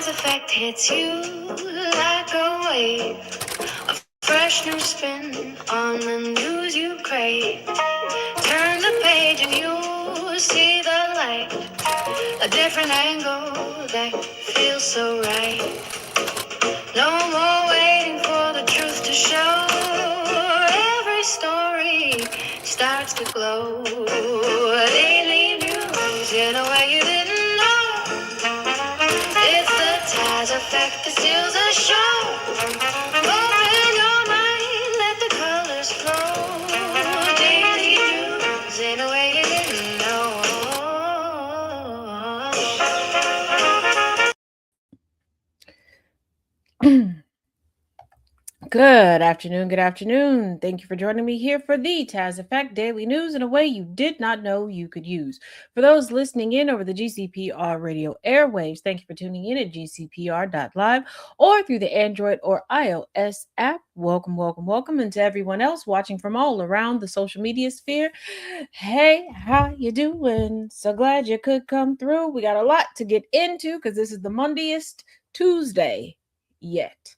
Taz effect hits you like a wave. A fresh new spin on the news you crave. Turn the page and you see the light. A different angle that feels so right. No more waiting for the truth to show. Every story starts to glow. Daily news in a way you didn't know. It's the Taz effect that steals the show. Open your mind, let the colors flow. Daily news in a way you didn't know. Good afternoon. Thank you for joining me here for the Taz Effect Daily News in a way you did not know you could use. For those listening in over the GCPR radio airwaves, thank you for tuning in at GCPR.live or through the Android or iOS app. Welcome. And to everyone else watching from all around the social media sphere, hey, how you doing? So glad you could come through. We got a lot to get into because this is the Mondayest Tuesday yet.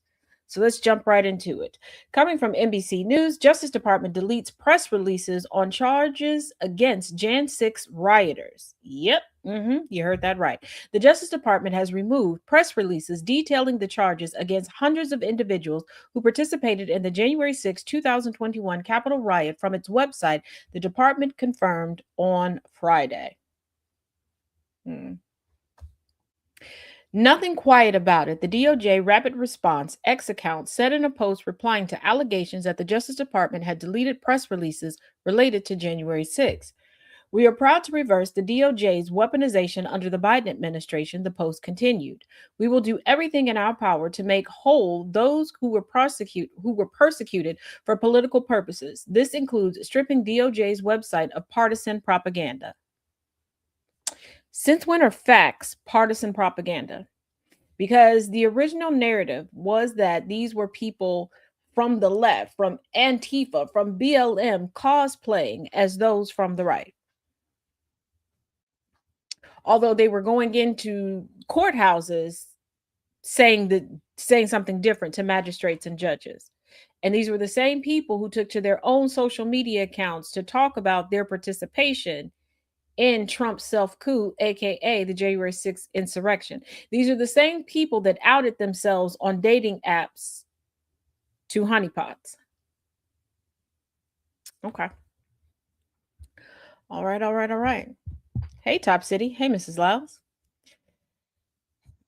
So let's jump right into it. Coming from NBC News, Justice Department deletes press releases on charges against Jan 6 rioters. Yep, you heard that right. The Justice Department has removed press releases detailing the charges against hundreds of individuals who participated in the January 6, 2021 Capitol riot from its website, the department confirmed on Friday. Nothing quiet about it. The DOJ Rapid Response X account said in a post replying to allegations that the Justice Department had deleted press releases related to January 6. We are proud to reverse the DOJ's weaponization under the Biden administration, the post continued. We will do everything in our power to make whole those who were persecuted for political purposes. This includes stripping DOJ's website of partisan propaganda. Since when are facts partisan propaganda? Because the original narrative was that these were people from the left, from Antifa, from BLM, cosplaying as those from the right. Although they were going into courthouses saying something different to magistrates and judges. And these were the same people who took to their own social media accounts to talk about their participation in Trump's self-coup, aka the January 6th insurrection. These are the same people that outed themselves on dating apps to honeypots. Okay. All right. Hey, Top City. Hey, Mrs. Lyles.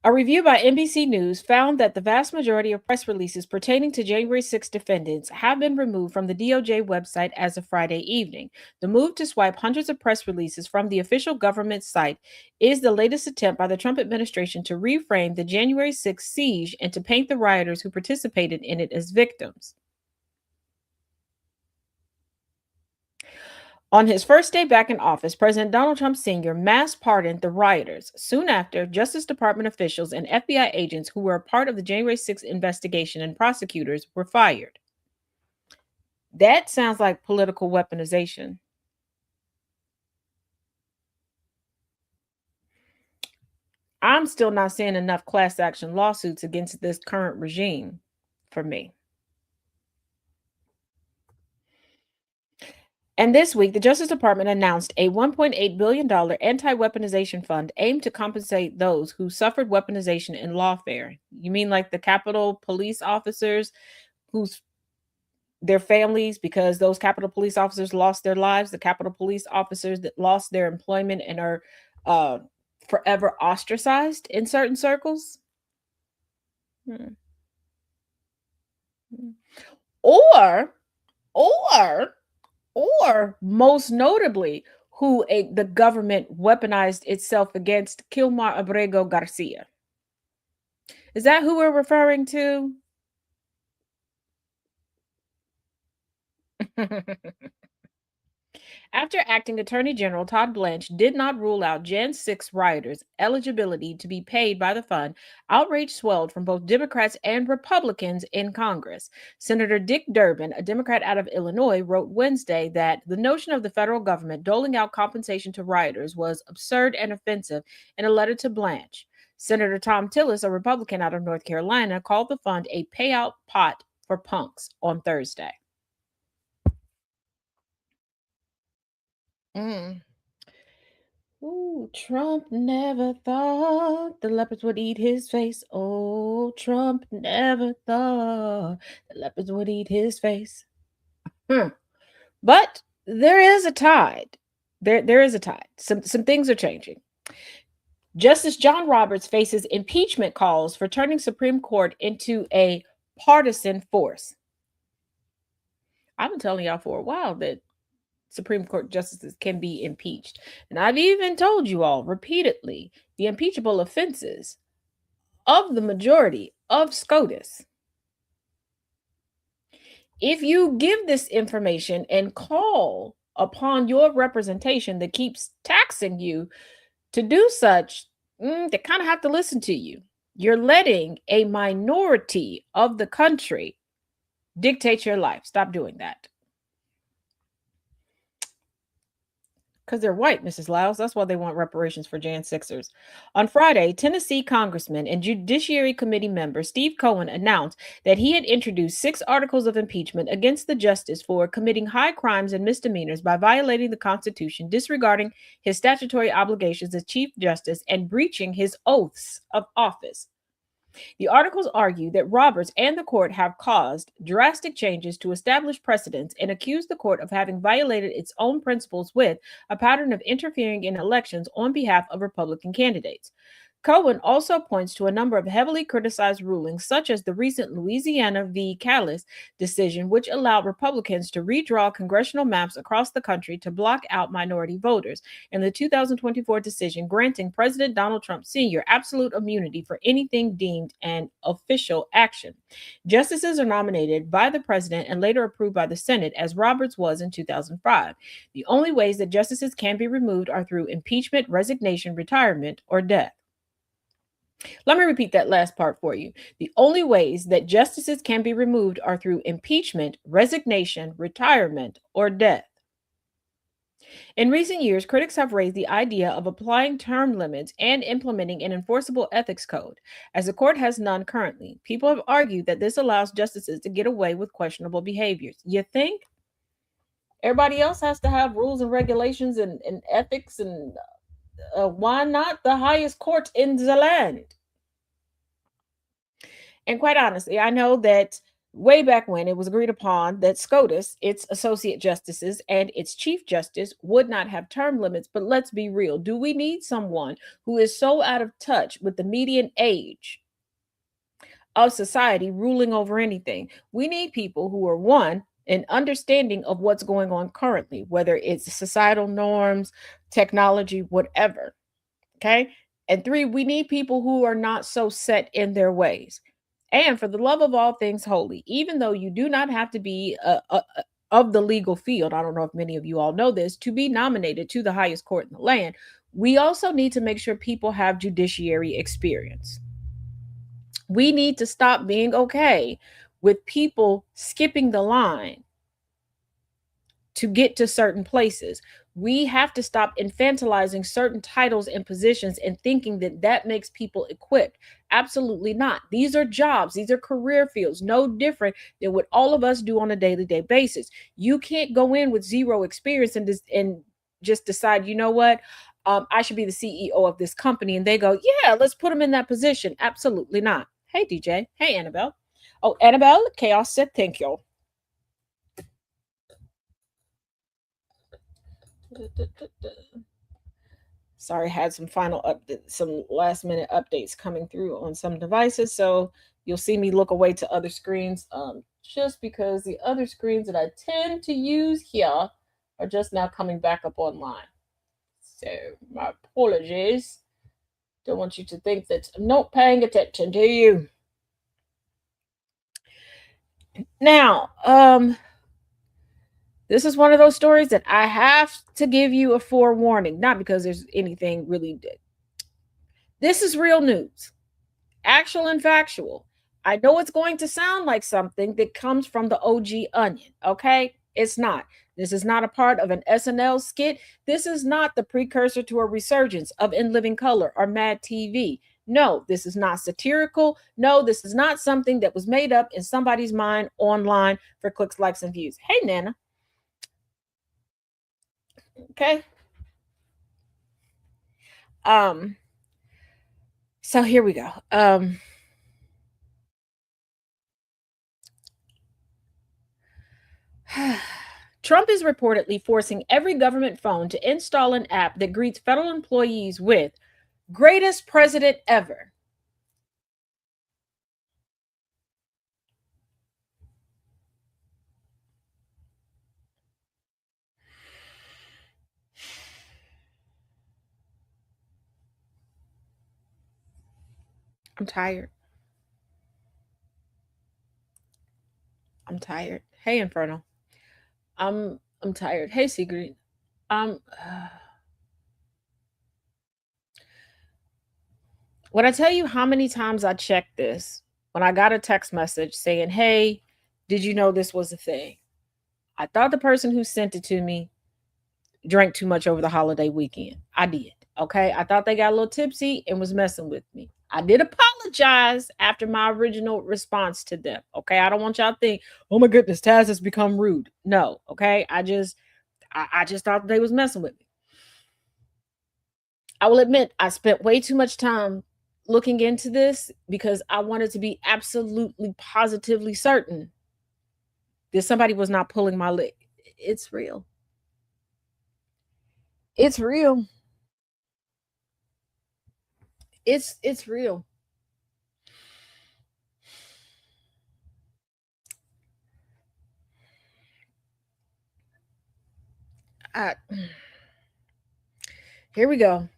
A review by NBC News found that the vast majority of press releases pertaining to January 6 defendants have been removed from the DOJ website as of Friday evening. The move to swipe hundreds of press releases from the official government site is the latest attempt by the Trump administration to reframe the January 6 siege and to paint the rioters who participated in it as victims. On his first day back in office, President Donald Trump Sr. mass pardoned the rioters. Soon after, Justice Department officials and FBI agents who were a part of the January 6th investigation and prosecutors were fired. That sounds like political weaponization. I'm still not seeing enough class action lawsuits against this current regime for me. And this week, the Justice Department announced a $1.8 billion anti-weaponization fund aimed to compensate those who suffered weaponization in lawfare. You mean like the Capitol police officers their families, because those Capitol police officers lost their lives, the Capitol police officers that lost their employment and are forever ostracized in certain circles? Or most notably, the government weaponized itself against Kilmar Abrego Garcia. Is that who we're referring to? After Acting Attorney General Todd Blanche did not rule out Jan 6 rioters' eligibility to be paid by the fund, outrage swelled from both Democrats and Republicans in Congress. Senator Dick Durbin, a Democrat out of Illinois, wrote Wednesday that the notion of the federal government doling out compensation to rioters was absurd and offensive in a letter to Blanche. Senator Tom Tillis, a Republican out of North Carolina, called the fund a payout pot for punks on Thursday. Mm. Ooh, Trump never thought the leopards would eat his face. Oh, Trump never thought the leopards would eat his face. Hmm. But there is a tide. There is a tide. Some things are changing. Justice John Roberts faces impeachment calls for turning Supreme Court into a partisan force. I've been telling y'all for a while that Supreme Court justices can be impeached. And I've even told you all repeatedly the impeachable offenses of the majority of SCOTUS. If you give this information and call upon your representation that keeps taxing you to do such, they kind of have to listen to you. You're letting a minority of the country dictate your life. Stop doing that. Because they're white, Mrs. Lyles. That's why they want reparations for Jan 6ers. On Friday, Tennessee Congressman and Judiciary Committee member Steve Cohen announced that he had introduced 6 articles of impeachment against the justice for committing high crimes and misdemeanors by violating the Constitution, disregarding his statutory obligations as Chief Justice, and breaching his oaths of office. The articles argue that Roberts and the court have caused drastic changes to establish precedents and accuse the court of having violated its own principles with a pattern of interfering in elections on behalf of Republican candidates. Cohen also points to a number of heavily criticized rulings, such as the recent Louisiana v. Callis decision, which allowed Republicans to redraw congressional maps across the country to block out minority voters, and the 2024 decision granting President Donald Trump Sr. absolute immunity for anything deemed an official action. Justices are nominated by the president and later approved by the Senate, as Roberts was in 2005. The only ways that justices can be removed are through impeachment, resignation, retirement, or death. Let me repeat that last part for you. The only ways that justices can be removed are through impeachment, resignation, retirement, or death. In recent years, critics have raised the idea of applying term limits and implementing an enforceable ethics code. As the court has none currently, people have argued that this allows justices to get away with questionable behaviors. You think? Everybody else has to have rules and regulations and ethics, and why not the highest court in the land? And quite honestly, I know that way back when it was agreed upon that SCOTUS, its associate justices, and its chief justice would not have term limits. But let's be real. Do we need someone who is so out of touch with the median age of society ruling over anything? We need people who are, one, an understanding of what's going on currently, whether it's societal norms, technology, whatever. Okay. And 3, we need people who are not so set in their ways. And for the love of all things holy, even though you do not have to be of the legal field, I don't know if many of you all know this, to be nominated to the highest court in the land, we also need to make sure people have judiciary experience. We need to stop being okay with people skipping the line to get to certain places. We have to stop infantilizing certain titles and positions and thinking that that makes people equipped. Absolutely not. These are jobs. These are career fields, no different than what all of us do on a day-to-day basis. You can't go in with zero experience and just decide, you know what, I should be the CEO of this company. And they go, yeah, let's put them in that position. Absolutely not. Hey, DJ. Hey, Annabelle. Oh, Annabelle, Chaos said thank you. Sorry, I had some some last minute updates coming through on some devices, so you'll see me look away to other screens, just because the other screens that I tend to use here are just now coming back up online. So my apologies. Don't want you to think that I'm not paying attention to you. Now, this is one of those stories that I have to give you a forewarning, not because there's anything really. This is real news, actual and factual. I know it's going to sound like something that comes from the OG Onion, okay? It's not. This is not a part of an SNL skit. This is not the precursor to a resurgence of In Living Color or Mad TV. No, this is not satirical. No, this is not something that was made up in somebody's mind online for clicks, likes, and views. Hey, Nana. Okay. Um, so here we go. Trump is reportedly forcing every government phone to install an app that greets federal employees with greatest president ever. I'm tired. I'm tired. Hey, Inferno. I'm tired. Hey, Secret. Um, when I tell you how many times I checked this, when I got a text message saying, "Hey, did you know this was a thing?" I thought the person who sent it to me drank too much over the holiday weekend. I did. Okay. I thought they got a little tipsy and was messing with me. I did apologize after my original response to them. Okay. I don't want y'all to think, oh my goodness, Taz has become rude. No. Okay. I just thought they was messing with me. I will admit I spent way too much time looking into this because I wanted to be absolutely positively certain that somebody was not pulling my leg. It's real. It's real. It's real. I, here we go.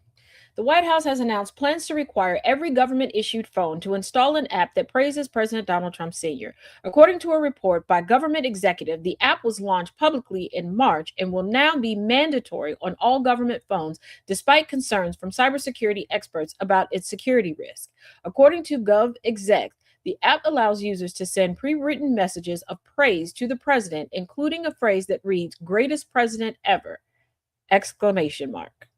The White House has announced plans to require every government issued phone to install an app that praises President Donald Trump Sr. According to a report by government executive, the app was launched publicly in March and will now be mandatory on all government phones, despite concerns from cybersecurity experts about its security risk. According to GovExec, the app allows users to send pre-written messages of praise to the president, including a phrase that reads, "Greatest president ever!" Exclamation mark.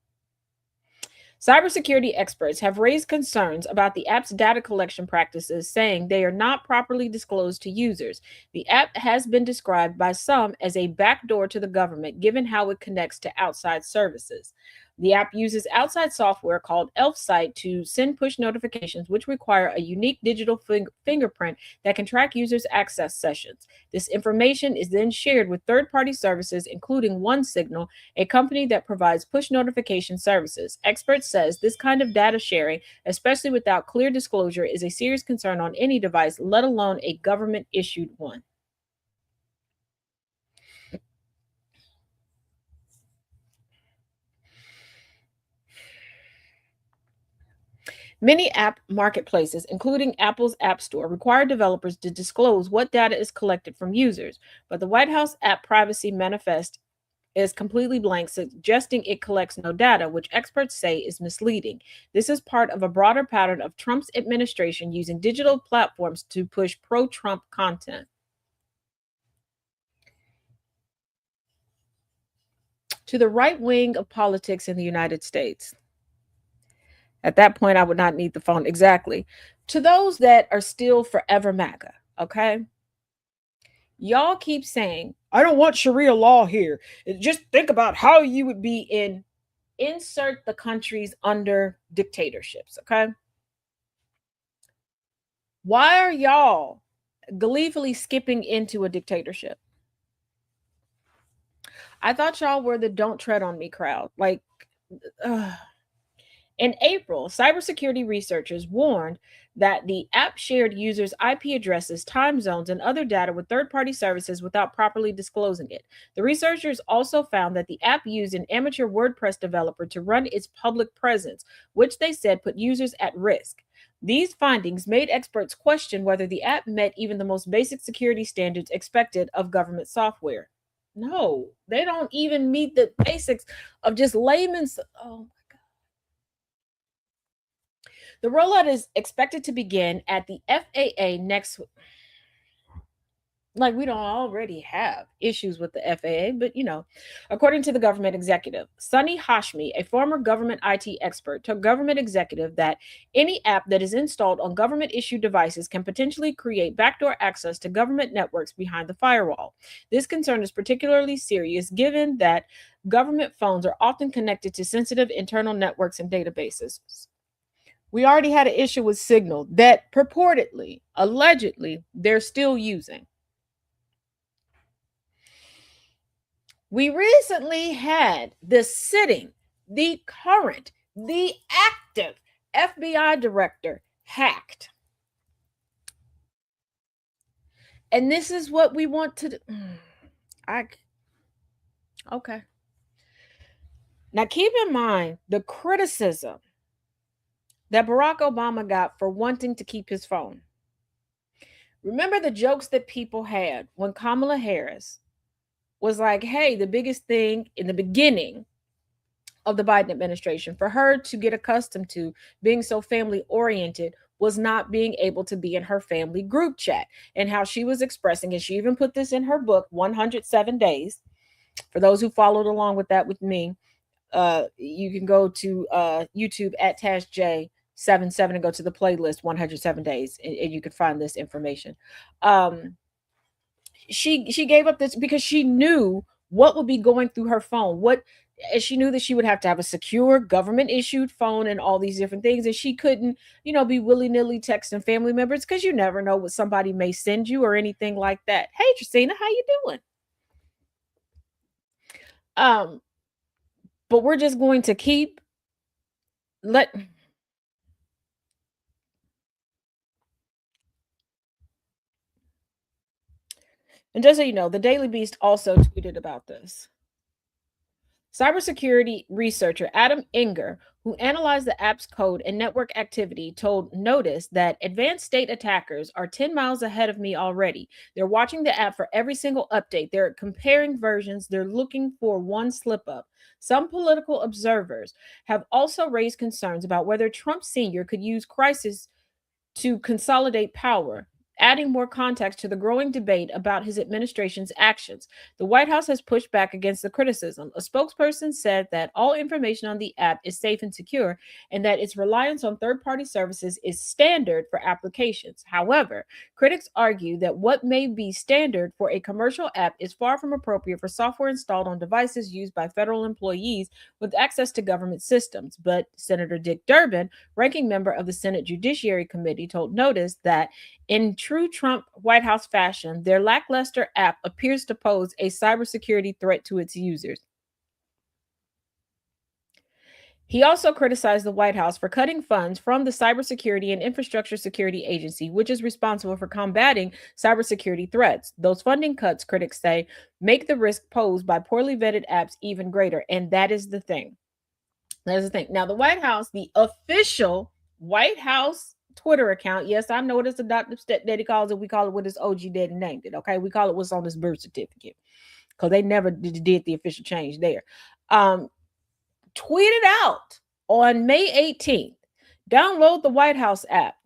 Cybersecurity experts have raised concerns about the app's data collection practices, saying they are not properly disclosed to users. The app has been described by some as a backdoor to the government, given how it connects to outside services. The app uses outside software called ElfSight to send push notifications, which require a unique digital fingerprint that can track users' access sessions. This information is then shared with third party services, including OneSignal, a company that provides push notification services. Experts says this kind of data sharing, especially without clear disclosure, is a serious concern on any device, let alone a government issued one. Many app marketplaces, including Apple's App Store, require developers to disclose what data is collected from users, but the White House App Privacy Manifest is completely blank, suggesting it collects no data, which experts say is misleading. This is part of a broader pattern of Trump's administration using digital platforms to push pro Trump content. To the right wing of politics in the United States. At that point, I would not need the phone. Exactly. To those that are still forever MAGA, okay? Y'all keep saying, I don't want Sharia law here. Just think about how you would be in insert the countries under dictatorships, okay? Why are y'all gleefully skipping into a dictatorship? I thought y'all were the don't tread on me crowd. Like, ugh. In April, cybersecurity researchers warned that the app shared users' IP addresses, time zones, and other data with third party services without properly disclosing it. The researchers also found that the app used an amateur WordPress developer to run its public presence, which they said put users at risk. These findings made experts question whether the app met even the most basic security standards expected of government software. No, they don't even meet the basics of just layman's. Oh, the rollout is expected to begin at the FAA next. Like we don't already have issues with the FAA, but according to the government executive, Sunny Hashmi, a former government IT expert, told government executive that any app that is installed on government issued devices can potentially create backdoor access to government networks behind the firewall. This concern is particularly serious given that government phones are often connected to sensitive internal networks and databases. We already had an issue with Signal that purportedly, allegedly, they're still using. We recently had the current, the active FBI director hacked. And this is what we want to do. I okay. Now keep in mind the criticism that Barack Obama got for wanting to keep his phone. Remember the jokes that people had when Kamala Harris was like, hey, the biggest thing in the beginning of the Biden administration for her to get accustomed to being so family oriented was not being able to be in her family group chat, and how she was expressing, and she even put this in her book 107 days. For those who followed along with that with me, you can go to YouTube at TashJ77 and go to the playlist 107 days, and you can find this information. She gave up this because she knew what would be going through her phone, what, and she knew that she would have to have a secure government issued phone and all these different things, and she couldn't be willy-nilly texting family members because you never know what somebody may send you or anything like that. Hey Tristina, how you doing? um but we're just going to keep let and just so you know, the Daily Beast also tweeted about this. Cybersecurity researcher Adam Inger, who analyzed the app's code and network activity, told Notice that advanced state attackers are 10 miles ahead of me already. They're watching the app for every single update. They're comparing versions. They're looking for one slip up. Some political observers have also raised concerns about whether Trump Sr. could use crisis to consolidate power, adding more context to the growing debate about his administration's actions. The White House has pushed back against the criticism. A spokesperson said that all information on the app is safe and secure, and that its reliance on third party services is standard for applications. However, critics argue that what may be standard for a commercial app is far from appropriate for software installed on devices used by federal employees with access to government systems. But Senator Dick Durbin, ranking member of the Senate Judiciary Committee, told Notice that in true Trump White House fashion, their lackluster app appears to pose a cybersecurity threat to its users. He also criticized the White House for cutting funds from the Cybersecurity and Infrastructure Security Agency, which is responsible for combating cybersecurity threats. Those funding cuts, critics say, make the risk posed by poorly vetted apps even greater. And that is the thing. That is the thing. Now, the White House, the official White House Twitter account. Yes, I know what his adoptive stepdaddy calls it. We call it what his OG daddy named it. Okay, we call it what's on his birth certificate because they never did the official change there. Tweeted out on May 18th. Download the White House app.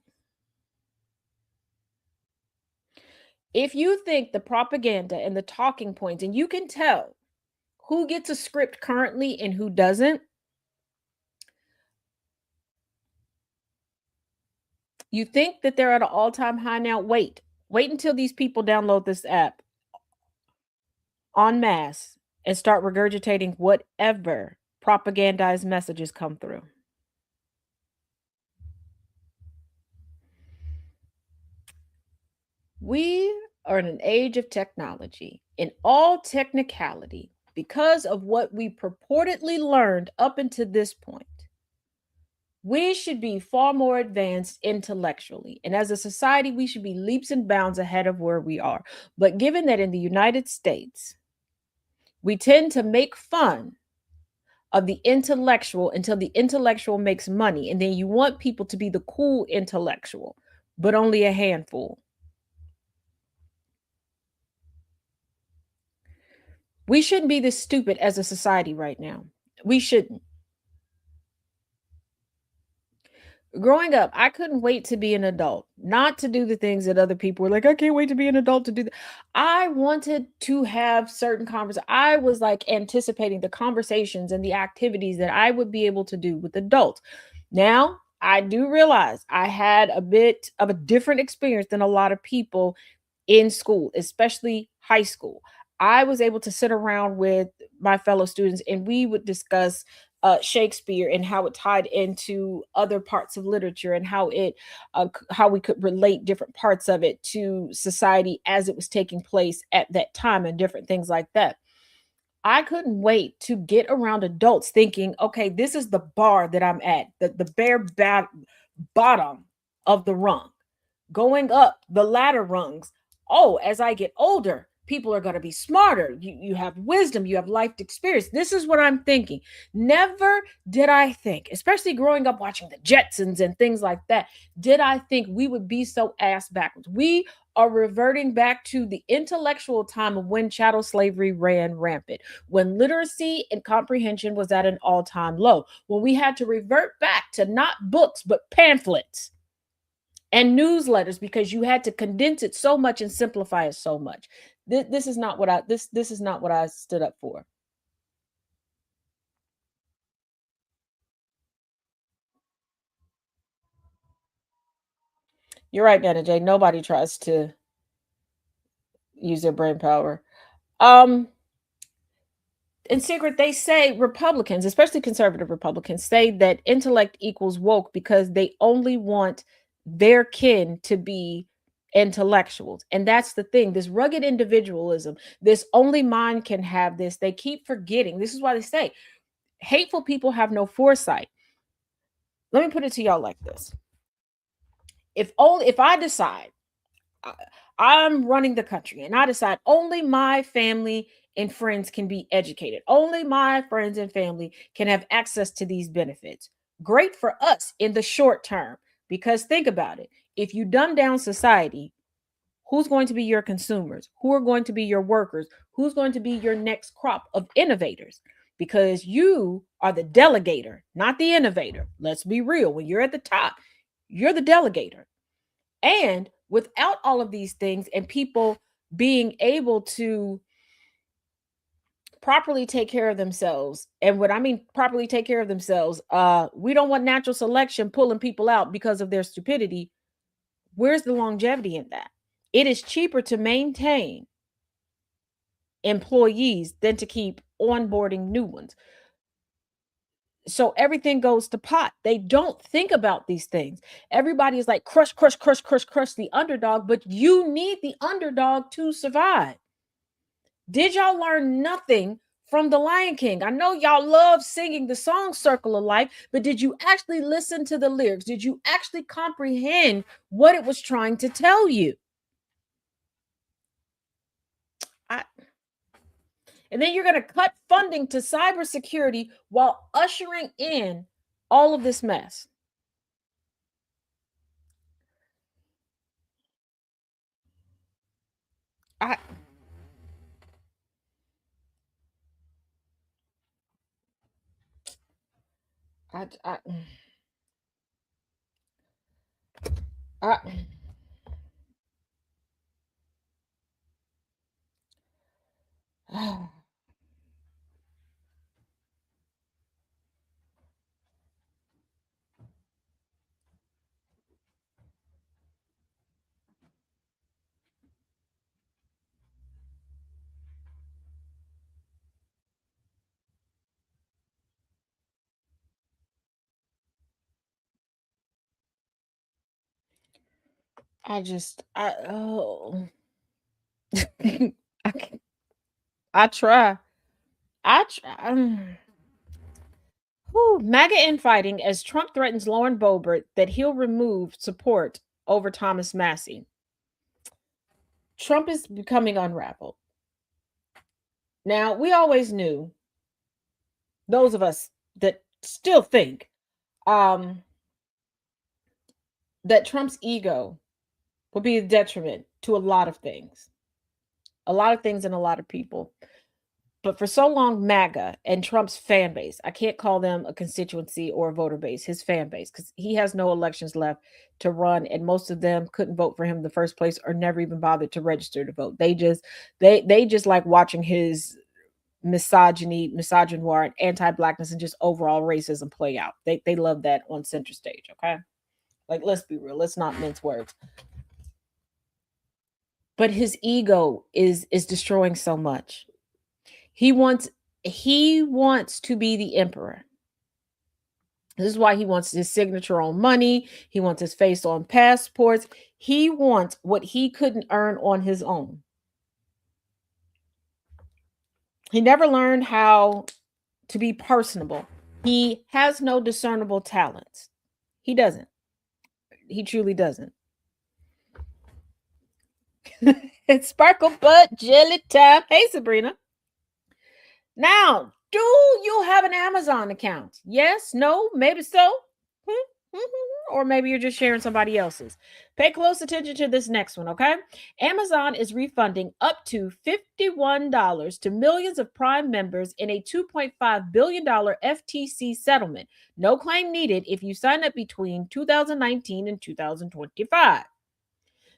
If you think the propaganda and the talking points, and you can tell who gets a script currently and who doesn't, you think that they're at an all-time high now? Wait until these people download this app en masse and start regurgitating whatever propagandized messages come through. We are in an age of technology. In all technicality, because of what we purportedly learned up until this point, we should be far more advanced intellectually. And as a society, we should be leaps and bounds ahead of where we are. But given that in the United States, we tend to make fun of the intellectual until the intellectual makes money. And then you want people to be the cool intellectual, but only a handful. We shouldn't be this stupid as a society right now. We shouldn't. Growing up, I couldn't wait to be an adult, not to do the things that other people were like, I can't wait to be an adult to do that. I wanted to have certain conversations. I was like anticipating the conversations and the activities that I would be able to do with adults. Now, I do realize I had a bit of a different experience than a lot of people in school, especially high school. I was able to sit around with my fellow students and we would discuss Shakespeare and how it tied into other parts of literature and how we could relate different parts of it to society as it was taking place at that time and different things like that. I couldn't wait to get around adults thinking, okay, this is the bar that I'm at, the bottom of the rung, going up the ladder rungs. Oh, as I get older, people are going to be smarter. You have wisdom, you have life experience. This is what I'm thinking. Never did I think, especially growing up watching the Jetsons and things like that, did I think we would be so ass backwards. We are reverting back to the intellectual time of when chattel slavery ran rampant, when literacy and comprehension was at an all-time low, when we had to revert back to not books but pamphlets and newsletters because you had to condense it so much and simplify it so much. This is not what this is not what I stood up for. You're right, Nana J. Nobody tries to use their brain power. Um, in secret, they say Republicans, especially conservative Republicans, say that intellect equals woke because they only want their kin to be intellectuals. And that's the thing, this rugged individualism, this only mine can have this. They keep forgetting. This is why they say hateful people have no foresight. Let me put it to y'all like this. If I decide I- I'm running the country and I decide only my family and friends can be educated, only my friends and family can have access to these benefits. Great for us in the short term, because think about it. If you dumb down society, who's going to be your consumers? Who are going to be your workers? Who's going to be your next crop of innovators? Because you are the delegator, not the innovator. Let's be real. When you're at the top, you're the delegator. And without all of these things and people being able to properly take care of themselves, and what I mean properly take care of themselves, we don't want natural selection pulling people out because of their stupidity. Where's the longevity in that? It is cheaper to maintain employees than to keep onboarding new ones. So everything goes to pot. They don't think about these things. Everybody is like crush, crush, crush, crush, crush the underdog, but you need the underdog to survive. Did y'all learn nothing from The Lion King? I know y'all love singing the song Circle of Life, but did you actually listen to the lyrics? Did you actually comprehend what it was trying to tell you? I, and then you're going to cut funding to cybersecurity while ushering in all of this mess. I, I, I, I, I just, I, oh, I, I try. I try. Whew, MAGA infighting as Trump threatens Lauren Boebert that he'll remove support over Thomas Massey. Trump is becoming unraveled. Now, we always knew, those of us that still think, um, that Trump's ego would be a detriment to a lot of things and a lot of people. But for so long, MAGA and Trump's fan base, I can't call them a constituency or a voter base, his fan base, because he has no elections left to run, and most of them couldn't vote for him in the first place or never even bothered to register to vote. They just like watching his misogyny, misogynoir, and anti-blackness and just overall racism play out. They love that on center stage, okay? Like, let's be real, let's not mince words. But his ego is destroying so much. He wants he wants to be the emperor. This is why he wants his signature on money. He wants his face on passports. He wants what he couldn't earn on his own. He never learned how to be personable. He has no discernible talents. He doesn't. He truly doesn't. It's sparkle butt jelly time. Hey, Sabrina. Now, do you have an Amazon account? Yes, no, maybe so. Or maybe you're just sharing somebody else's. Pay close attention to this next one, okay? Amazon is refunding up to $51 to millions of Prime members in a $2.5 billion FTC settlement. No claim needed if you sign up between 2019 and 2025.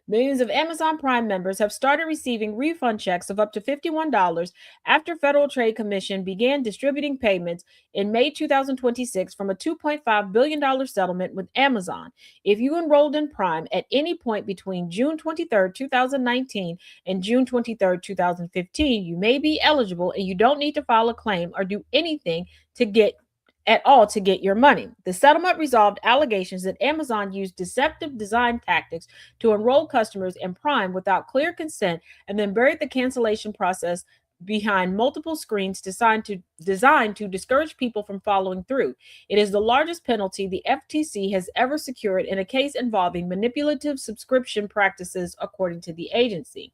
Millions of Amazon Prime members have started receiving refund checks of up to $51 after Federal Trade Commission began distributing payments in May 2026 from a $2.5 billion settlement with Amazon. If you enrolled in Prime at any point between June 23, 2019 and June 23, 2015, you may be eligible and you don't need to file a claim or do anything to get your money. The settlement resolved allegations that Amazon used deceptive design tactics to enroll customers in Prime without clear consent and then buried the cancellation process behind multiple screens designed to discourage people from following through. It is the largest penalty the FTC has ever secured in a case involving manipulative subscription practices, according to the agency.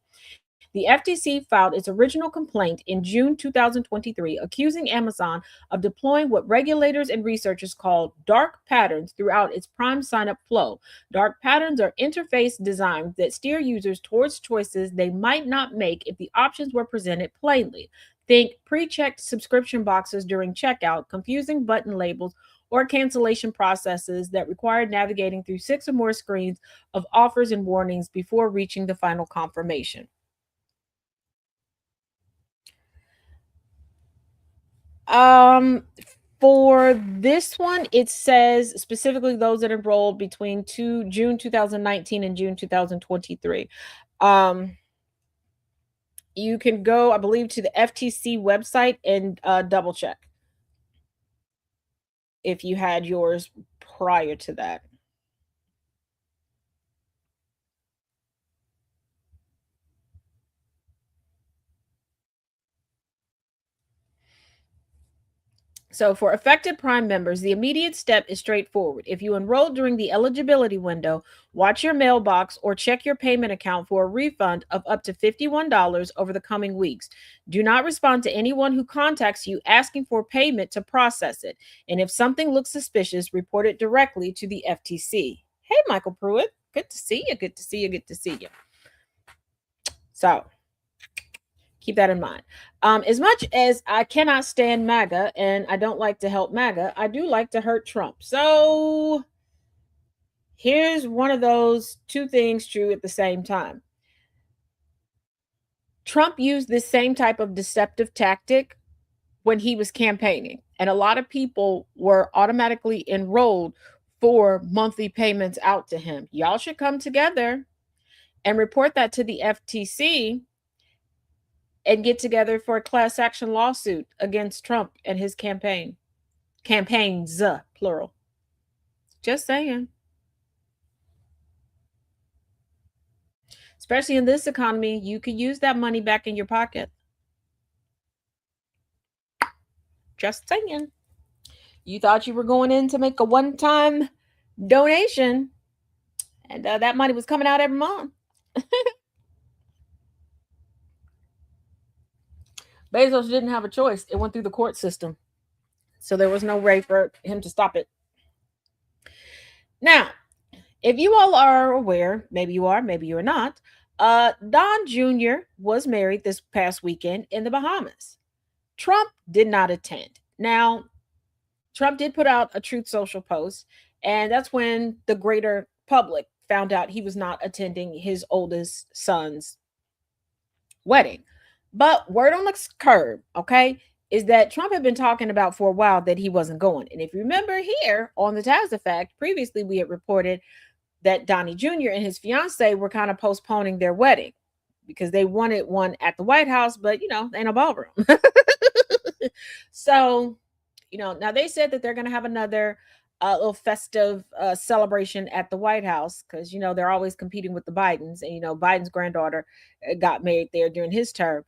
The FTC filed its original complaint in June 2023, accusing Amazon of deploying what regulators and researchers call dark patterns throughout its Prime sign-up flow. Dark patterns are interface designs that steer users towards choices they might not make if the options were presented plainly. Think pre-checked subscription boxes during checkout, confusing button labels, or cancellation processes that require navigating through 6 or more screens of offers and warnings before reaching the final confirmation. For this one, it says specifically those that enrolled between June 2019 and June 2023. You can go, I believe, to the FTC website and double check if you had yours prior to that. So, for affected Prime members, the immediate step is straightforward. If you enrolled during the eligibility window, watch your mailbox or check your payment account for a refund of up to $51 over the coming weeks. Do not respond to anyone who contacts you asking for payment to process it. And if something looks suspicious, report it directly to the FTC. Hey, Michael Pruitt. Good to see you. Good to see you. Good to see you. So, keep that in mind. As much as I cannot stand MAGA and I don't like to help MAGA, I do like to hurt Trump. So here's one of those two things true at the same time. Trump used this same type of deceptive tactic when he was campaigning, and a lot of people were automatically enrolled for monthly payments out to him. Y'all should come together and report that to the FTC and get together for a class action lawsuit against Trump and his campaigns, plural. Just saying. Especially in this economy, you could use that money back in your pocket. Just saying. You thought you were going in to make a one-time donation, and that money was coming out every month. Bezos didn't have a choice. It went through the court system. So there was no way for him to stop it. Now, if you all are aware, maybe you are, maybe you're not, Don Jr. was married this past weekend in the Bahamas. Trump did not attend. Now, Trump did put out a Truth Social post, and that's when the greater public found out he was not attending his oldest son's wedding. But word on the curb, okay, is that Trump had been talking about for a while that he wasn't going. And if you remember here on the Taz Effect, previously we had reported that Donnie Jr. and his fiance were kind of postponing their wedding because they wanted one at the White House, but ain't no ballroom. So, now they said that they're going to have another little festive celebration at the White House because, they're always competing with the Bidens. And, Biden's granddaughter got married there during his term.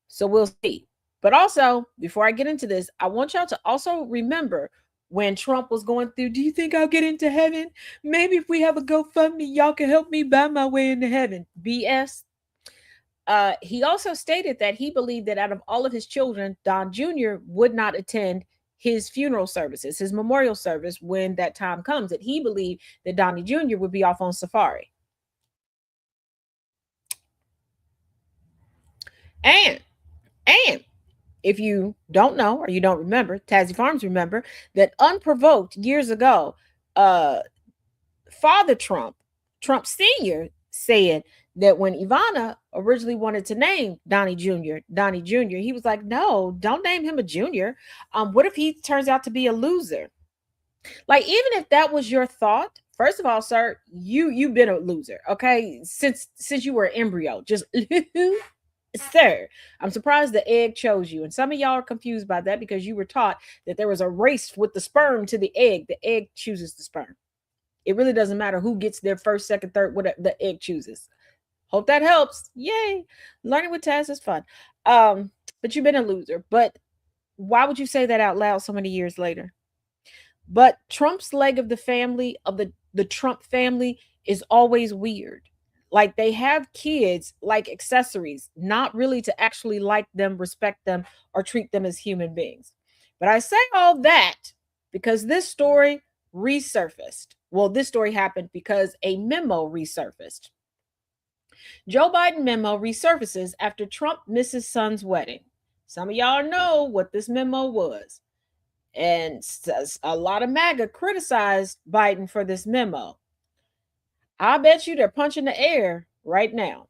So we'll see. But also, before I get into this, I want y'all to also remember when Trump was going through, do you think I'll get into heaven? Maybe if we have a GoFundMe, y'all can help me buy my way into heaven. BS. He also stated that he believed that out of all of his children, Don Jr. would not attend his funeral services, his memorial service when that time comes. That he believed that Donnie Jr. would be off on safari. And if you don't know or you don't remember, Tazzy Farms remember that unprovoked years ago, Father Trump Sr. said that when Ivana originally wanted to name Donnie Jr., he was like, no, don't name him a junior. What if he turns out to be a loser? Like, even if that was your thought, first of all, sir, you've been a loser, okay? Since you were an embryo, just sir, I'm surprised the egg chose you. And some of y'all are confused by that because you were taught that there was a race with the sperm to the egg. The egg chooses the sperm. It really doesn't matter who gets there first, second, third, whatever the egg chooses. Hope that helps. Yay. Learning with Taz is fun. But you've been a loser. But why would you say that out loud so many years later? But Trump's leg of the family, of the Trump family, is always weird. Like, they have kids like accessories, not really to actually like them, respect them, or treat them as human beings. But I say all that because this story resurfaced. Well, this story happened because a memo resurfaced. Joe Biden memo resurfaces after Trump misses son's wedding. Some of y'all know what this memo was. And a lot of MAGA criticized Biden for this memo. I bet you they're punching the air right now.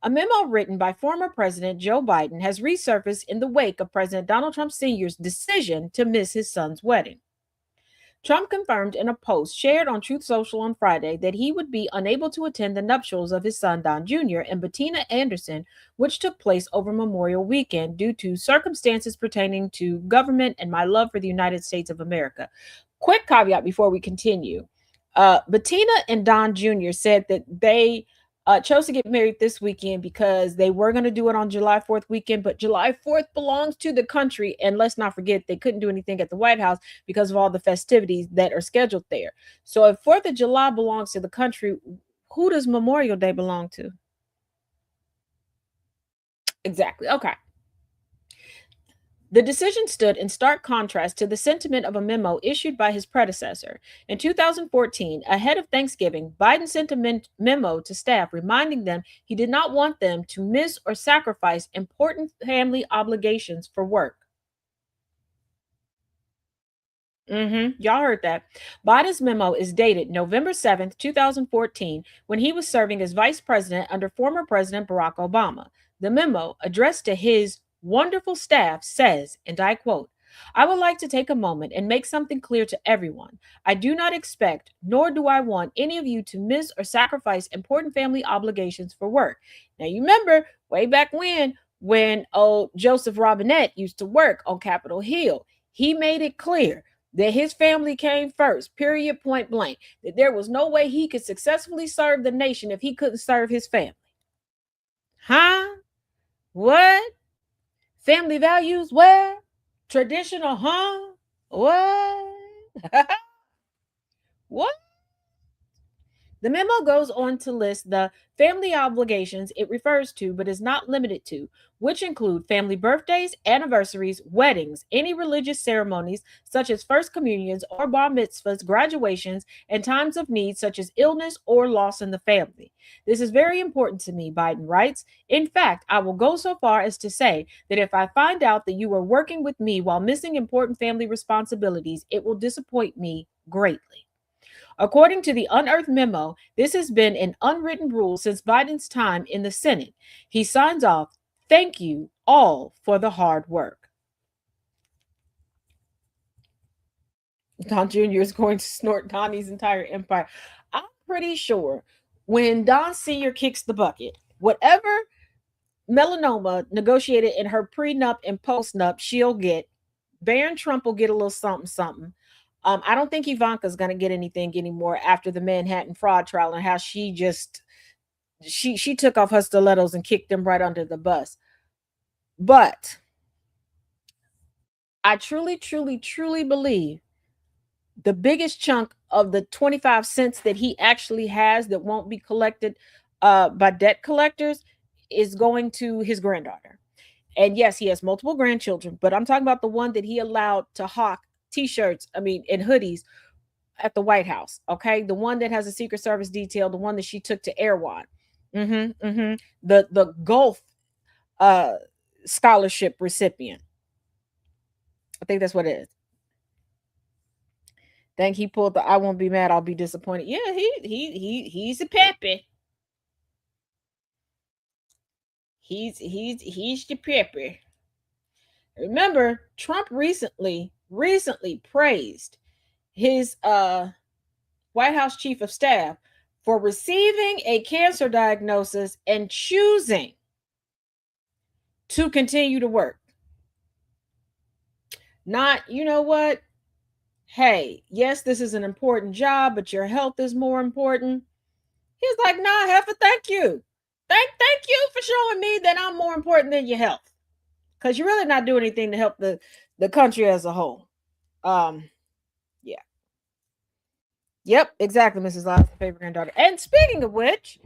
A memo written by former President Joe Biden has resurfaced in the wake of President Donald Trump Sr.'s decision to miss his son's wedding. Trump confirmed in a post shared on Truth Social on Friday that he would be unable to attend the nuptials of his son Don Jr. and Bettina Anderson, which took place over Memorial Weekend due to circumstances pertaining to government and my love for the United States of America. Quick caveat before we continue. Bettina and Don Jr. said that they chose to get married this weekend because they were going to do it on July 4th weekend, but July 4th belongs to the country. And let's not forget, they couldn't do anything at the White House because of all the festivities that are scheduled there. So if 4th of July belongs to the country, who does Memorial Day belong to? Exactly. Okay. The decision stood in stark contrast to the sentiment of a memo issued by his predecessor. In 2014, ahead of Thanksgiving, Biden sent a memo to staff reminding them he did not want them to miss or sacrifice important family obligations for work. Y'all heard that. Biden's memo is dated November 7th, 2014, when he was serving as vice president under former President Barack Obama. The memo, addressed to his wonderful staff, says, and I quote, I would like to take a moment and make something clear to everyone. I do not expect, nor do I want any of you to miss or sacrifice important family obligations for work. Now, you remember way back when old Joseph Robinette used to work on Capitol Hill, he made it clear that his family came first, period, point blank, that there was no way he could successfully serve the nation if he couldn't serve his family. Huh? What? Family values? Where? Traditional? Huh? What? What? The memo goes on to list the family obligations it refers to, but is not limited to, which include family birthdays, anniversaries, weddings, any religious ceremonies such as first communions or bar mitzvahs, graduations, and times of need such as illness or loss in the family. This is very important to me, Biden writes. In fact, I will go so far as to say that if I find out that you are working with me while missing important family responsibilities, it will disappoint me greatly. According to the unearthed memo, this has been an unwritten rule since Biden's time in the Senate. He signs off, "Thank you all for the hard work." Don Jr. is going to snort Donnie's entire empire. I'm pretty sure when Don Sr. kicks the bucket, whatever melanoma negotiated in her prenup and postnup, she'll get. Barron Trump will get a little something, something. I don't think Ivanka's going to get anything anymore after the Manhattan fraud trial and how she took off her stilettos and kicked them right under the bus. But I truly, truly, truly believe the biggest chunk of the 25 cents that he actually has that won't be collected by debt collectors is going to his granddaughter. And yes, he has multiple grandchildren, but I'm talking about the one that he allowed to hawk t-shirts, and hoodies at the White House. Okay. The one that has a Secret Service detail, the one that she took to Erewhon. The Gulf uh scholarship recipient. I think that's what it is. Think he pulled the "I won't be mad, I'll be disappointed." Yeah, he's a peppy. He's the peppy. Remember, Trump recently praised his White House chief of staff for receiving a cancer diagnosis and choosing to continue to work. Not, you know what? Hey, yes, this is an important job, but your health is more important. He's like, nah, heifer, thank you. Thank you for showing me that I'm more important than your health. Because you're really not doing anything to help the country as a whole. Yeah. Yep, exactly, Mrs. Lyle's favorite granddaughter. And speaking of which,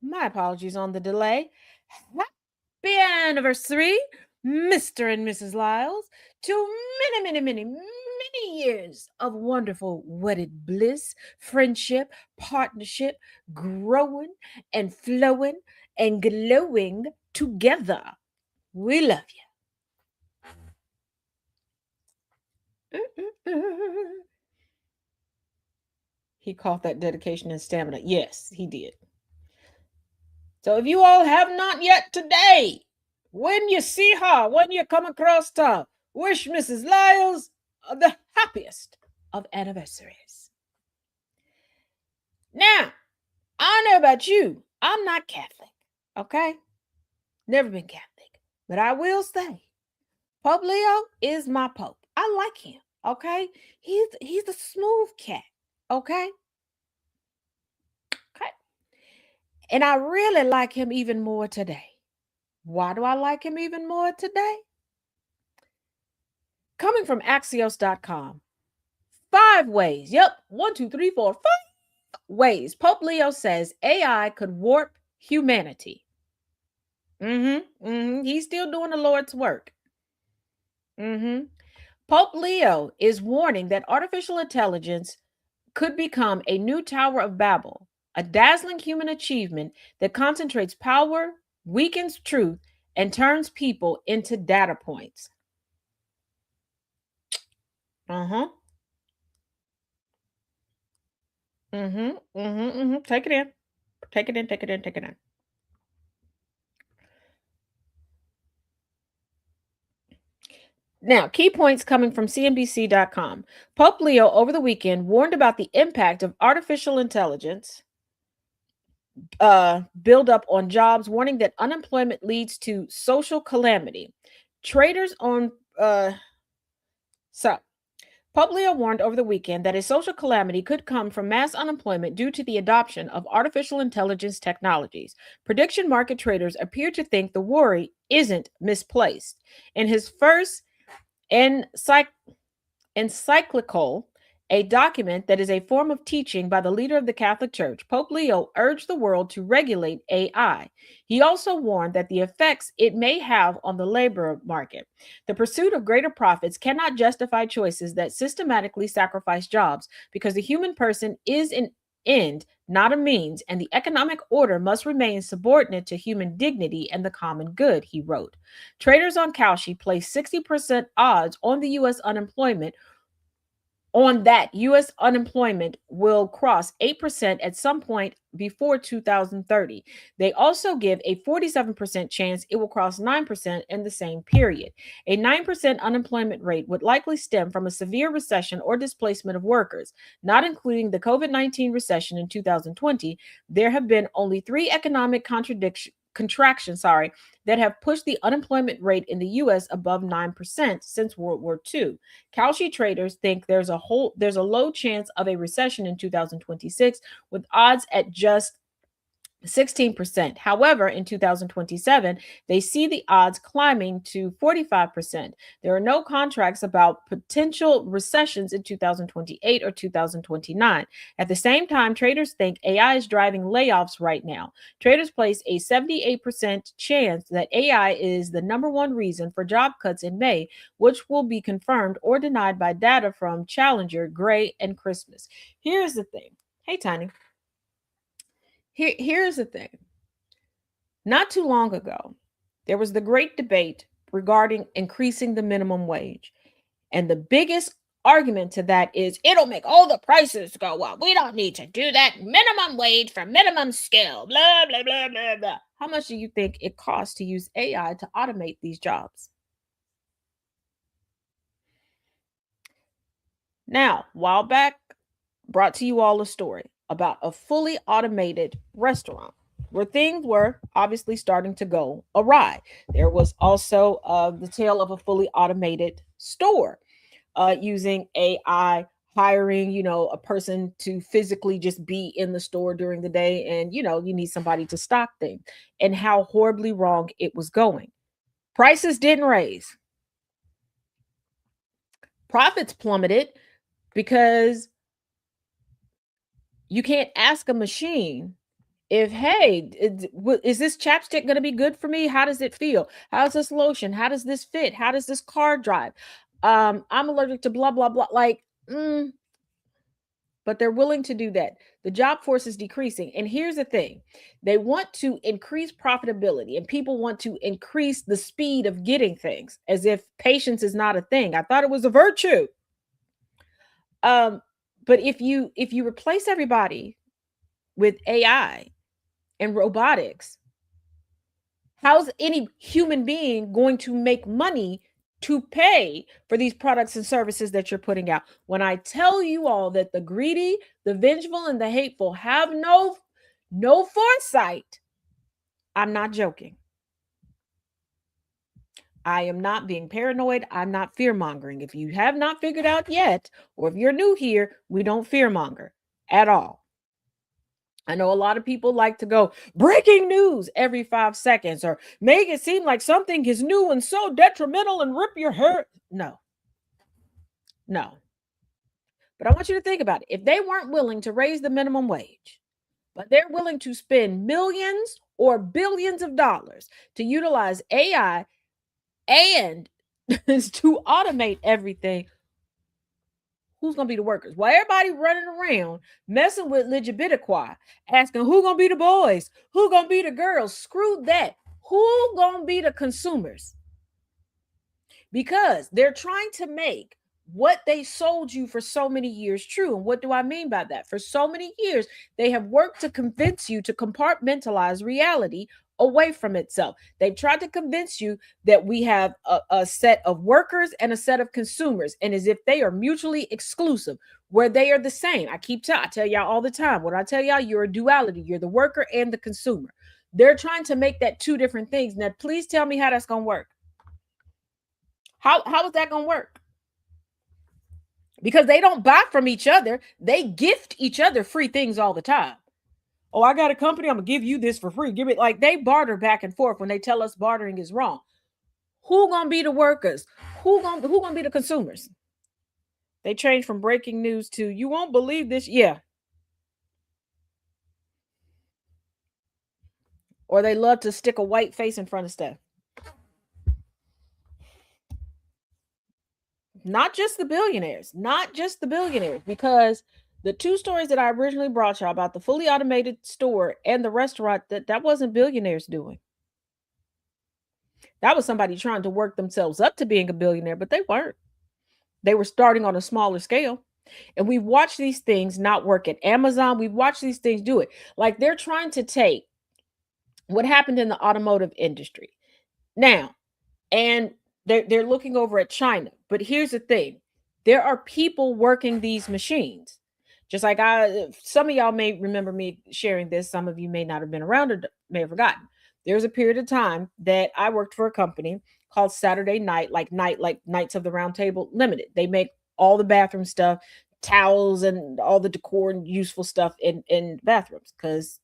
my apologies on the delay. Happy anniversary, Mr. and Mrs. Lyles, to many years of wonderful wedded bliss, friendship, partnership, growing and flowing and glowing together. We love you. He caught that dedication and stamina. Yes, he did. So if you all have not yet today, when you see her, when you come across her, wish Mrs. Lyles the happiest of anniversaries. Now, I don't know about you. I'm not Catholic, okay? Never been Catholic. But I will say, Pope Leo is my Pope. I like him, okay? He's a smooth cat, okay? Okay. And I really like him even more today. Why do I like him even more today? Coming from Axios.com, 5 ways. Yep, 1, 2, 3, 4, 5 ways Pope Leo says AI could warp humanity. He's still doing the Lord's work. Pope Leo is warning that artificial intelligence could become a new Tower of Babel, a dazzling human achievement that concentrates power, weakens truth, and turns people into data points. Take it in. Take it in, take it in, take it in. Now, key points coming from CNBC.com. Pope Leo over the weekend warned about the impact of artificial intelligence build up on jobs, warning that unemployment leads to social calamity. Traders on Pope Leo warned over the weekend that a social calamity could come from mass unemployment due to the adoption of artificial intelligence technologies. Prediction market traders appear to think the worry isn't misplaced. In his first encyclical, a document that is a form of teaching by the leader of the Catholic Church, Pope Leo urged the world to regulate AI. He also warned that the effects it may have on the labor market. The pursuit of greater profits cannot justify choices that systematically sacrifice jobs because the human person is an end, not a means, and the economic order must remain subordinate to human dignity and the common good, he wrote. Traders on Kalshi placed 60% odds on that U.S. unemployment will cross 8% at some point before 2030. They also give a 47% chance it will cross 9% in the same period. A 9% unemployment rate would likely stem from a severe recession or displacement of workers. Not including the COVID-19 recession in 2020, there have been only three economic contractions, that have pushed the unemployment rate in the US above 9% since World War II. Kalshi traders think there's a low chance of a recession in 2026 with odds at just 16%. However, in 2027, they see the odds climbing to 45%. There are no contracts about potential recessions in 2028 or 2029. At the same time, traders think AI is driving layoffs right now. Traders place a 78% chance that AI is the number one reason for job cuts in May, which will be confirmed or denied by data from Challenger, Gray, and Christmas. Here's the thing. Hey, Tiny. Here's the thing. Not too long ago, there was the great debate regarding increasing the minimum wage. And the biggest argument to that is it'll make all the prices go up. We don't need to do that. Minimum wage for minimum skill. Blah, blah, blah, blah, blah. How much do you think it costs to use AI to automate these jobs? Now, a while back, brought to you all a story about a fully automated restaurant where things were obviously starting to go awry. There was also the tale of a fully automated store using AI, hiring, a person to physically just be in the store during the day. And, you need somebody to stock things, and how horribly wrong it was going. Prices didn't raise. Profits plummeted because you can't ask a machine if, hey, is this chapstick going to be good for me? How does it feel? How's this lotion? How does this fit? How does this car drive? I'm allergic to blah, blah, blah. But they're willing to do that. The job force is decreasing. And here's the thing. They want to increase profitability, and people want to increase the speed of getting things as if patience is not a thing. I thought it was a virtue. But if you replace everybody with AI and robotics, how's any human being going to make money to pay for these products and services that you're putting out? When I tell you all that the greedy, the vengeful, and the hateful have no foresight, I'm not joking. I am not being paranoid. I'm not fear mongering. If you have not figured out yet, or if you're new here, we don't fear monger at all. I know a lot of people like to go breaking news every 5 seconds or make it seem like something is new and so detrimental and rip your hair. No. But I want you to think about it. If they weren't willing to raise the minimum wage, but they're willing to spend millions or billions of dollars to utilize AI and to automate everything, who's going to be the workers? Well, everybody running around messing with Ligibidiqua, asking who going to be the boys? Who going to be the girls? Screw that. Who going to be the consumers? Because they're trying to make what they sold you for so many years true. And what do I mean by that? For so many years, they have worked to convince you to compartmentalize reality away from itself. They've tried to convince you that we have a set of workers and a set of consumers, and as if they are mutually exclusive, where they are the same. I tell y'all all the time, when I tell y'all you're a duality, you're the worker and the consumer. They're trying to make that two different things. Now, please tell me how that's going to work. How is that going to work? Because they don't buy from each other. They gift each other free things all the time. Oh, I got a company, I'm going to give you this for free. Give it, like they barter back and forth when they tell us bartering is wrong. Who going to be the workers? Who going to be the consumers? They change from breaking news to you won't believe this. Yeah. Or they love to stick a white face in front of stuff. Not just the billionaires, not just the billionaires, because the two stories that I originally brought y'all about the fully automated store and the restaurant, that wasn't billionaires doing. That was somebody trying to work themselves up to being a billionaire, but they weren't. They were starting on a smaller scale. And we've watched these things not work at Amazon. We've watched these things do it. Like they're trying to take what happened in the automotive industry now, and they're looking over at China. But here's the thing: there are people working these machines. Just like some of y'all may remember me sharing this. Some of you may not have been around or may have forgotten. There was a period of time that I worked for a company called Saturday Night, like Knights of the Round Table Limited. They make all the bathroom stuff, towels, and all the decor and useful stuff in bathrooms. Because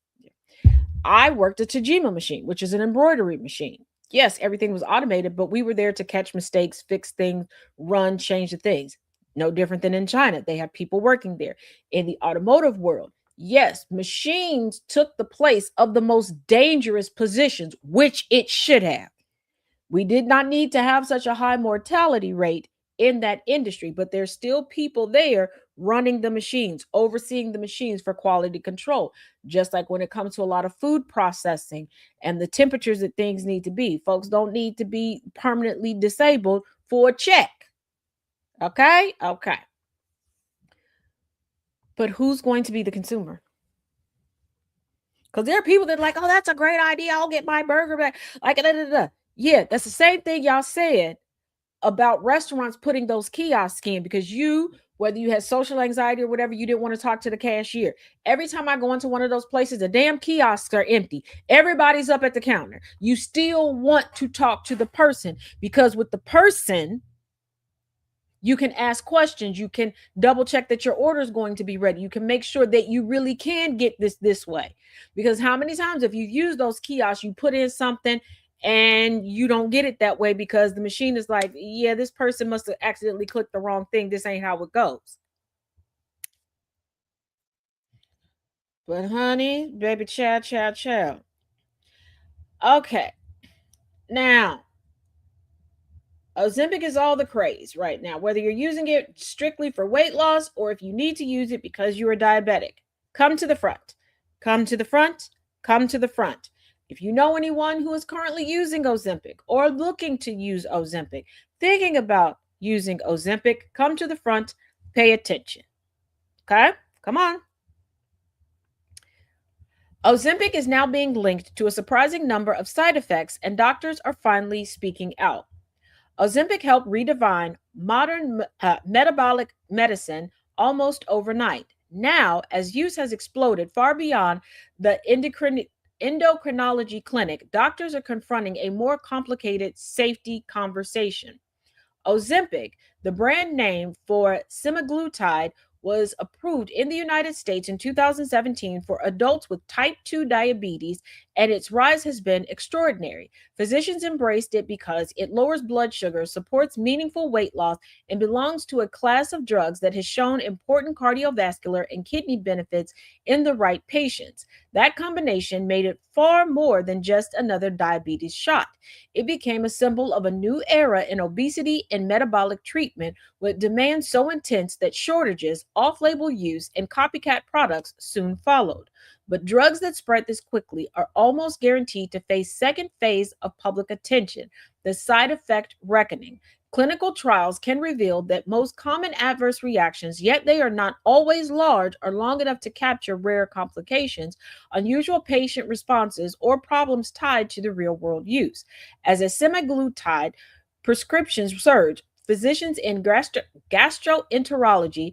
I worked a Tajima machine, which is an embroidery machine. Yes, everything was automated, but we were there to catch mistakes, fix things, run, change the things. No different than in China. They have people working there. In the automotive world, yes, machines took the place of the most dangerous positions, which it should have. We did not need to have such a high mortality rate in that industry, but there's still people there running the machines, overseeing the machines for quality control. Just like when it comes to a lot of food processing and the temperatures that things need to be, folks don't need to be permanently disabled for a check. Okay? Okay. But who's going to be the consumer? Because there are people that are like, oh, that's a great idea. I'll get my burger back. Like, da, da, da. Yeah, that's the same thing y'all said about restaurants putting those kiosks in, because you, whether you had social anxiety or whatever, you didn't want to talk to the cashier. Every time I go into one of those places, the damn kiosks are empty. Everybody's up at the counter. You still want to talk to the person, because with the person, you can ask questions. You can double check that your order is going to be ready. You can make sure that you really can get this way. Because how many times if you use those kiosks, you put in something and you don't get it that way because the machine is like, yeah, this person must have accidentally clicked the wrong thing. This ain't how it goes. But honey, baby, chow. Okay. Now, Ozempic is all the craze right now, whether you're using it strictly for weight loss or if you need to use it because you are diabetic. Come to the front. Come to the front. Come to the front. If you know anyone who is currently using Ozempic or looking to use Ozempic, thinking about using Ozempic, come to the front, pay attention. Okay? Come on. Ozempic is now being linked to a surprising number of side effects, and doctors are finally speaking out. Ozempic helped redefine modern metabolic medicine almost overnight. Now, as use has exploded far beyond the endocrinology clinic, doctors are confronting a more complicated safety conversation. Ozempic, the brand name for semaglutide, was approved in the United States in 2017 for adults with type 2 diabetes, and its rise has been extraordinary. Physicians embraced it because it lowers blood sugar, supports meaningful weight loss, and belongs to a class of drugs that has shown important cardiovascular and kidney benefits in the right patients. That combination made it far more than just another diabetes shot. It became a symbol of a new era in obesity and metabolic treatment, with demand so intense that shortages, off label use, and copycat products soon followed. But drugs that spread this quickly are almost guaranteed to face second phase of public attention, the side effect reckoning. Clinical trials can reveal that most common adverse reactions, yet they are not always large or long enough to capture rare complications, unusual patient responses, or problems tied to the real world use. As a semaglutide prescriptions surge, physicians in gastroenterology,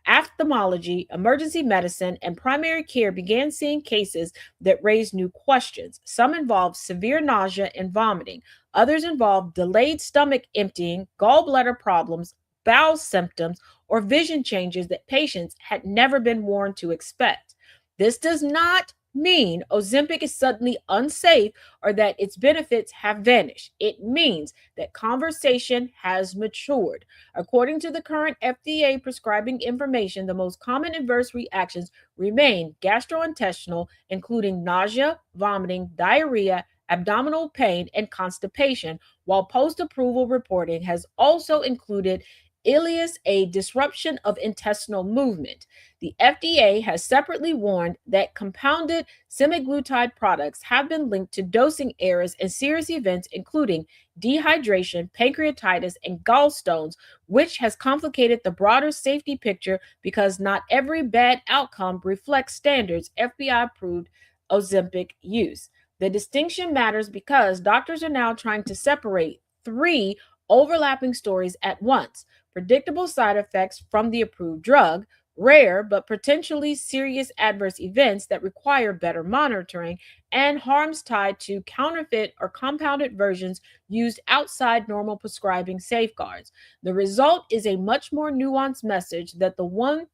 ophthalmology, emergency medicine, and primary care began seeing cases that raised new questions. Some involved severe nausea and vomiting. Others involved delayed stomach emptying, gallbladder problems, bowel symptoms, or vision changes that patients had never been warned to expect. This does not mean Ozempic is suddenly unsafe or that its benefits have vanished. It means that conversation has matured. According to the current FDA prescribing information, the most common adverse reactions remain gastrointestinal, including nausea, vomiting, diarrhea, abdominal pain, and constipation, while post approval reporting has also included ileus, a disruption of intestinal movement. The FDA has separately warned that compounded semaglutide products have been linked to dosing errors and serious events, including dehydration, pancreatitis, and gallstones, which has complicated the broader safety picture because not every bad outcome reflects standards FBI approved Ozempic use. The distinction matters because doctors are now trying to separate three overlapping stories at once: predictable side effects from the approved drug, rare but potentially serious adverse events that require better monitoring, and harms tied to counterfeit or compounded versions used outside normal prescribing safeguards. The result is a much more nuanced message that the one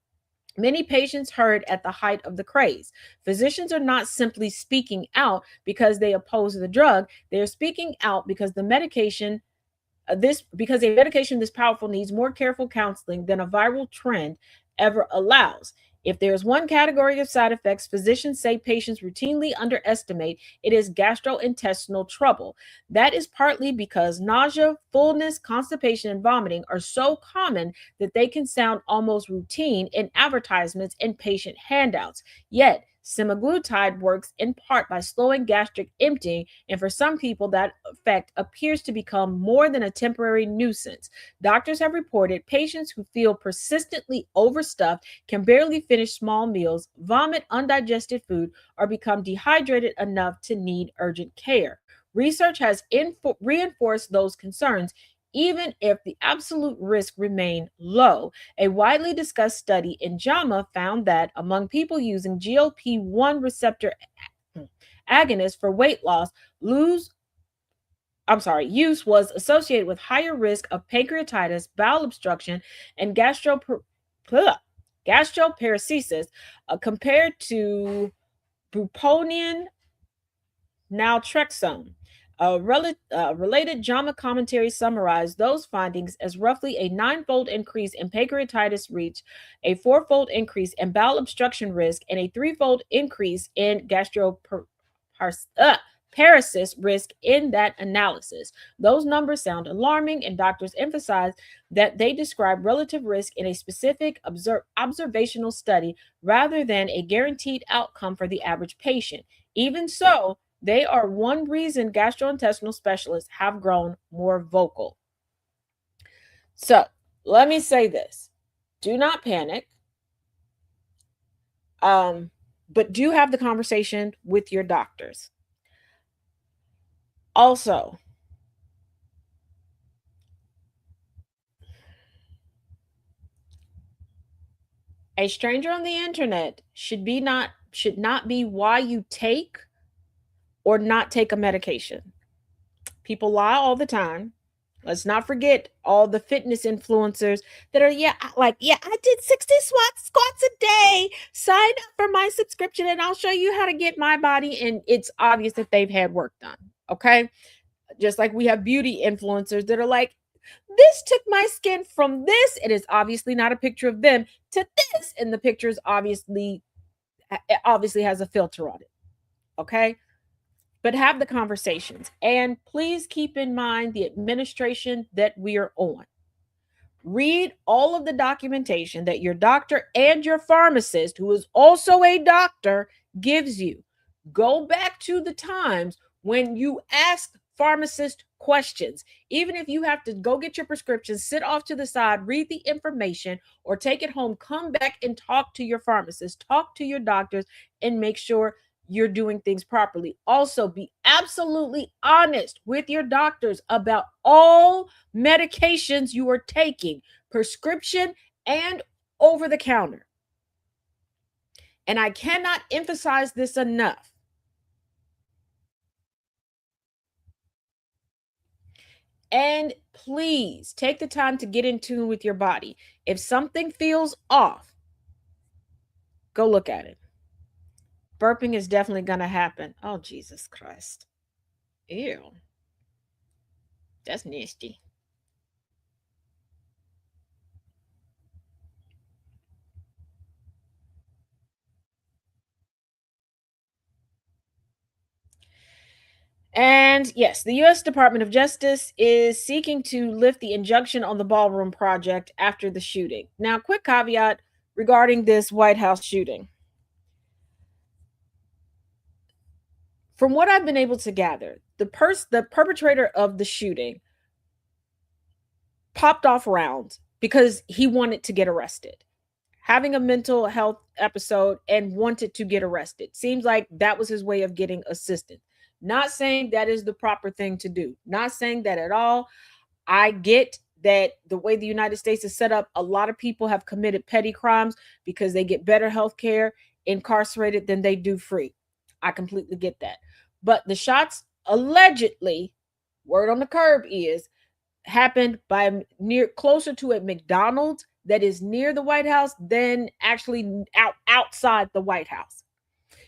many patients heard at the height of the craze. Physicians are not simply speaking out because they oppose the drug, they are speaking out because the medication this because a medication this powerful needs more careful counseling than a viral trend ever allows. If there's one category of side effects physicians say patients routinely underestimate, it is gastrointestinal trouble. That is partly because nausea, fullness, constipation, and vomiting are so common that they can sound almost routine in advertisements and patient handouts. Yet, semaglutide works in part by slowing gastric emptying, and for some people, that effect appears to become more than a temporary nuisance. Doctors have reported patients who feel persistently overstuffed, can barely finish small meals, vomit undigested food, or become dehydrated enough to need urgent care. Research has reinforced those concerns, even if the absolute risk remained low. A widely discussed study in JAMA found that among people using GLP-1 receptor agonists for weight loss, use was associated with higher risk of pancreatitis, bowel obstruction, and gastroparesis compared to bupropion naltrexone. Related JAMA commentary summarized those findings as roughly a ninefold increase in pancreatitis risk, a fourfold increase in bowel obstruction risk, and a threefold increase in gastroparesis risk in that analysis. Those numbers sound alarming, and doctors emphasize that they describe relative risk in a specific observational study rather than a guaranteed outcome for the average patient. Even so, they are one reason gastrointestinal specialists have grown more vocal. So, let me say this: do not panic, but do have the conversation with your doctors. Also, a stranger on the internet should not be why you take or not take a medication. People lie all the time. Let's not forget all the fitness influencers that are, yeah, I did 60 squats a day. Sign up for my subscription and I'll show you how to get my body. And it's obvious that they've had work done. Okay. Just like we have beauty influencers that are like, this took my skin from this. It is obviously not a picture of them to this. And the picture is obviously has a filter on it. Okay. But have the conversations. And please keep in mind the administration that we are on. Read all of the documentation that your doctor and your pharmacist, who is also a doctor, gives you. Go back to the times when you asked pharmacist questions. Even if you have to go get your prescription, sit off to the side, read the information, or take it home, come back and talk to your pharmacist, talk to your doctors, and make sure you're doing things properly. Also, be absolutely honest with your doctors about all medications you are taking, prescription and over the counter. And I cannot emphasize this enough. And please take the time to get in tune with your body. If something feels off, go look at it. Burping is definitely going to happen. Oh, Jesus Christ. Ew. That's nasty. And yes, the U.S. Department of Justice is seeking to lift the injunction on the ballroom project after the shooting. Now, quick caveat regarding this White House shooting. From what I've been able to gather, the perpetrator of the shooting popped off rounds because he wanted to get arrested, having a mental health episode and wanted to get arrested. Seems like that was his way of getting assistance. Not saying that is the proper thing to do. Not saying that at all. I get that the way the United States is set up, a lot of people have committed petty crimes because they get better health care incarcerated than they do free. I completely get that. But the shots allegedly, word on the curb is, happened by near closer to a McDonald's that is near the White House than actually outside the White House.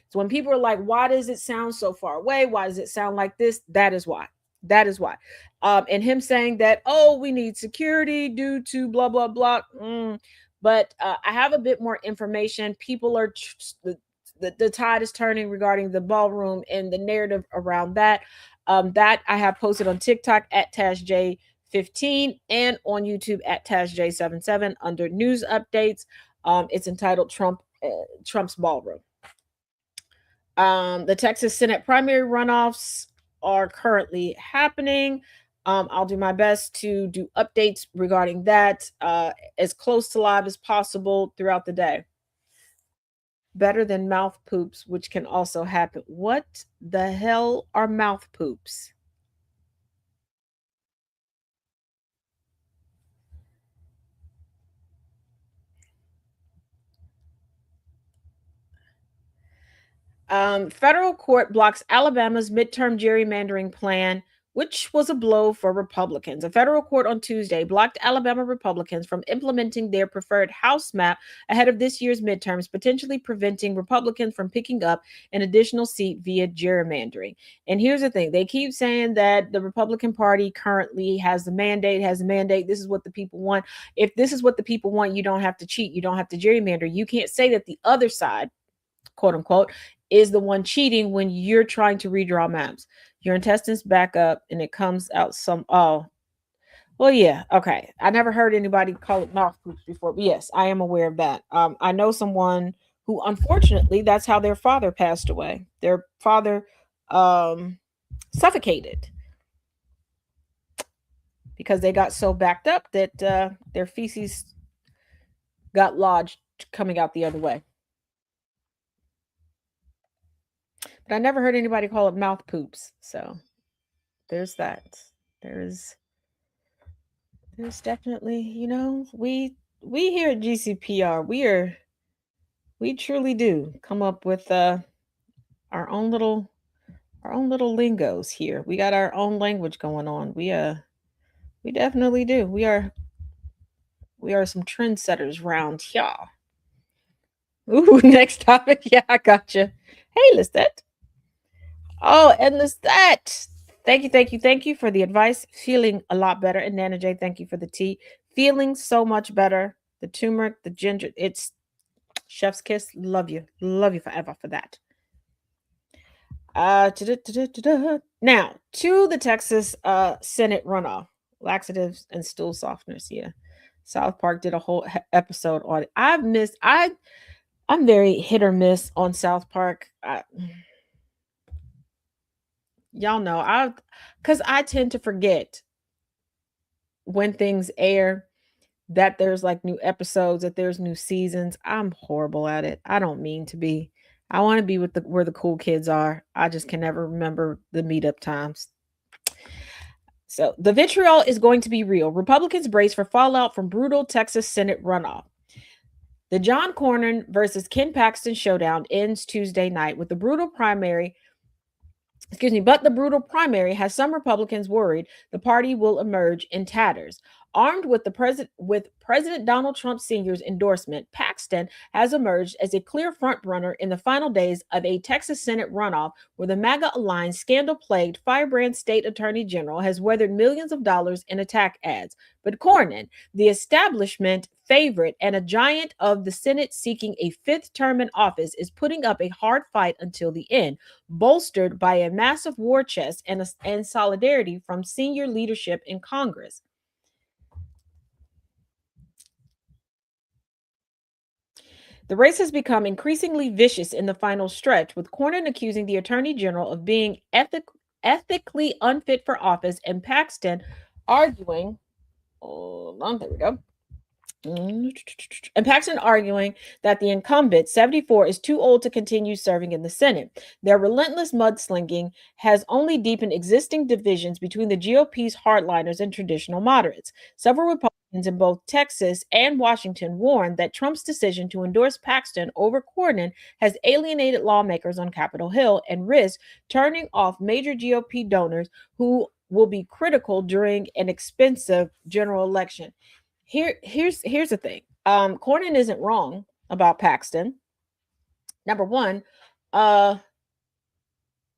So when people are like, why does it sound so far away? Why does it sound like this? That is why. That is why. And him saying that, oh, we need security due to blah, blah, blah. But I have a bit more information. People are, the tide is turning regarding the ballroom and the narrative around that. That I have posted on TikTok at TashJ15 and on YouTube at TashJ77 under news updates. It's entitled Trump's Ballroom. The Texas Senate primary runoffs are currently happening. I'll do my best to do updates regarding that as close to live as possible throughout the day. Better than mouth poops, which can also happen. What the hell are mouth poops? Federal court blocks Alabama's midterm gerrymandering plan, which was a blow for Republicans. A federal court on Tuesday blocked Alabama Republicans from implementing their preferred House map ahead of this year's midterms, potentially preventing Republicans from picking up an additional seat via gerrymandering. And here's the thing, they keep saying that the Republican Party currently has the mandate, This is what the people want. If this is what the people want, you don't have to cheat. You don't have to gerrymander. You can't say that the other side, quote unquote, is the one cheating when you're trying to redraw maps. Your intestines back up and it comes out some. Oh, well, yeah. Okay. I never heard anybody call it mouth poops before, but yes, I am aware of that. I know someone who, unfortunately, that's how their father passed away. Their father suffocated because they got so backed up that their feces got lodged coming out the other way. But I never heard anybody call it mouth poops. So there's that. There's there's definitely, we here at GCPR, we truly do come up with our own little our own little lingos here. We got our own language going on. We definitely do. We are some trendsetters round here. Ooh, next topic. Yeah, I gotcha. Hey, Lisette. Oh, and Lisette. Thank you for the advice. Feeling a lot better. And Nana J, thank you for the tea. Feeling so much better. The turmeric, the ginger, it's chef's kiss. Love you. Love you forever for that. Now, to the Texas Senate runoff. Laxatives and stool softeners. Yeah. South Park did a whole episode on it. I'm very hit or miss on South Park. Y'all know because I tend to forget when things air that there's like new episodes, that there's new seasons. I'm horrible at it. I don't mean to be. I want to be with where the cool kids are. I just can never remember the meetup times. So the vitriol is going to be real. Republicans brace for fallout from brutal Texas Senate runoff. The John Cornyn versus Ken Paxton showdown ends Tuesday night with the brutal primary. But the brutal primary has some Republicans worried the party will emerge in tatters. Armed with President Donald Trump Sr.'s endorsement, Paxton has emerged as a clear frontrunner in the final days of a Texas Senate runoff where the MAGA aligned, scandal-plagued, firebrand state attorney general has weathered millions of dollars in attack ads. But Cornyn, the establishment favorite and a giant of the Senate seeking a fifth term in office, is putting up a hard fight until the end, bolstered by a massive war chest and solidarity from senior leadership in Congress. The race has become increasingly vicious in the final stretch, with Cornyn accusing the Attorney General of being ethically unfit for office and Paxton arguing, hold on, there we go. And Paxton arguing that the incumbent, 74, is too old to continue serving in the Senate. Their relentless mudslinging has only deepened existing divisions between the GOP's hardliners and traditional moderates. Several Republicans in both Texas and Washington warned that Trump's decision to endorse Paxton over Cornyn has alienated lawmakers on Capitol Hill and risks turning off major GOP donors who will be critical during an expensive general election. Here's the thing. Cornyn isn't wrong about Paxton. Number one.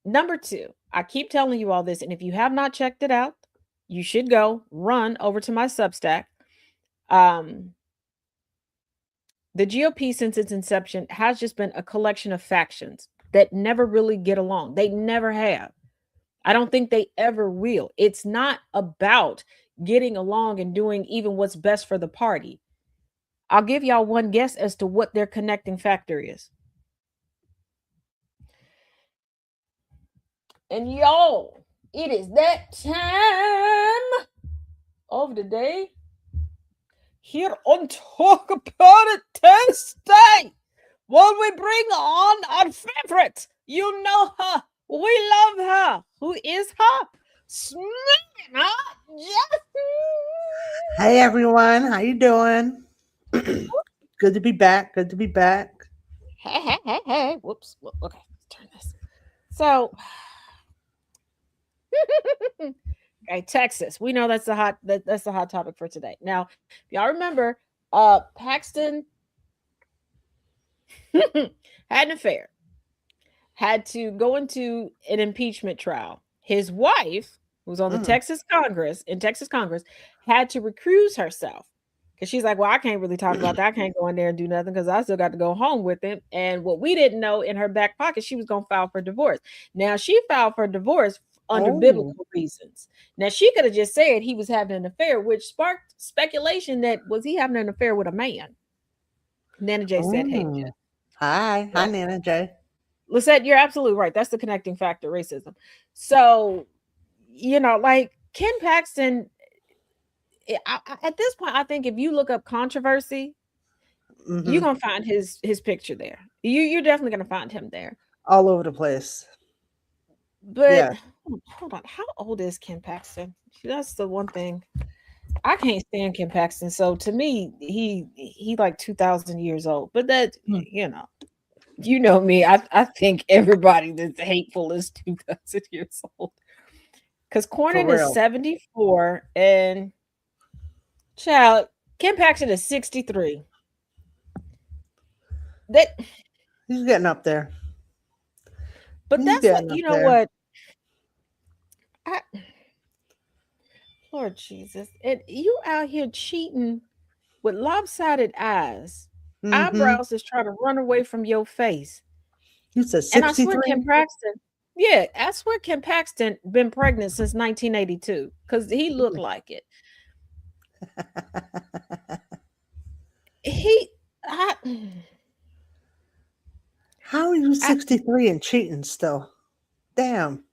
Number two, I keep telling you all this, and if you have not checked it out, you should run over to my Substack. The GOP since its inception has just been a collection of factions that never really get along. They never have. I don't think they ever will. It's not about getting along and doing even what's best for the party. I'll give y'all one guess as to what their connecting factor is. And y'all, it is that time of the day here on Talk About It Tuesday. When we bring on our favorite, you know her, we love her. Who is her? Smokin Hot Jess. Hey everyone, how you doing? Good to be back. Good to be back. Hey. Whoops. Okay, let's turn this. So, okay, Texas. We know that's the hot topic for today. Now, if y'all remember, Paxton had an affair, had to go into an impeachment trial. His wife, who was on the Texas Congress, had to recuse herself because she's like, well, I can't really talk about that. I can't go in there and do nothing because I still got to go home with him. And what we didn't know, in her back pocket, she was going to file for divorce. Now, she filed for divorce under biblical reasons. Now, she could have just said he was having an affair, which sparked speculation that was he having an affair with a man. Nana J said, hey, Jeff. Hi, Nana J. Lisette, you're absolutely right. That's the connecting factor, racism. So, like Ken Paxton, at this point, I think if you look up controversy, you're going to find his picture there. You're definitely going to find him there. All over the place. But hold on. How old is Ken Paxton? That's the one thing. I can't stand Ken Paxton. So to me, he like 2,000 years old. But that, you know me. I think everybody that's hateful is 2,000 years old. Because Cornyn is 74 and child, Ken Paxton is 63. He's getting up there. But that's what, you know what? Lord Jesus. And you out here cheating with lopsided eyes. Eyebrows is trying to run away from your face. You said 63? And I swear Ken Paxton been pregnant since 1982 because he looked like it. How are you 63 and cheating still? Damn.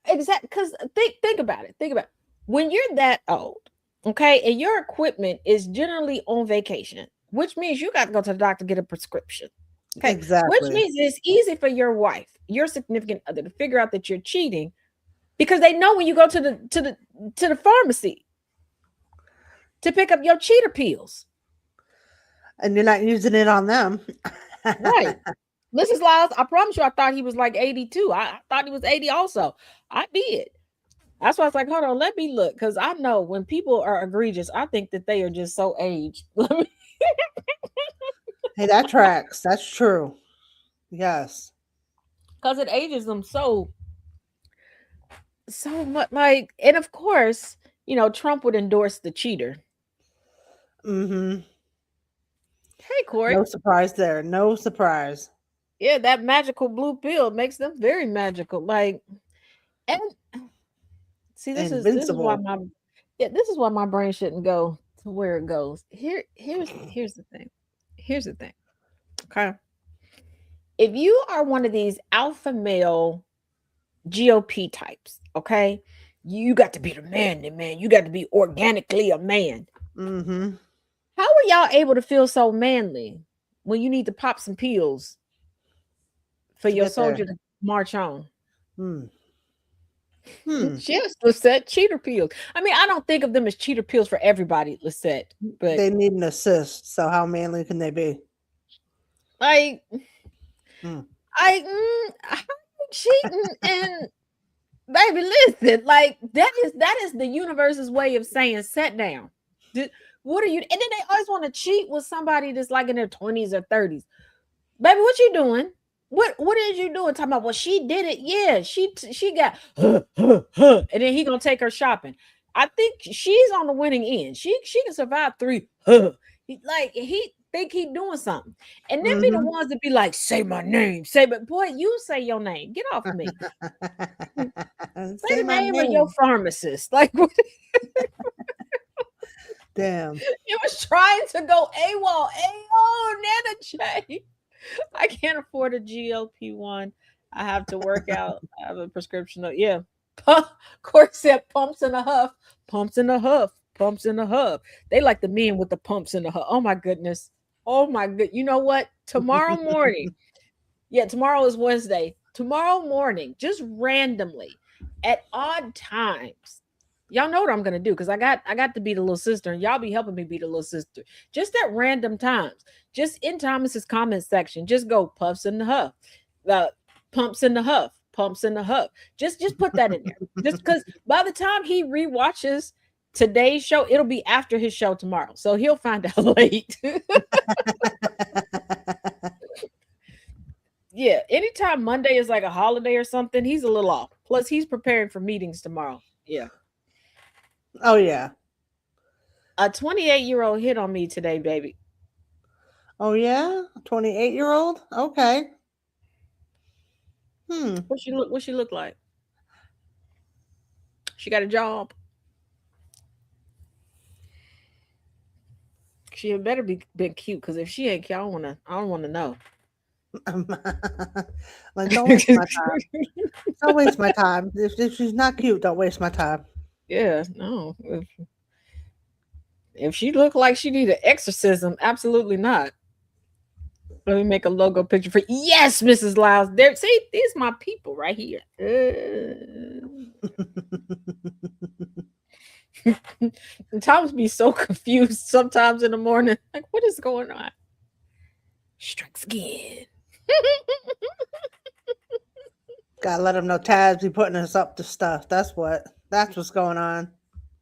Exactly, because think about it. When you're that old, okay, and your equipment is generally on vacation, which means you got to go to the doctor to get a prescription. Okay, exactly. Which means it's easy for your wife, your significant other, to figure out that you're cheating because they know when you go to the pharmacy to pick up your cheater pills. And you're not using it on them. Right. Mrs. Lyles, I promise you, I thought he was like 82. I thought he was 80 also. I did. That's why I was like, hold on, let me look. Because I know when people are egregious, I think that they are just so aged. Hey, that tracks. That's true. Yes. Because it ages them so much. Like, and of course, Trump would endorse the cheater. Mm-hmm. Hey, Corey. No surprise there. No surprise. Yeah, that magical blue pill makes them very magical. Like, and see, this is why Invincible. my brain shouldn't go to where it goes. Here's the thing. Here's the thing. Okay. If you are one of these alpha male GOP types, okay, you got to be the man. You got to be organically a man. Mm-hmm. How are y'all able to feel so manly when you need to pop some pills for To your get there. soldier to march on? Hmm. Hmm. Yes, Lisette, cheater pills. I mean, I don't think of them as cheater pills for everybody, Lisette, but They need an assist. So how manly can they be? like, Hmm. I'm cheating and baby, listen, like that is the universe's way of saying sit down. What are you? And then they always want to cheat with somebody that's like in their 20s or 30s. Baby, what you doing? What is you doing? Talking about, well, she did it. Yeah, she got and then he gonna take her shopping. I think she's on the winning end. She can survive 3. He think he doing something. And then be the Mm-hmm. ones that be like, say my name. But boy, you say your name. Get off me. Say Say the my name of your name. pharmacist. Like what Damn. it was trying to go AWOL. Nana J. I can't afford a GLP-1. I have to work out. I have a prescription. Yeah. Court said pumps in a huff, pumps in a huff, pumps in a huff. They like the men with the pumps in the huff. Oh my goodness. Oh my good. You know what? Tomorrow morning. Yeah, tomorrow is Wednesday. Tomorrow morning, just randomly at odd times. Y'all know what I'm gonna do because I got to be the little sister, and y'all be helping me be the little sister. Just at random times, just in Thomas's comment section, just go puffs in the huff, pumps in the huff, pumps in the huff. Just put that in there. Just because by the time he rewatches today's show, it'll be after his show tomorrow, so he'll find out late. Yeah, anytime Monday is like a holiday or something, he's a little off. Plus, he's preparing for meetings tomorrow. Yeah. Oh yeah. A 28-year-old hit on me today, baby. Oh yeah. 28-year-old. Okay. Hmm. What she look like? She got a job. She had better be been cute, because if she ain't cute, I don't wanna know. Like, don't waste my time. Don't waste my time. If she's not cute, don't waste my time. Yeah, no. If she looked like she needed exorcism, absolutely not. Let me make a logo picture for yes, Mrs. Lyles. There, see, these my people right here. And Thomas be so confused sometimes in the morning. Like, what is going on? Strikes again. Gotta let them know Taz be putting us up to stuff. That's what's going on.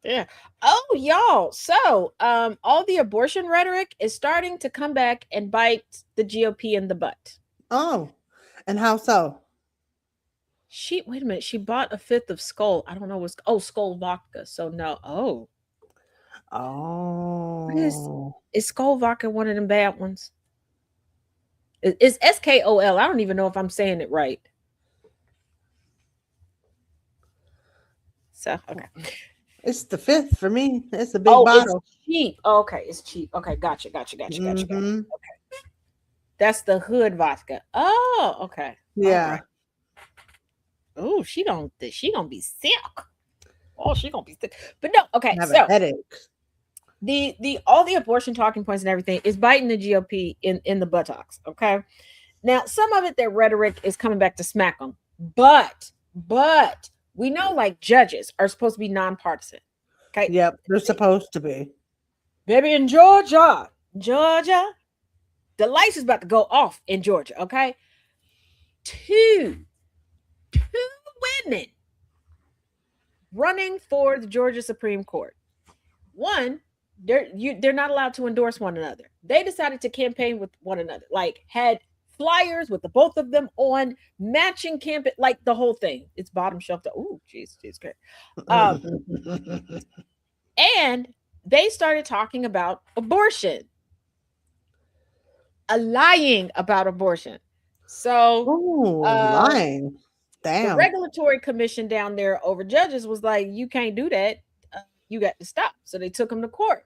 Yeah. Oh, y'all. So, all the abortion rhetoric is starting to come back and bite the GOP in the butt. Oh, and how so? Wait a minute. She bought a fifth of Skull. I don't know what's Skull vodka. So no. Oh, what Oh, is Skull vodka one of them bad ones? It's SKOL. I don't even know if I'm saying it right. So okay. it's the fifth for me. It's a big Oh, it's bottle. cheap. Okay, it's cheap. Okay, gotcha. Mm-hmm. That's the hood vodka. Oh, okay. All Yeah. right. Oh, she gonna be sick. Oh, she gonna be sick. But no, okay. Have a So headache. the all the abortion talking points and everything is biting the GOP in the buttocks. Okay. Now, some of it, their rhetoric is coming back to smack them, but we know like judges are supposed to be nonpartisan. Okay. Yep, they're supposed to be. Baby, in Georgia, the lights is about to go off in Georgia. Okay. Two women running for the Georgia Supreme Court. One, they're not allowed to endorse one another. They decided to campaign with one another, like had flyers with the both of them on, matching campaign, like the whole thing. It's bottom shelf. Oh, jeez, great. And they started talking about abortion, lying about abortion. So, lying. the Damn. regulatory commission down there over judges was like, you can't do that. You got to stop. So they took him to court.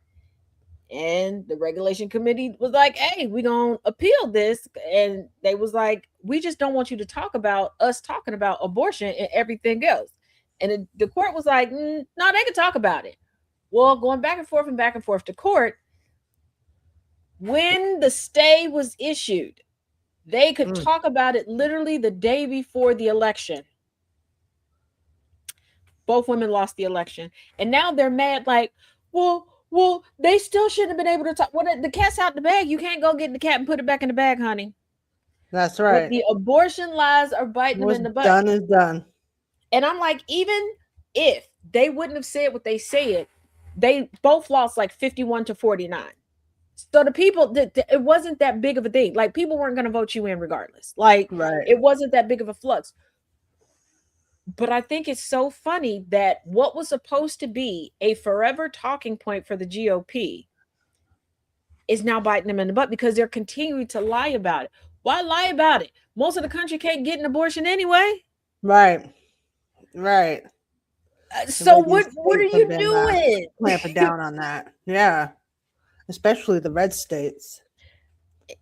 And the regulation committee was like, hey, we're going to appeal this. And they was like, we just don't want you to talk about us talking about abortion and everything else. And the court was like, no, they can talk about it. Well, going back and forth to court, when the stay was issued, they could talk about it literally the day before the election. Both women lost the election. And now they're mad like, well, they still shouldn't have been able to talk. Well, the cat's out the bag. You can't go get the cat and put it back in the bag, honey. That's right. But the abortion lies are biting them in the butt. Done is done. And I'm like, even if they wouldn't have said what they said, they both lost like 51-49. So the people, it wasn't that big of a thing. Like, people weren't going to vote you in regardless. Like, It wasn't that big of a flux. But I think it's so funny that what was supposed to be a forever talking point for the GOP is now biting them in the butt because they're continuing to lie about it. Why lie about it? Most of the country can't get an abortion anyway. Right. So what are you doing? Clamping down on that. Yeah. Especially the red states.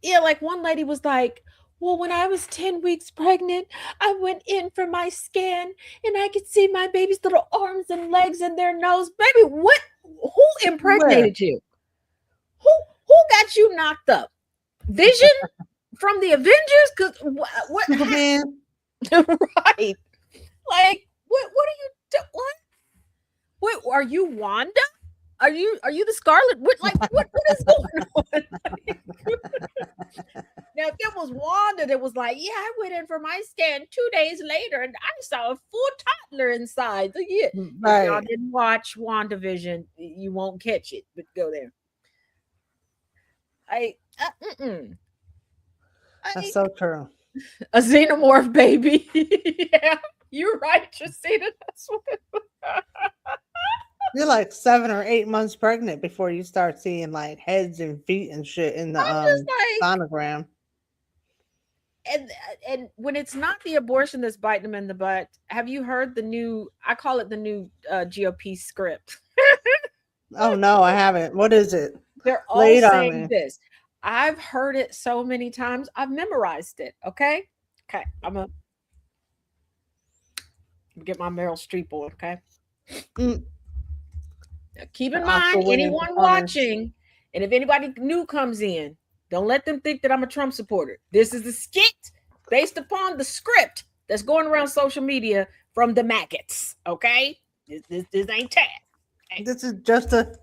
Yeah, like one lady was like, well, when I was 10 weeks pregnant, I went in for my scan and I could see my baby's little arms and legs and their nose. Baby, what? Who impregnated you? Who got you knocked up? Vision from the Avengers? Because what? Right. Like, what are you doing? What? Are you Wanda? Are you the Scarlet? What is going on? Now, if it was Wanda that was like, yeah, I went in for my scan 2 days later and I saw a full toddler inside. So yeah, if y'all didn't watch WandaVision, you won't catch it, but go there. That's so true. A xenomorph baby. Yeah, you're right, Jacina. That's what it was. You're like 7 or 8 months pregnant before you start seeing like heads and feet and shit in the sonogram. And when it's not the abortion that's biting them in the butt, have you heard the new? I call it the new GOP script. Oh no, I haven't. What is it? They're all saying this. I've heard it so many times. I've memorized it. Okay. I'm gonna get my Meryl Streep on. Okay. Now, keep in mind, anyone watching, and if anybody new comes in, don't let them think that I'm a Trump supporter. This is a skit based upon the script that's going around social media from the maggots. Okay, this ain't Tad. Okay? This is just a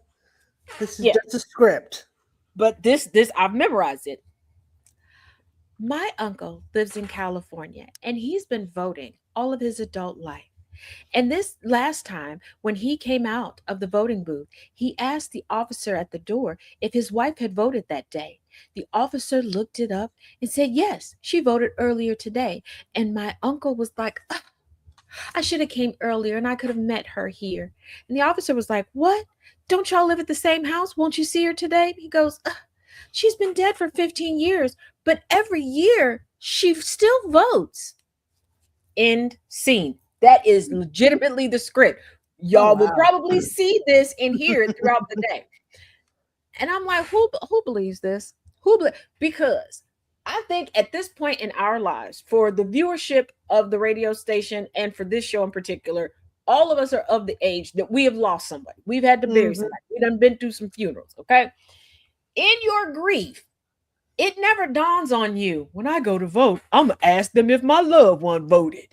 script. But this I've memorized it. My uncle lives in California, and he's been voting all of his adult life. And this last time, when he came out of the voting booth, he asked the officer at the door if his wife had voted that day. The officer looked it up and said, yes, she voted earlier today. And my uncle was like, I should have came earlier and I could have met her here. And the officer was like, what? Don't y'all live at the same house? Won't you see her today? He goes, she's been dead for 15 years, but every year she still votes. End scene. That is legitimately the script. Y'all will probably see this and hear it throughout the day. And I'm like, who believes this? Because I think at this point in our lives, for the viewership of the radio station and for this show in particular, all of us are of the age that we have lost somebody. We've had to bury somebody. We done been through some funerals, okay? In your grief, it never dawns on you, when I go to vote, I'm going to ask them if my loved one voted.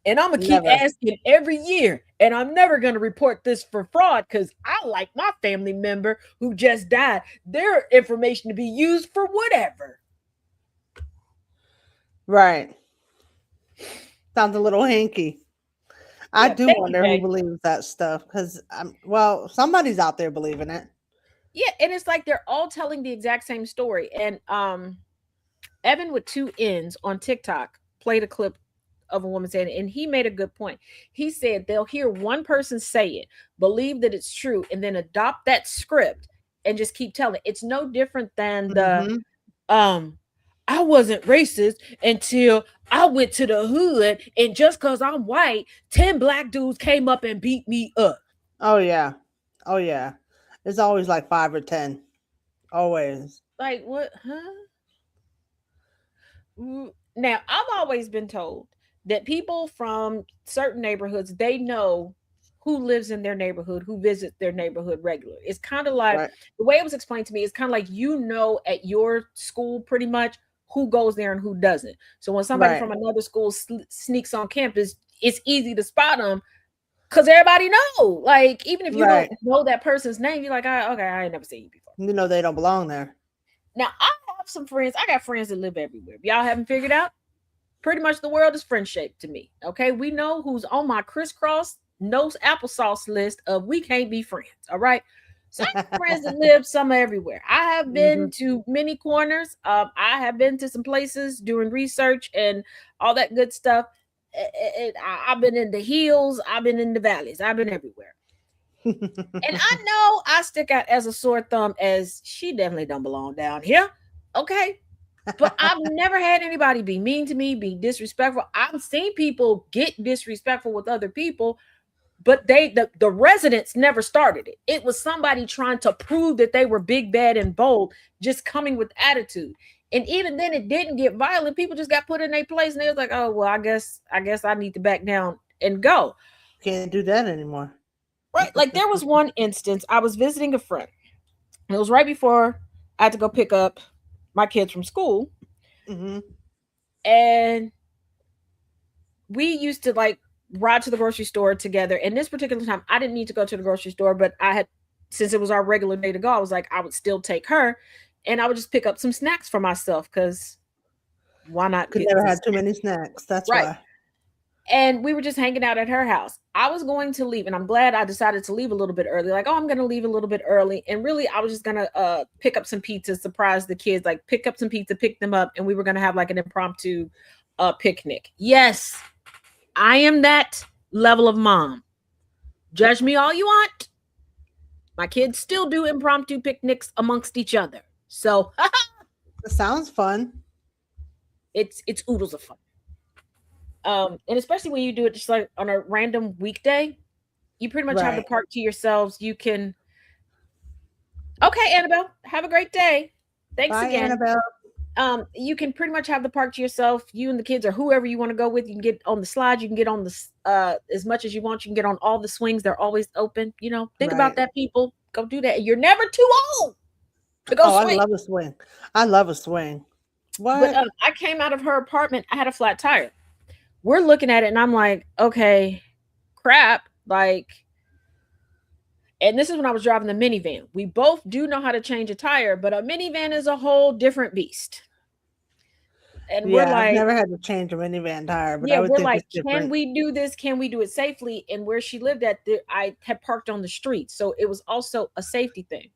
And I'm going to keep asking every year. And I'm never going to report this for fraud because I like my family member who just died, their information to be used for whatever. Right. Sounds a little hanky. I Yeah, do thank you, wonder who Jay. believes that stuff because, well, somebody's out there believing it. Yeah, and it's like they're all telling the exact same story. And Evan with two N's on TikTok played a clip of a woman saying it, and he made a good point. He said they'll hear one person say it, believe that it's true, and then adopt that script and just keep telling it. It's no different than the Hmm. um I wasn't racist until I went to the hood, and just because I'm white, 10 black dudes came up and beat me up. Oh yeah, oh yeah. It's always like 5 or 10. Always. Like, what? Huh? Now, I've always been told that people from certain neighborhoods, they know who lives in their neighborhood, who visits their neighborhood regularly. It's kind of like Right. the way it was explained to me, it's kind of like at your school pretty much who goes there and who doesn't. So when somebody Right. from another school sneaks on campus, it's easy to spot them because everybody know. Like, even if you don't Right. know that person's name, you're like, okay, I ain't never seen you before. You know they don't belong there. Now, I have some friends. I got friends that live everywhere. Y'all haven't figured out? Pretty much the world is friend shaped to me. Okay. We know who's on my crisscross nose applesauce list of we can't be friends. All right. So I have friends that live somewhere everywhere. I have Hmm. been to many corners. I have been to some places doing research and all that good stuff. I've been in the hills, I've been in the valleys, I've been everywhere. And I know I stick out as a sore thumb as she definitely don't belong down here. Okay. But I've never had anybody be mean to me, be disrespectful. I've seen people get disrespectful with other people, but the residents never started it. It was somebody trying to prove that they were big, bad, and bold, just coming with attitude. And even then it didn't get violent. People just got put in their place and they was like, oh well, I guess I need to back down and go. Can't do that anymore. Right. Like there was one instance, I was visiting a friend. It was right before I had to go pick up my kids from school. Hmm. And we used to like ride to the grocery store together. And this particular time, I didn't need to go to the grocery store, but I had, since it was our regular day to go, I was like, I would still take her and I would just pick up some snacks for myself because why not Could get never some have too snacks? many snacks. That's Right. why. And we were just hanging out at her house. I was going to leave, and I'm glad I decided to leave a little bit early. Like, oh, I'm going to leave a little bit early. And really, I was just going to pick up some pizza, surprise the kids, like pick up some pizza, pick them up, and we were going to have like an impromptu picnic. Yes, I am that level of mom. Judge me all you want. My kids still do impromptu picnics amongst each other. So It sounds fun. it's oodles of fun. And especially when you do it just like on a random weekday, you pretty much have the Right. park to yourselves. You can, okay, Annabelle, have a great day. Thanks Bye, again. Annabelle. You can pretty much have the park to yourself. You and the kids or whoever you want to go with. You can get on the slides. You can get on the as much as you want. You can get on all the swings. They're always open. Think about Right. that, people. Go do that. You're never too old to go Oh, I swing. love a swing. I love a swing. But What? I came out of her apartment. I had a flat tire. We're looking at it, and I'm like, okay, crap. Like, and this is when I was driving the minivan. We both do know how to change a tire, but a minivan is a whole different beast. And we're Yeah, I've like, never had to change a minivan tire, but yeah, I would we're think like, it's can different. we do this? Can we do it safely? And where she lived at, I had parked on the street. So it was also a safety thing.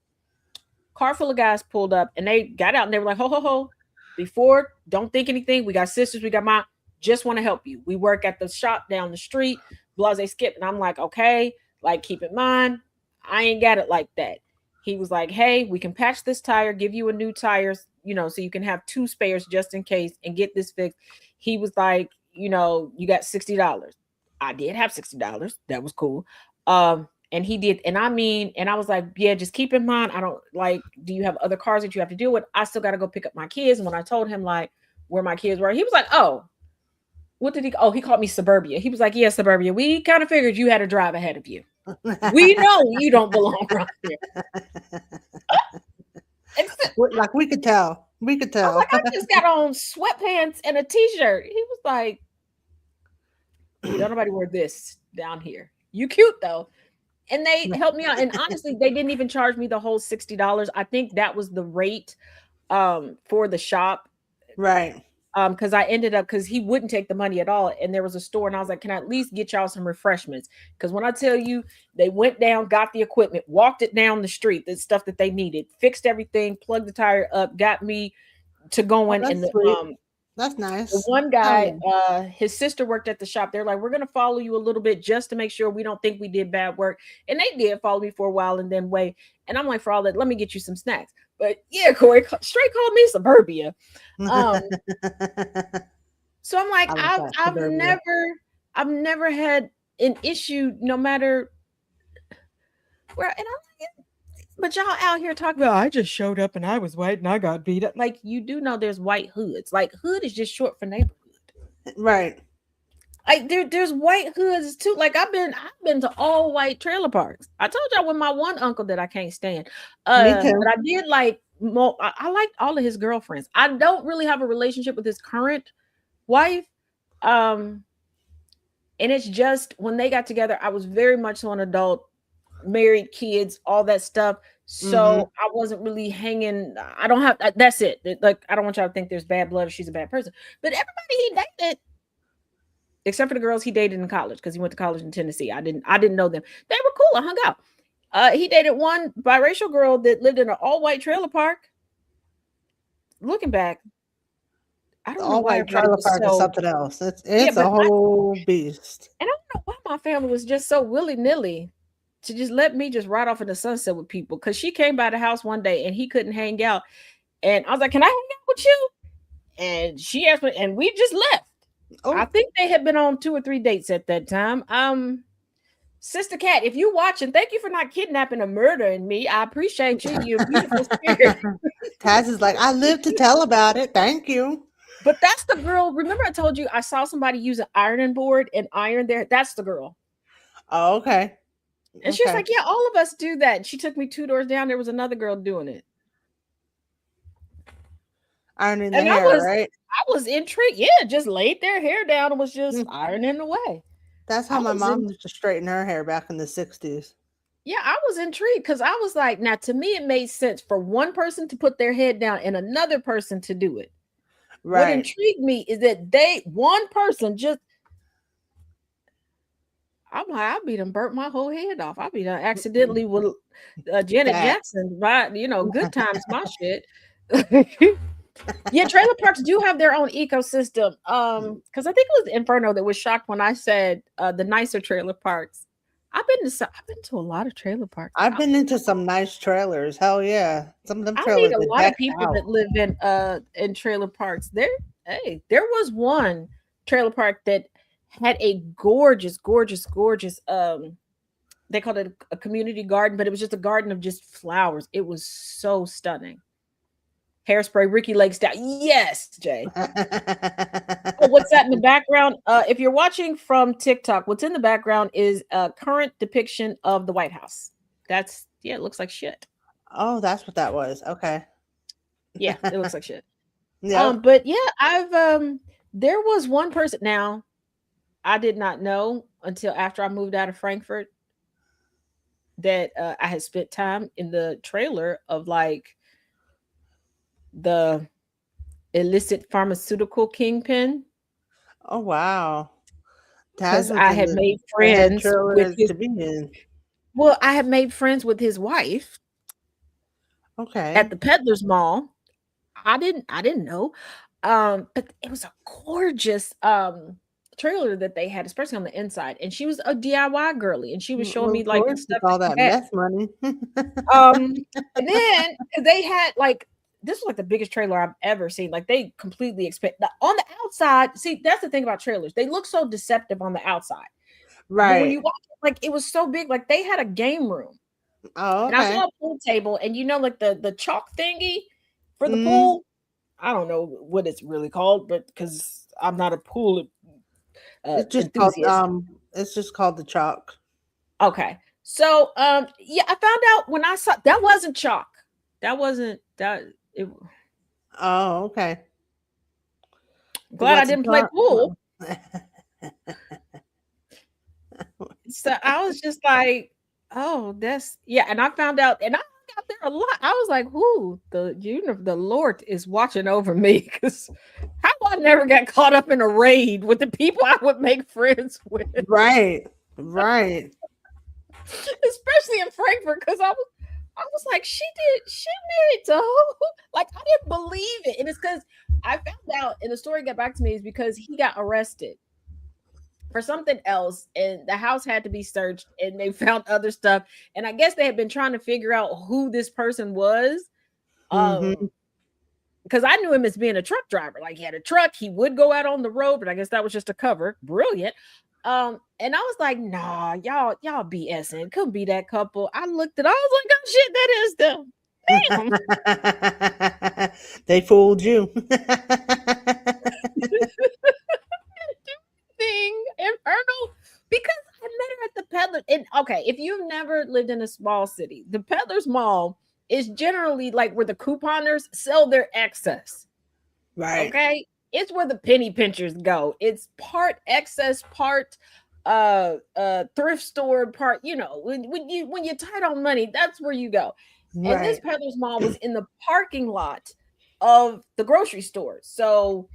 Car full of guys pulled up and they got out and they were like, ho, ho, ho. Before, don't think anything. We got sisters, we got mom. Just want to help you. We work at the shop down the street. Blase skip. And I'm like, okay, like keep in mind, I ain't got it like that. He was like, hey, we can patch this tire, give you a new tire, so you can have two spares just in case and get this fixed. He was like, you got $60. I did have $60. That was cool. And he did, and I was like, yeah, just keep in mind, I don't like, do you have other cars that you have to deal with? I still got to go pick up my kids. And when I told him like where my kids were, he was like, oh, what did he called me Suburbia. He was like, yeah, Suburbia. We kind of figured you had a drive ahead of you. We know you don't belong right here. Like we could tell. We could I was tell. like, I just got on sweatpants and a t-shirt. He was like, don't nobody wear this down here. You cute though. And they helped me out. And honestly, they didn't even charge me the whole $60. I think that was the rate for the shop. Right. Because I ended up, because he wouldn't take the money at all, and there was a store, and I was like, can I at least get y'all some refreshments? Because when I tell you, they went down, got the equipment, walked it down the street, the stuff that they needed, fixed everything, plugged the tire up, got me to Oh, going. that's And sweet. the That's the nice. one Oh, guy, yeah. his sister worked at the shop. They're like, we're gonna follow you a little bit just to make sure we don't think we did bad work. And they did follow me for a while and then wait. And I'm like, for all that, let me get you some snacks. But yeah, Corey straight called me suburbia. Um, so I'm like, I like I've that I've suburbia. never had an issue, no matter where. And I'm like, but y'all out here talking about, I just showed up and I was white and I got beat up. Like, you do know there's white hoods. Like, hood is just short for neighborhood. Right. Like, there's white hoods too. Like, I've been to all white trailer parks. I told y'all with my one uncle that I can't stand. Me But too. I did like I liked all of his girlfriends. I don't really have a relationship with his current wife. Um, and it's just when they got together, I was very much so an adult, married, kids, all that stuff. Mm-hmm. So I wasn't really hanging. I don't have that's it. Like, I don't want y'all to think there's bad blood or she's a bad person. But everybody he dated, except for the girls he dated in college, because he went to college in Tennessee. I didn't know them. They were cool. I hung out. He dated one biracial girl that lived in an all-white trailer park. Looking back, I don't know All why white everybody trailer was park is so, something else. It's yeah, it's a but whole beast. and I don't know why my family was just so willy-nilly to just let me just ride off in the sunset with people. Because she came by the house one day and he couldn't hang out. And I was like, can I hang out with you? And she asked me, and we just left. I Oh, think they had been on 2 or 3 dates at that time. Sister Cat, if you watching, thank you for not kidnapping or murdering me. I appreciate you. You're a beautiful spirit. Taz is like, I live to tell about it. Thank you. But that's the girl. Remember, I told you I saw somebody use an ironing board and iron there. That's the girl. Oh, okay. And she was Okay. like, yeah, all of us do that. And she took me 2 doors down. There was another girl doing it. Ironing the And I hair, was right? I was intrigued. Yeah, just laid their hair down and was just Mm. ironing away. That's how I my was in mom used to straighten her hair back in the 60s. Yeah, I was intrigued because I was like, now to me, it made sense for one person to put their head down and another person to do it. What Right. intrigued me is that one person just, I'm like, I'll be done burnt my whole head off. I'll be done accidentally with Janet That. Jackson, right? Good times, my shit. Yeah, trailer parks do have their own ecosystem. Because I think it was Inferno that was shocked when I said the nicer trailer parks. I've been to a lot of trailer parks. I've been into some nice trailers. Hell yeah. Some of them I meet trailers a are lot of decked people out. that live in trailer parks. There was one trailer park that had a gorgeous, gorgeous, gorgeous they called it a community garden, but it was just a garden of just flowers. It was so stunning. Hairspray, Ricky Lake style. Yes, Jay. Oh, what's that in the background? If you're watching from TikTok, what's in the background is a current depiction of the White House. It looks like shit. Oh, that's what that was. Okay. Yeah, it looks like shit. Yep. But yeah, I've there was one person. Now, I did not know until after I moved out of Frankfurt that I had spent time in the trailer of like the illicit pharmaceutical kingpin, Oh, wow. Taz because was I in had made the head friends with trailers his to be in. well, I had made friends with his wife at Okay. the Peddler's Mall. I didn't know. But it was a gorgeous trailer that they had, especially on the inside. And she was a DIY girly, and she was showing Well, me of like the course, with stuff that all she that had. meth money. And then they had like this was like the biggest trailer I've ever seen. Like they completely expect on the outside. See, that's the thing about trailers. They look so deceptive on the outside. But when Right. you watch it, like it was so big, like they had a game room. Oh, And I okay. saw a pool table, and like the chalk thingy for the Mm-hmm. pool. I don't know what it's really called, but because I'm not a pool enthusiast. It's just called the chalk. Okay. So yeah, I found out when I saw that wasn't chalk. That wasn't that it Oh, okay. It glad I wasn't didn't play chalk. pool. So I was just like, oh, that's yeah. And I found out, and I hung out there a lot. I was like, "Who the Lord is watching over me?" Because how I never got caught up in a raid with the people I would make friends with. Right. Especially in Frankfurt, because I was like, she married to who? Like, I didn't believe it. And it's because I found out, and the story got back to me, is because he got arrested for something else, and the house had to be searched, and they found other stuff. And I guess they had been trying to figure out who this person was. Because I knew him as being a truck driver. Like, he had a truck, he would go out on the road, but I guess that was just a cover. Brilliant. And I was like, nah, y'all BSing. Couldn't be that couple. I looked at, I was like, oh shit, that is them. Damn. They fooled you. Thing infernal, because I met her at the peddler. And okay, if you've never lived in a small city, the Peddler's Mall is generally like where the couponers sell their excess. Right. Okay. It's where the penny pinchers go. It's part excess, part thrift store, part, you know, when you're tight on money, that's where you go. Right. And this Peddler's Mall was in the parking lot of the grocery store. So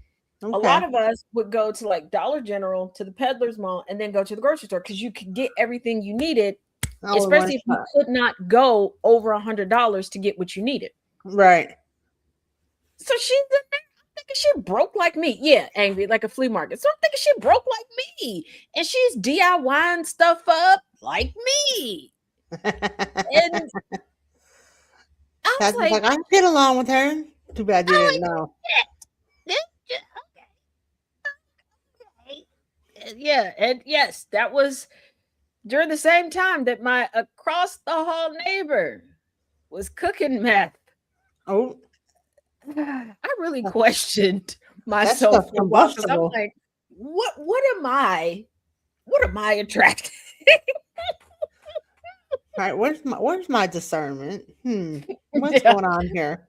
a lot of us would go to like Dollar General, to the Peddler's Mall, and then go to the grocery store because you could get everything you needed, especially if you could not go over $100 to get what you needed. Right. So she's in there. I'm thinking she broke like me. Yeah, angry like a flea market. So I'm thinking she broke like me, and she's DIYing stuff up like me. And I was like, I get along with her. Too bad you didn't know. Yeah, and yes, that was during the same time that my across the hall neighbor was cooking meth. Oh, I really questioned myself. I'm like, what am I attracted? Right, where's my discernment? What's going on here?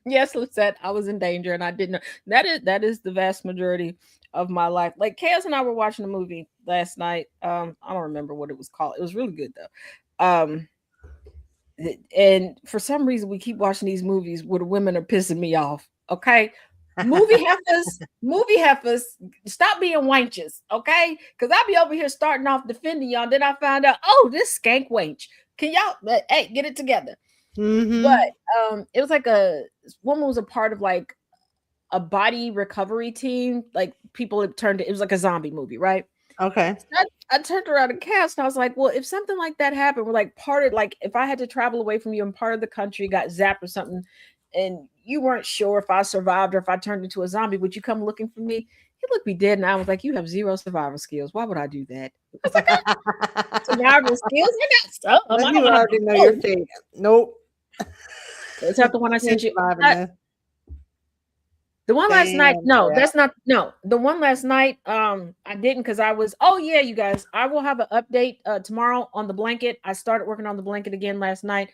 Yes, Lisette, I was in danger, and I didn't know. That is the vast majority of my life. Like, Chaos and I were watching a movie last night. I don't remember what it was called. It was really good though. And for some reason, we keep watching these movies where the women are pissing me off. Okay, movie heifers, stop being wenches. Okay, because I'll be over here starting off defending y'all, then I find out, oh, this skank wench. Can y'all, hey, get it together? Mm-hmm. But it was like this woman was a part of like a body recovery team. Like, people had turned it was like a zombie movie, right? Okay. So I turned around and cast, and I was like, well, if something like that happened, we're like part of, like, if I had to travel away from you and part of the country got zapped or something, and you weren't sure if I survived or if I turned into a zombie, would you come looking for me? He looked me dead, and I was like, you have zero survival skills. Why would I do that? I was like, survival skills? I got stuff. You already know your fate. Nope. Is that the one I sent you? The one last night, no, that's not, no. The one last night, I didn't, because I was, oh yeah, you guys, I will have an update tomorrow on the blanket. I started working on the blanket again last night.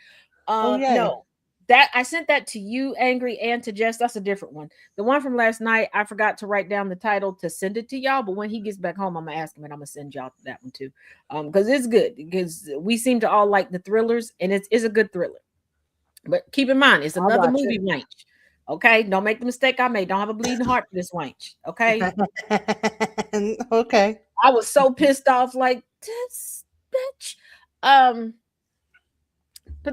No, that I sent that to you, Angry, and to Jess. That's a different one. The one from last night, I forgot to write down the title to send it to y'all, but when he gets back home, I'm gonna ask him, and I'm gonna send y'all that one too. Because it's good, because we seem to all like the thrillers, and it's a good thriller. But keep in mind, it's another movie wench. Okay, don't make the mistake I made. Don't have a bleeding heart for this wench. Okay. Okay. I was so pissed off, like, this bitch. But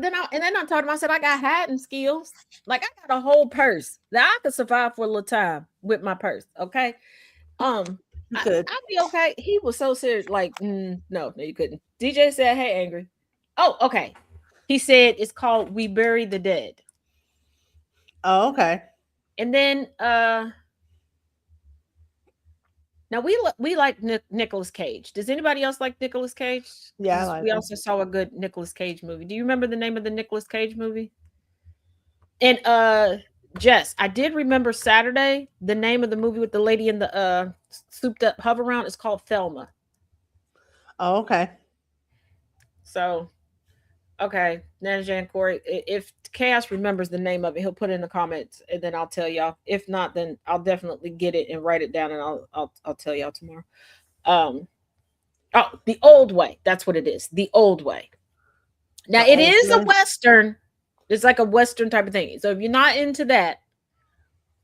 then I told him, I said, I got hiding skills. Like, I got a whole purse that I could survive for a little time with my purse. Okay. I'd be okay. He was so serious, like, no, you couldn't. DJ said, hey, Angry. Oh, okay. He said it's called We Bury the Dead. Oh, okay. And then now we like Nicolas Cage. Does anybody else like Nicolas Cage? Yeah, I like we also saw a good Nicolas Cage movie. Do you remember the name of the Nicolas Cage movie? And Jess, I did remember Saturday. The name of the movie with the lady in the souped up hover round is called Thelma. Oh, okay. So, okay, Nana and Corey, if Chaos remembers the name of it, he'll put it in the comments, and then I'll tell y'all. If not, then I'll definitely get it and write it down, and I'll tell y'all tomorrow. The Old Way. That's what it is. The Old Way. Now, it is a Western. It's like a Western type of thing. So if you're not into that,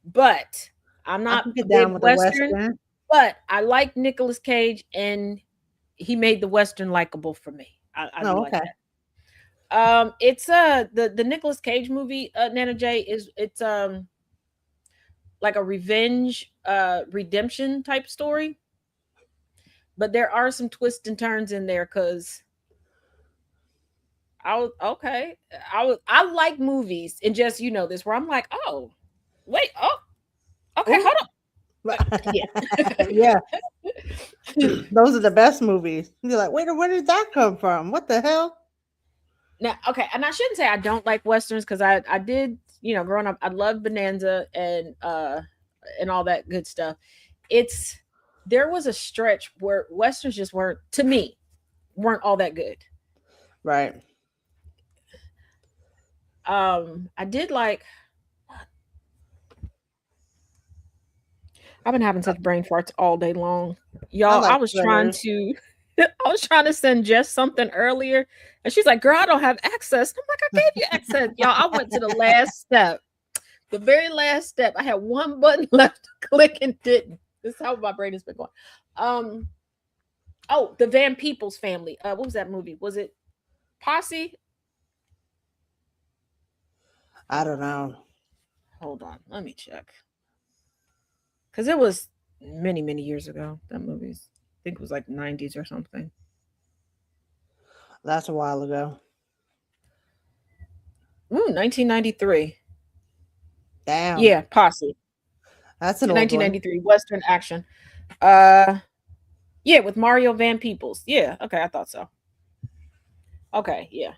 but I'm I not can a get big down with the Western, Western. but I like Nicolas Cage, and he made the Western likable for me. I do Oh, like okay. that. It's the Nicolas Cage movie, Nana J, it's like a revenge redemption type story, but there are some twists and turns in there because I was okay. I like movies, and just this where I'm like, oh wait, oh okay, Oh, hold on. Yeah. yeah. Those are the best movies. You're like, wait, where did that come from? What the hell? Now, okay, and I shouldn't say I don't like westerns because I did, growing up, I loved Bonanza and all that good stuff. It's There was a stretch where westerns just weren't, to me, weren't all that good. Right. I did like I've been having such brain farts all day long. I Y'all, I like was trying thrillers. to I was trying to send Jess something earlier, and she's like, "Girl, I don't have access." I'm like, "I gave you access." Y'all, I went to the last step. The very last step. I had one button left to click and didn't. This is how my brain has been going. Um, oh, the Van Peoples family. What was that movie? Was it Posse? I don't know. Hold on, let me check. Because it was many, many years ago. That movie's, I think it was like 90s or something. That's a while ago. Ooh, 1993. Damn. Yeah, Posse. That's an old one. 1993 Western action. Uh, yeah, with Mario Van Peebles. Yeah, okay, I thought so. Okay, yeah.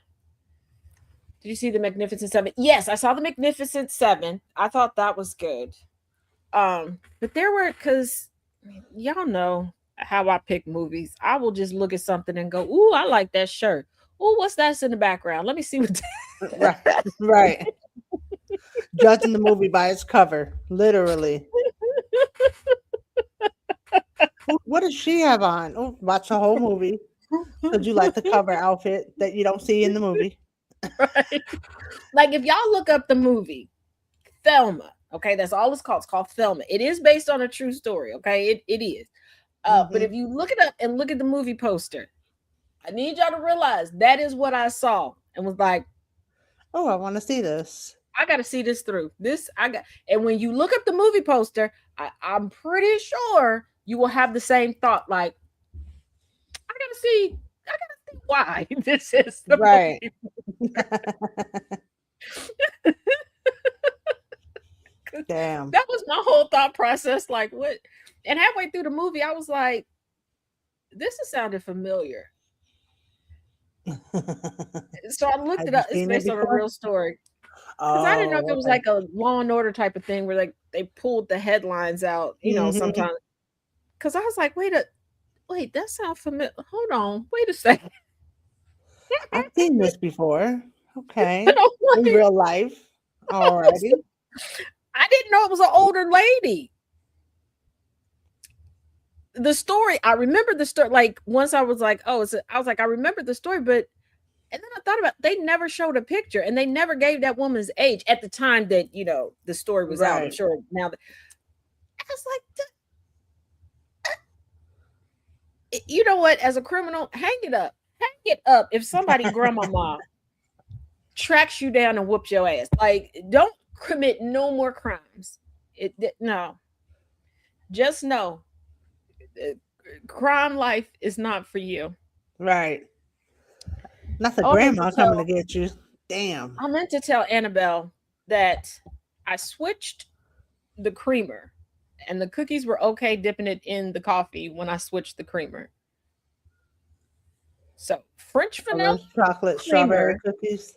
Did you see the Magnificent Seven? Yes, I saw the Magnificent Seven. I thought that was good. But there were, because y'all know how I pick movies. I will just look at something and go, "Ooh, I like that shirt. Ooh, what's that in the background? Let me see what." Right. Right. Judging the movie by its cover, literally. What does she have on? Oh, watch the whole movie because you like the cover outfit that you don't see in the movie. Right? Like if y'all look up the movie Thelma, okay, that's all it's called. It's called Thelma. It is based on a true story, okay? It is. But if you look it up and look at the movie poster, I need y'all to realize that is what I saw and was like, Oh, I want to see this. I got to see this through. And when you look up the movie poster, I'm pretty sure you will have the same thought. Like, I got to see why this is the Right. movie. Damn. That was my whole thought process. Like, what? And halfway through the movie, I was like, this is sounded familiar. So I looked Have it you up. It's seen it based on a before? real story. Because I didn't know if Oh, it was okay. like a Law and Order type of thing where like they pulled the headlines out, sometimes. Because I was like, wait, that sounds familiar. Hold on, wait a second. I've seen this before. Okay. And I'm In like, real life. Alrighty. I didn't know it was an older lady. The story, I remember the story. Like once I was like, I was like, I remember the story, but and then I thought about they never showed a picture and they never gave that woman's age at the time that the story was out. I'm Right. sure now that I was like, you know what? As a criminal, hang it up. Hang it up. If somebody grandmama tracks you down and whoops your ass, like don't commit no more crimes. No. Just know crime life is not for you. Right. Not the I meant to grandma coming to tell get you. Damn. I meant to tell Annabelle that I switched the creamer and the cookies were okay dipping it in the coffee when I switched the creamer. So French All vanilla those chocolate strawberry creamer, cookies.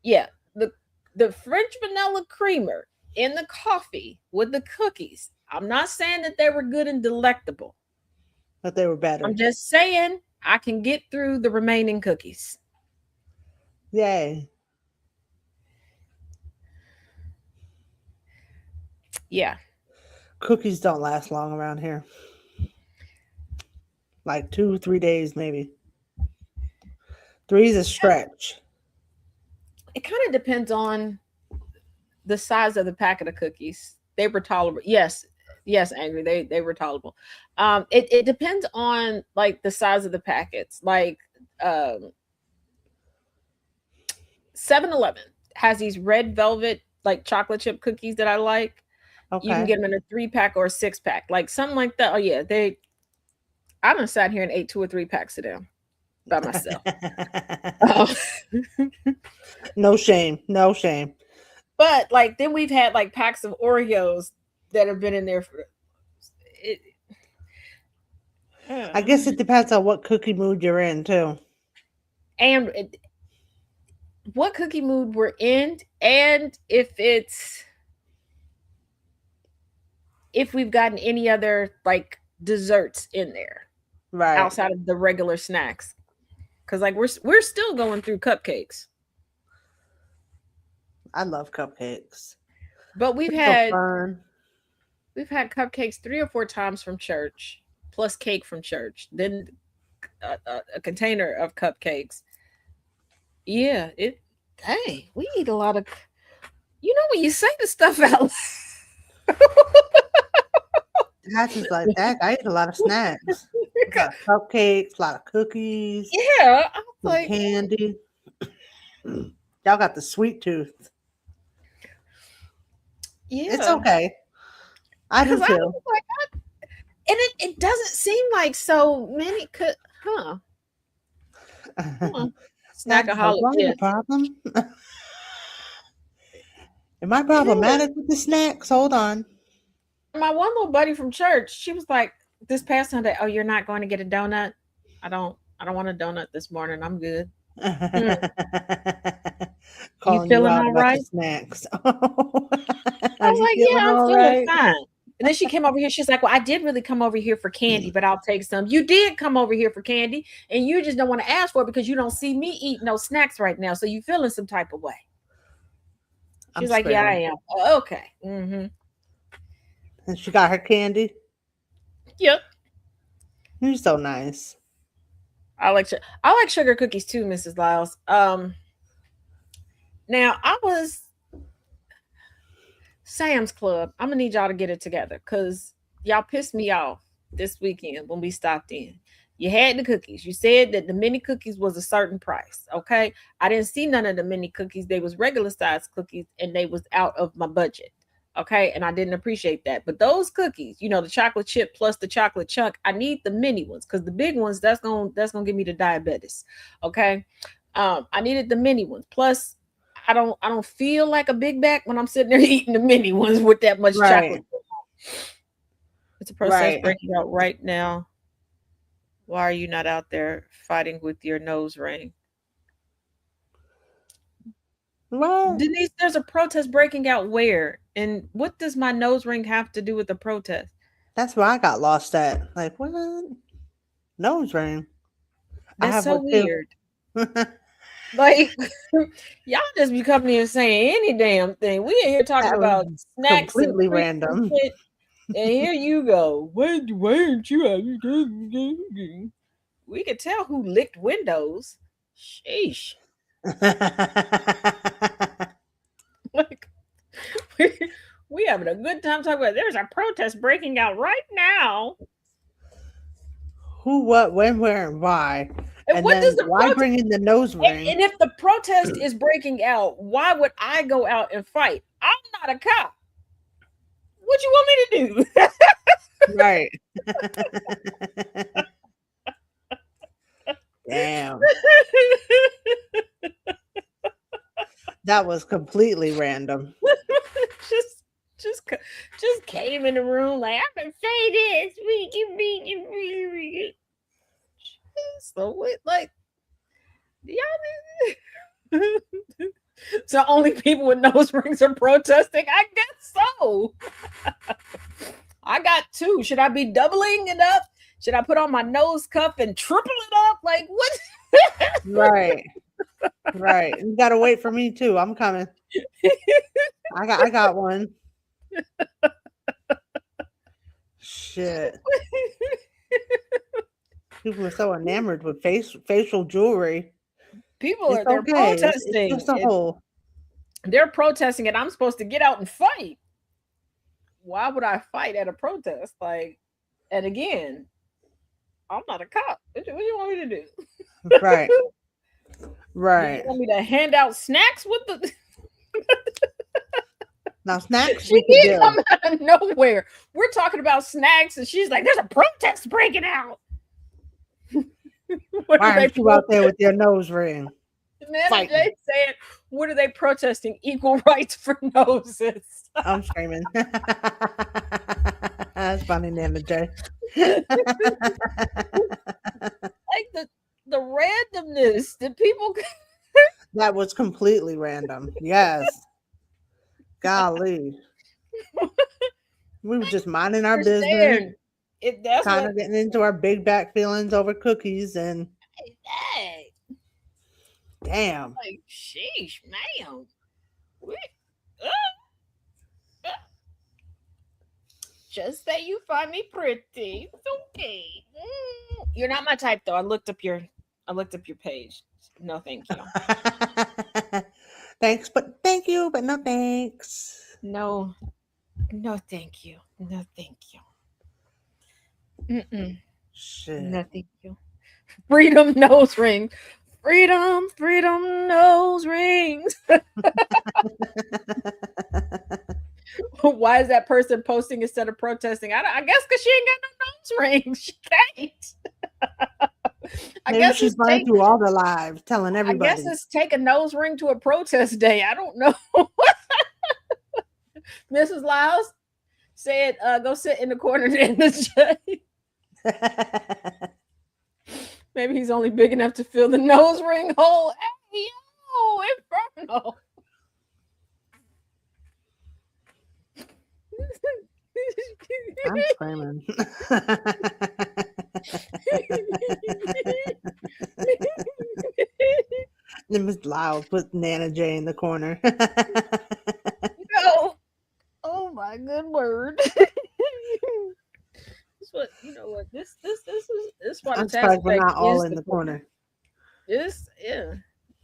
yeah, the French vanilla creamer in the coffee with the cookies. I'm not saying that they were good and delectable. But they were better. I'm just saying I can get through the remaining cookies. Yay. Yeah. Cookies don't last long around here. Like 2-3 days, maybe. 3 is a stretch. It kind of depends on the size of the packet of cookies. They were tolerable. Yes, Yes, angry. They were tolerable. It depends on like the size of the packets. Like 7-Eleven has these red velvet like chocolate chip cookies that I like. You can Okay. get them in a 3-pack or a 6-pack, like something like that. Oh yeah, I done sat here and ate 2 or 3 packs of them by myself. Oh. No shame. No shame. But like then we've had like packs of Oreos that have been in there for it. I guess it depends on what cookie mood you're in too. And what cookie mood we're in, and if we've gotten any other like desserts in there Right. outside of the regular snacks. Because like we're still going through cupcakes. I love cupcakes. But we've They're had so fun. cupcakes 3 or 4 times from church, plus cake from church, then a container of cupcakes. Yeah, hey, we eat a lot of. You know when you say the stuff out. That's just like that. I eat a lot of snacks. A lot of cupcakes, a lot of cookies, Yeah, I was some like, candy. Y'all got the sweet tooth. yeah, It's okay. I do because I too. was like, and it doesn't seem like so many could, huh? That's like, Snackaholic, why yeah. the problem? Am I problematic with the snacks? Hold on. My one little buddy from church, she was like, this past Sunday, oh, you're not going to get a donut? I don't want a donut this morning. I'm good. You Calling you feeling out all about right? the snacks. I Are was you like, yeah, feeling I'm all feeling right? fine. And then she came over here. She's like, well, I did really come over here for candy, but I'll take some. You did come over here for candy, and you just don't want to ask for it because you don't see me eat no snacks right now. So you feeling some type of way. She's I'm like, yeah, I sparing. am. Oh, okay. Mm-hmm. And she got her candy. Yep. You're so nice. I like sugar cookies too, Mrs. Lyles. Now I was Sam's Club. I'm gonna need y'all to get it together because y'all pissed me off this weekend when we stopped in. You had the cookies. You said that the mini cookies was a certain price. Okay. I didn't see none of the mini cookies. They was regular size cookies and they was out of my budget. Okay. And I didn't appreciate that. But those cookies, you know, the chocolate chip plus the chocolate chunk, I need the mini ones because the big ones, that's gonna give me the diabetes. Okay. I needed the mini ones. Plus, I don't feel like a big back when I'm sitting there eating the mini ones with that much Right. chocolate. It's a process Right. breaking out right now. Why are you not out there fighting with your nose ring? Well, Denise, there's a protest breaking out where? And what does my nose ring have to do with the protest? that's where I got lost at. Like, what? Nose ring. I That's have so one too. weird. Like, y'all just be coming here saying any damn thing. We ain't here talking That about was snacks and completely treats and random. shit. And here you go. Why aren't you? We could tell who licked windows. Sheesh. Like we having a good time talking about. There's a protest breaking out right now. Who, what, when, where, and why? And what then does the why protest? bring in the nose ring? And if the protest is breaking out, why would I go out and fight? I'm not a cop. What you want me to do? Right. Damn. That was completely random. just came in the room like I'm gonna say this. So what? Like y'all. So only people with nose rings are protesting. I guess so. I got 2. Should I be doubling it up? Should I put on my nose cup and triple it up? Like what? Right. Right. You gotta wait for me too. I'm coming. I got one. Shit. People are so enamored with facial jewelry. People It's they're okay. protesting. It's just a whole. They're protesting, and I'm supposed to get out and fight. why would I fight at a protest? Like, and again, I'm not a cop. What do you want me to do? Right. Do you Right. want me to hand out snacks with the? Now snacks She we could did do. come out of nowhere. We're talking about snacks, and she's like, "There's a protest breaking out." What Why are they aren't you out there with your nose ring? Nana Fighting. Jay said, "What are they protesting? Equal rights for noses." I'm screaming. That's funny, Nana J. Like the randomness that people. That was completely random. Yes. Golly. We were just minding our business, Understand. That's kind what. of getting into our big back feelings over cookies, and Hey, damn. like, sheesh, ma'am. We- uh, uh, Just say you find me pretty. It's okay. You're not my type, though. I looked up your page. No, thank you. Thanks, but thank you, but no thanks. No, no, thank you. No, thank you. Mm-mm. Shit. No, thank you. Freedom nose ring. Freedom, freedom nose rings. Why is that person posting instead of protesting? I guess because she ain't got no nose rings. She can't. Maybe she's running through all the lives, telling I guess everybody. it's take a nose ring to a protest day. I don't know. Mrs. Lyles said, "Go sit in the corner in the shade." Maybe he's only big enough to fill the nose ring hole. Hey, yo, inferno. I'm screaming. Then Miss Loud put Nana J in the corner. No. Oh my good word. What you know what this why the I'm task surprised we're effect not all is in the corner. This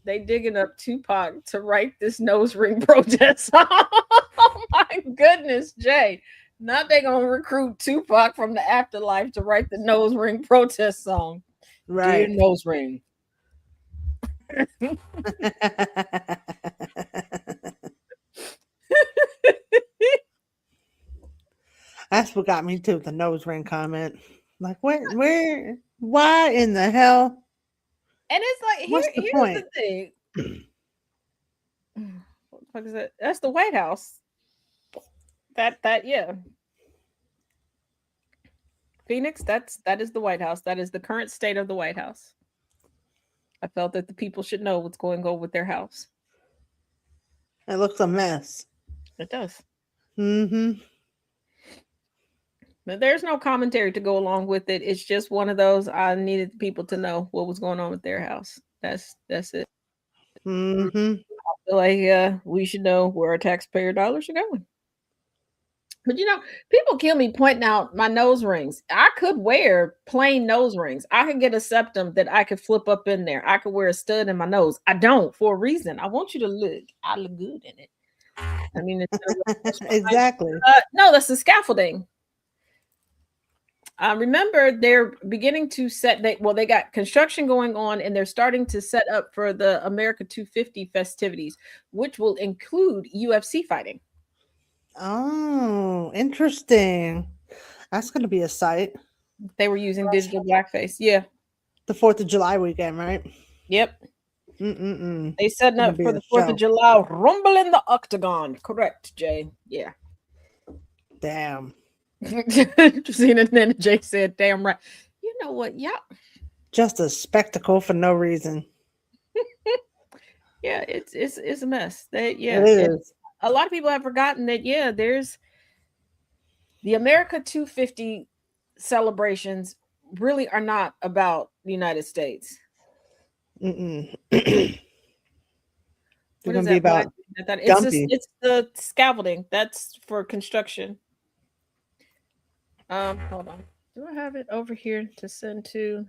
they digging up Tupac to write this nose ring protest song. Oh my goodness, Jay. Now they gonna recruit Tupac from the afterlife to write the nose ring protest song. Dear Right. nose ring. That's what got me to the nose ring comment. Like, where, why in the hell? And it's like What's the here's point? the thing. What the fuck is that? That's the White House. That yeah. Phoenix, that is the White House. That is the current state of the White House. I felt that the people should know what's going on with their house. It looks a mess. It does. Mm-hmm. But there's no commentary to go along with it. It's just one of those I needed people to know what was going on with their house. That's it. Mm-hmm. I feel like we should know where our taxpayer dollars are going. But people kill me pointing out my nose rings. I could wear plain nose rings. I could get a septum that I could flip up in there. I could wear a stud in my nose. I don't for a reason. I want you to look. I look good in it. I mean, Exactly. no, that's the scaffolding. Remember, they're beginning to they got construction going on, and they're starting to set up for the America 250 festivities, which will include UFC fighting. Oh, interesting. That's going to be a sight. They were using digital blackface. Yeah. The 4th of July weekend, right? Yep. Mm-mm-mm. They setting up for the 4th of July rumble in the octagon. Correct, Jay. Yeah. Damn. Christina and then Jay said, "Damn right." You know what? Yeah. Just a spectacle for no reason. Yeah, it's a mess. It is. A lot of people have forgotten that. Yeah, there's the America 250 celebrations really are not about the United States. Mm-mm. What is be about it's the scaffolding that's for construction. Hold on. Do I have it over here to send to?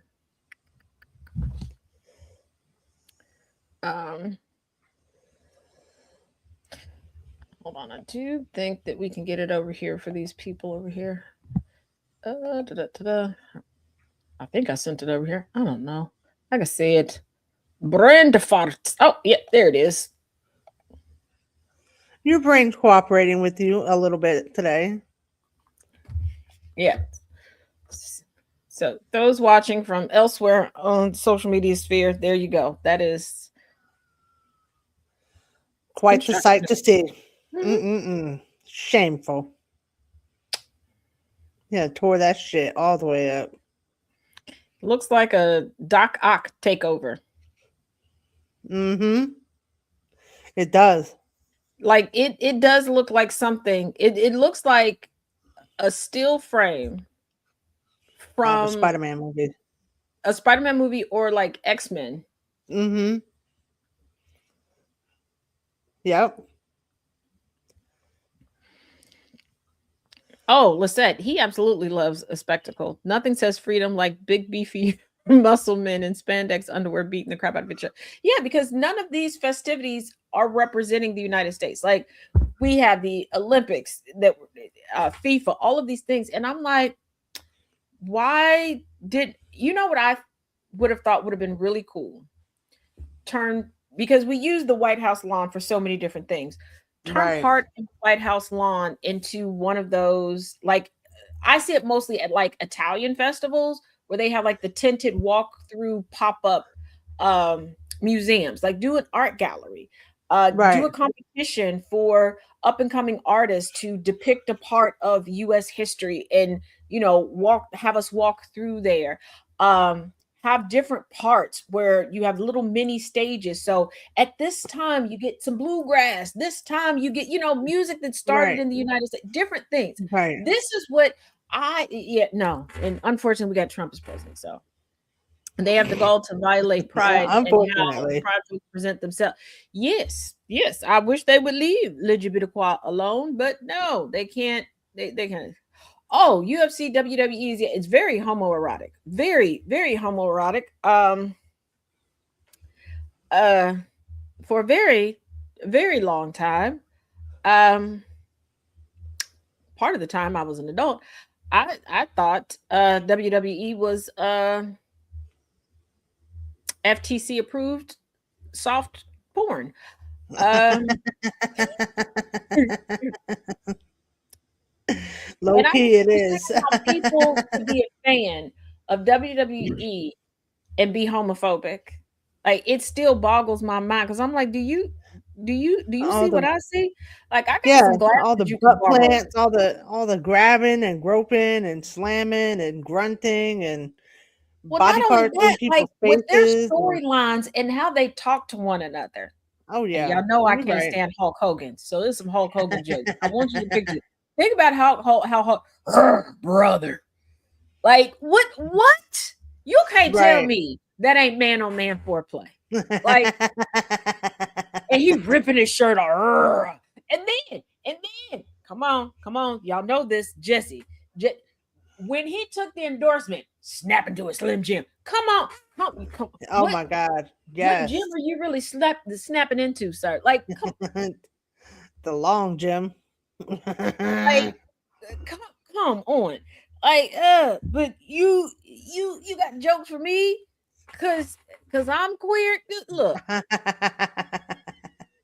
Hold on, I do think that we can get it over here for these people over here. I think I sent it over here. I don't know. Like I said, brand farts. Oh, yeah, there it is. Your brain's cooperating with you a little bit today. Yeah. So those watching from elsewhere on social media sphere, there you go. That is quite the sight to see. Mm-hmm. Shameful. Yeah, tore that shit all the way up. Looks like a Doc Ock takeover. Mm-hmm. It does. Like it does look like something. It looks like a still frame from a Spider-Man movie. A Spider-Man movie or like X-Men. Mm-hmm. Yep. Oh, Lisette, he absolutely loves a spectacle. Nothing says freedom like big beefy muscle men in spandex underwear beating the crap out of each other. Yeah, because none of these festivities are representing the United States. Like we have the Olympics, that FIFA, all of these things, and I'm like, why did you know what I would have thought would have been really cool? Because we use the White House lawn for so many different things. Turn part of the White House lawn into one of those, like I see it mostly at like Italian festivals where they have like the tinted walk through pop-up museums. Like do an art gallery, do a competition for up and coming artists to depict a part of US history and have us walk through there. Have different parts where you have little mini stages. So at this time you get some bluegrass. This time you get, music that started in the United States, different things. This is what and unfortunately we got Trump as president. So and they have the goal to violate pride and how projects present themselves. Yes. I wish they would leave LGBTQ alone, but no, they can't. They can't. Oh, UFC, WWE, it's very homoerotic. Very, very homoerotic. For a very, very long time. Part of the time I was an adult, I thought WWE was FTC approved soft porn. Low key it is. People to be a fan of WWE and be homophobic. Like it still boggles my mind because I'm like, do you see what I see? Like I got some glasses. All the butt plants, all the grabbing and groping and slamming and grunting and body parts in people's faces. With their storylines and how they talk to one another. Oh yeah, and y'all know I can't stand Hulk Hogan, so there's some Hulk Hogan jokes. I want you to picture. Think about how brother. Like what? You can't tell me that ain't man on man foreplay. Like and he ripping his shirt off. And then come on. Y'all know this, Jesse. When he took the endorsement, snapping to a Slim Jim. Come on. Oh my God. Yes. What gym are you really snapping into, sir? Like the long gym. Like come on. Like but you got jokes for me cause I'm queer.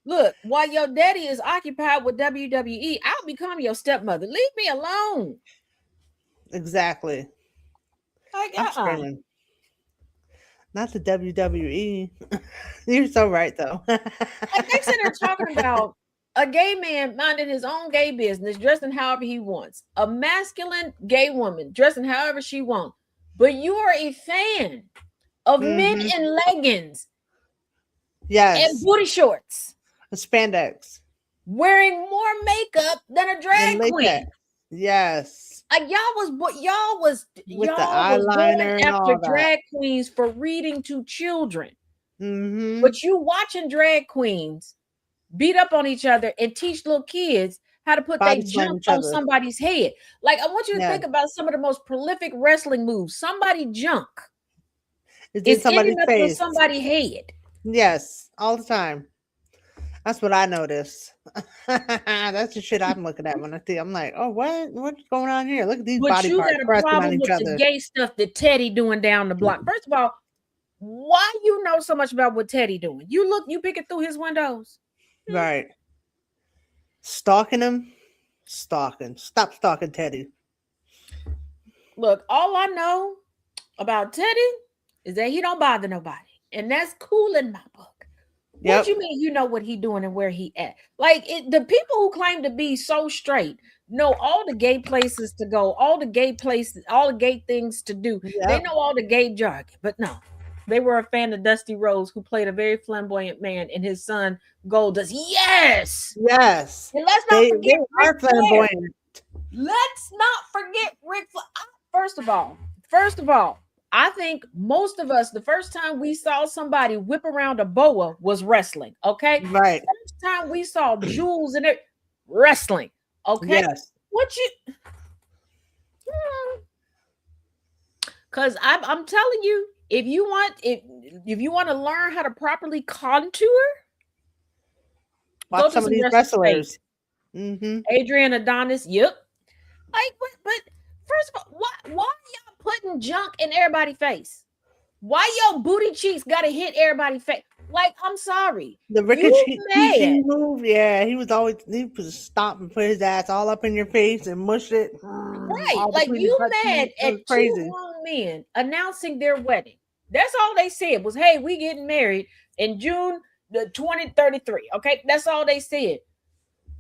Look, while your daddy is occupied with WWE, I'll become your stepmother. Leave me alone. Exactly. Like, I'm screaming. Not the WWE. You're so right though. Like they said they're talking about a gay man minding his own gay business, dressing however he wants. A masculine gay woman dressing however she wants. But you are a fan of men in leggings. Yes. And booty shorts. Spandex. Wearing more makeup than a drag queen. Yes. Like y'all was with the eyeliner and after all drag queens for reading to children. Mm-hmm. But you watching drag queens beat up on each other and teach little kids how to put their junk on somebody's head. Like I want you to think about some of the most prolific wrestling moves. Somebody junk is somebody's ending up on somebody's head. Yes, all the time. That's what I noticed. That's the shit I'm looking at when I see. I'm like, oh, what's going on here? Look at these But body you parts got a pressing on problem each with the other. gay stuff that Teddy doing down the block. First of all, why you know so much about what Teddy doing? You picking through his windows. Right. Stalking him. Stalking. Stop stalking Teddy. Look, all I know about Teddy is that he don't bother nobody. And that's cool in my book. What you mean you know what he doing and where he at? Like the people who claim to be so straight know all the gay places to go, all the gay places, all the gay things to do. Yep. They know all the gay jargon, but no. They were a fan of Dusty Rhodes, who played a very flamboyant man, and his son Goldust. Yes. Yes. And let's not forget they are flamboyant. Let's not forget Ric Flair. First of all, I think most of us, the first time we saw somebody whip around a boa was wrestling. Okay. Right. First time we saw jewels in it, wrestling. Okay. Yes. What you because I'm telling you, if you want to learn how to properly contour, watch some of these wrestlers. Adrian Adonis, yep. Like, but first of all, why y'all putting junk in everybody's face? Why your booty cheeks gotta hit everybody's face? Like, I'm sorry. The ricochet move, yeah, he would stop and put his ass all up in your face and mush it. Right, like you mad at two grown men announcing their wedding. That's all they said was, hey, we getting married in June the 2033. Okay, that's all they said.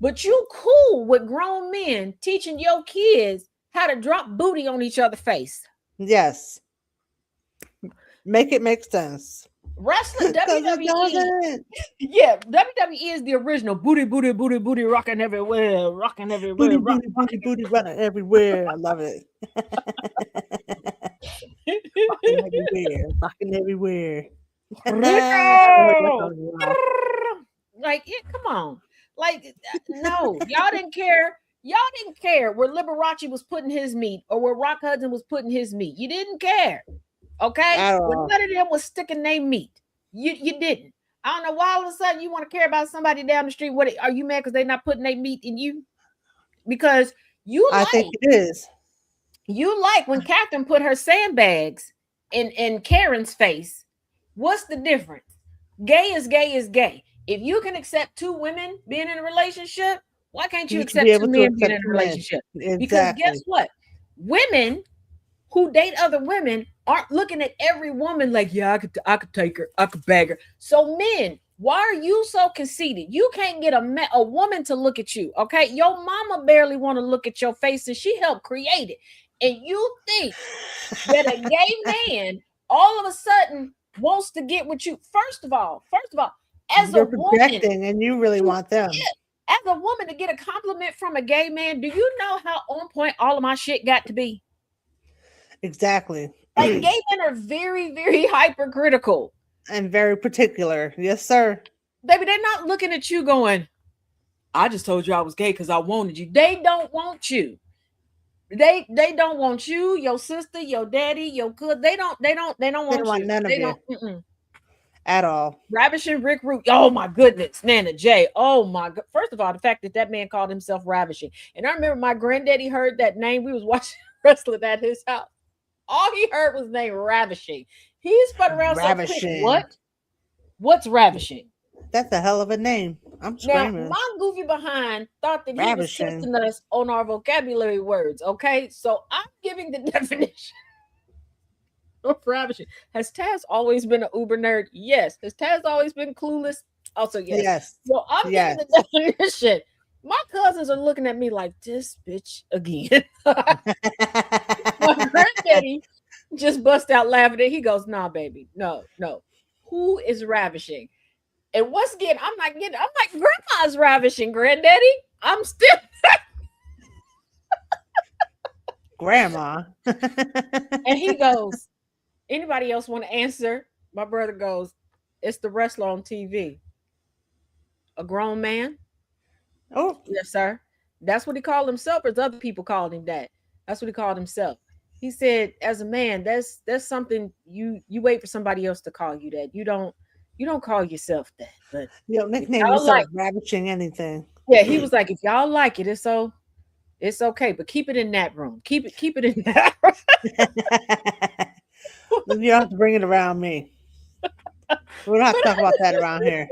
But you cool with grown men teaching your kids how to drop booty on each other's face. Yes. Make it make sense. Wrestling, WWE. Yeah, WWE is the original booty, rocking everywhere. Rocking everywhere. Booty, running everywhere. I love it. Rocking everywhere. Like, yeah, come on. Like, no, y'all didn't care. Y'all didn't care where Liberace was putting his meat or where Rock Hudson was putting his meat. You didn't care. Okay? When none of them was sticking their meat. You didn't. I don't know why all of a sudden you want to care about somebody down the street. What are you mad because they're not putting their meat in you? Because I think it is. You like when Catherine put her sandbags in Karen's face. What's the difference? Gay is gay is gay. If you can accept two women being in a relationship, why can't you accept two men being in a relationship? Exactly. Because guess what? Women who date other women aren't looking at every woman like, yeah, I could take her, I could bag her. So men, why are you so conceited? You can't get a woman to look at you, okay? Your mama barely want to look at your face, and she helped create it. And you think that a gay man all of a sudden wants to get with you? First of all, as you're a woman, and you really want them. As a woman, to get a compliment from a gay man, do you know how on point all of my shit got to be? Exactly. Like, gay men are very, very hypercritical and very particular. Yes, sir. Baby, they're not looking at you going, I just told you I was gay because I wanted you. They don't want you. They don't want you, your sister, your daddy, your cousin. They don't want you. None of you. At all. Ravishing Rick Root. Oh my goodness, Nana J. Oh my god. First of all, the fact that man called himself Ravishing. And I remember my granddaddy heard that name. We was watching wrestling at his house. All he heard was the name Ravishing. He spun around Ravishing. What? What's Ravishing? That's a hell of a name. I'm screaming. Now, my goofy behind thought that he was testing us on our vocabulary words. Okay, so I'm giving the definition of ravishing. Has Taz always been an uber nerd? Yes. Has Taz always been clueless? Also, yes. Yes. So I'm giving the definition. My cousins are looking at me like, this bitch again. My granddaddy just bust out laughing and he goes, nah, baby, no. Who is ravishing? And once again, I'm like, grandma's ravishing, granddaddy. I'm still grandma. And he goes, anybody else want to answer? My brother goes, it's the wrestler on TV. A grown man? Oh, yes, sir. That's what he called himself, or other people called him that. That's what he called himself. He said, as a man, that's something you wait for somebody else to call you that. You You don't call yourself that, but You don't if nickname y'all yourself like, ravishing anything. yeah, he was like, if y'all like it, it's okay, but keep it in that room. Keep it in that room. You don't have to bring it around me. We don't have to But talk about that around here.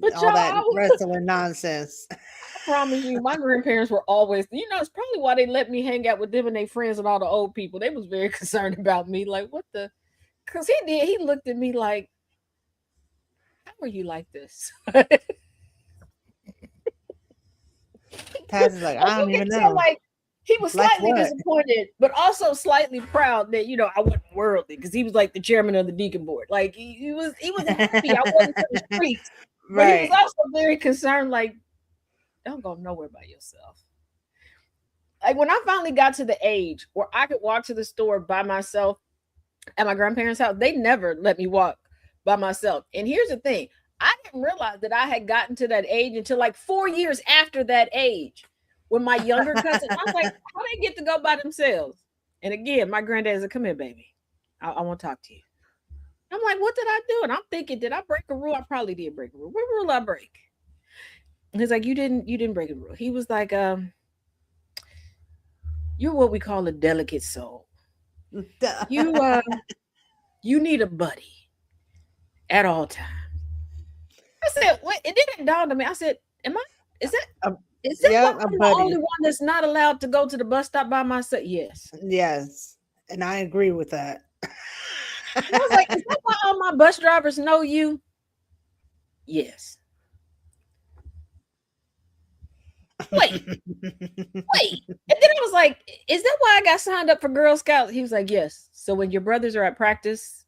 but All y'all, that wrestling nonsense. I promise you, my grandparents were always, it's probably why they let me hang out with them and their friends and all the old people. They was very concerned about me. Like, what the? Because he looked at me like, how are you like this? Taz is like, I You don't can even tell, know. like, he was Like slightly what? disappointed, but also slightly proud that I wasn't worldly because he was like the chairman of the deacon board. Like he was happy I wasn't to the streets, but he was Right. also very concerned. Like, don't go nowhere by yourself. Like when I finally got to the age where I could walk to the store by myself at my grandparents' house, they never let me walk by myself. And here's the thing: I didn't realize that I had gotten to that age until like 4 years after that age. When my younger cousin, I was like, how they get to go by themselves? And again, my granddad said, come here, baby. I want to talk to you. I'm like, what did I do? And I'm thinking, did I break a rule? I probably did break a rule. What rule I break? And he's like, you didn't break a rule. He was like, you're what we call a delicate soul. You you need a buddy at all times. I said, what? It didn't dawn on me. I said, am I is that A- is that why yeah, a I'm the only buddy. one that's not allowed to go to the bus stop by myself? Yes. Yes. And I agree with that. And I was like, is that why all my bus drivers know you? Yes. Wait, wait. And then I was like, is that why I got signed up for Girl Scouts? He was like, yes. So when your brothers are at practice,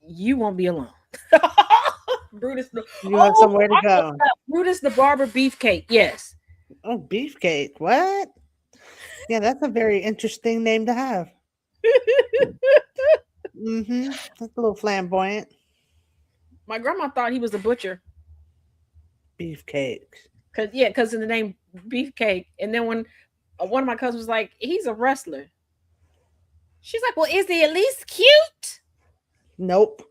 you won't be alone. Brutus. You have somewhere to I go. Brutus the Barber Beefcake. Yes. Oh, beefcake. What? Yeah, that's a very interesting name to have. Mm-hmm. That's a little flamboyant. My grandma thought he was a butcher. Beefcake. Because of the name Beefcake. And then when one of my cousins was like, he's a wrestler. She's like, well, is he at least cute? Nope.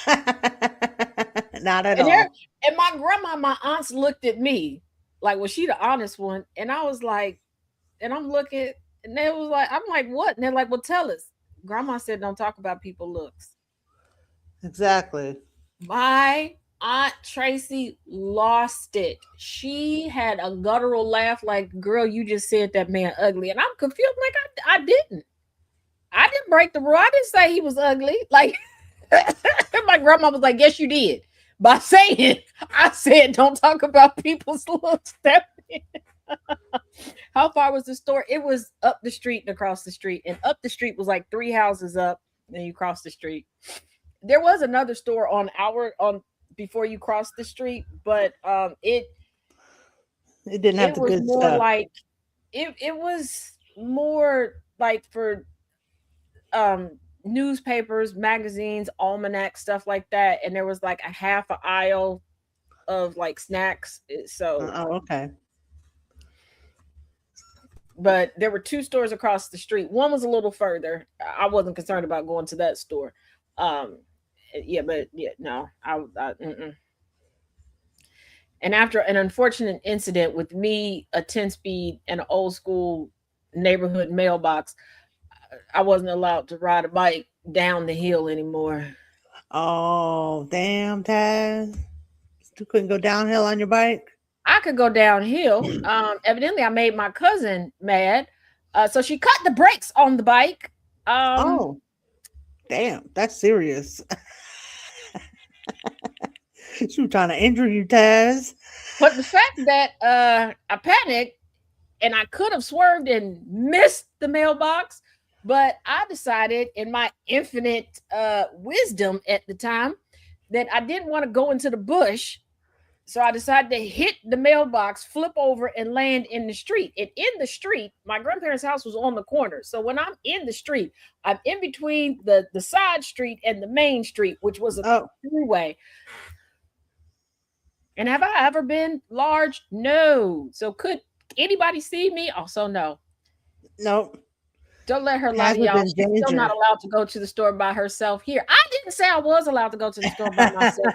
Not at And all. and my grandma, my aunts looked at me like, was she the honest one? And I was like, and I'm looking, and they was like, I'm like, what? And they're like, well, tell us. Grandma said, don't talk about people looks. Exactly. My Aunt Tracy lost it. She had a guttural laugh, like, girl, you just said that man ugly. And I'm confused. Like, I didn't. I didn't break the rule. I didn't say he was ugly. Like, my grandma was like, yes, you did. By saying, I said, don't talk about people's looks. How far was the store? It was up the street and across the street. And up the street was like 3 houses up. Then you cross the street. There was another store on before you cross the street, but It didn't have it the was good more stuff. like it was more like for um newspapers, magazines, almanacs, stuff like that. And there was like a half an aisle of like snacks. So Oh, okay. but there were 2 stores across the street. One was a little further. I wasn't concerned about going to that store. Yeah, but yeah, no, mm-mm. And after an unfortunate incident with me, a 10-speed and an old school neighborhood mailbox, I wasn't allowed to ride a bike down the hill anymore. Oh, damn, Taz. You couldn't go downhill on your bike? I could go downhill. Evidently, I made my cousin mad, so she cut the brakes on the bike. Oh, damn. That's serious. She was trying to injure you, Taz. But the fact that I panicked and I could have swerved and missed the mailbox, but I decided in my infinite wisdom at the time that I didn't want to go into the bush. So I decided to hit the mailbox, flip over, and land in the street. And in the street, my grandparents' house was on the corner. So when I'm in the street, I'm in between the side street and the main street, which was a freeway. And have I ever been large? No. So could anybody see me? Also, no. Nope. Don't let her lie Taz to was y'all. in She's still not danger. allowed to go to the store by herself here. I didn't say I was allowed to go to the store by myself.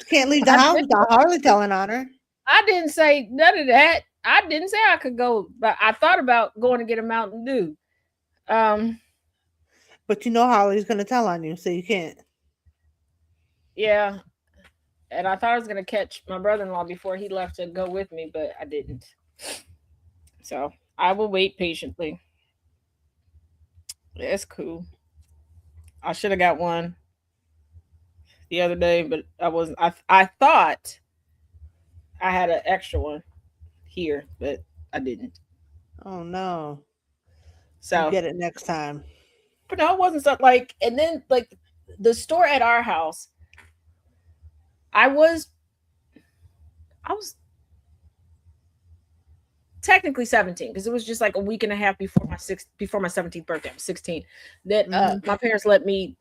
Can't leave the house without Harley telling on her. I didn't say none of that. I didn't say I could go, but I thought about going to get a Mountain Dew. But you know Harley's gonna tell on you, so you can't. Yeah, and I thought I was gonna catch my brother-in-law before he left to go with me, but I didn't. So I will wait patiently. It's cool. I should have got one the other day, but I wasn't. I thought I had an extra one here, but I didn't. Oh no. You So, get it next time. but no, it wasn't so like. And then like the store at our house, I was technically 17 because it was just like a week and a half before my 17th birthday. I was 16. That my parents let me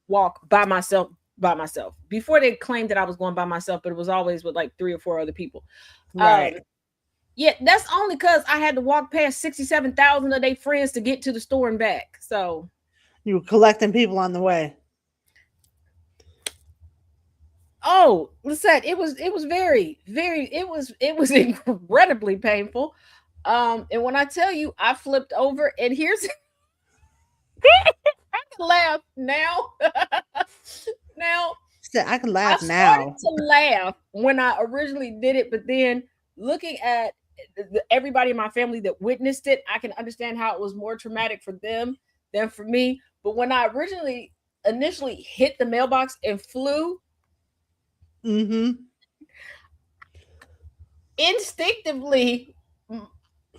walk by myself before they claimed that I was going by myself, but it was always with like 3 or 4 other people. Right. Yeah, that's only because I had to walk past 67,000 of their friends to get to the store and back. So you were collecting people on the way. Oh, Lisette, it was very, very, it was incredibly painful. And when I tell you I flipped over, and here's I can laugh now. Now I can I laugh started now. to laugh when I originally did it, but then looking at everybody in my family that witnessed it, I can understand how it was more traumatic for them than for me. But when I initially hit the mailbox and flew, instinctively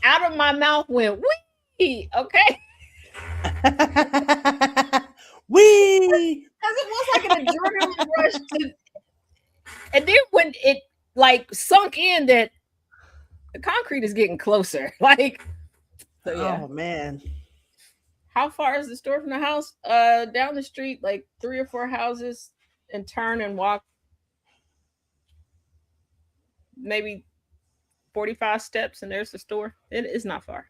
out of my mouth went wee. Okay. Wee. Because it was like an adrenaline rush and then when it like sunk in that the concrete is getting closer. Like, so yeah. Oh man. How far is the store from the house? Down the street, like 3 or 4 houses, and turn and walk maybe 45 steps, and there's the store. It is not far.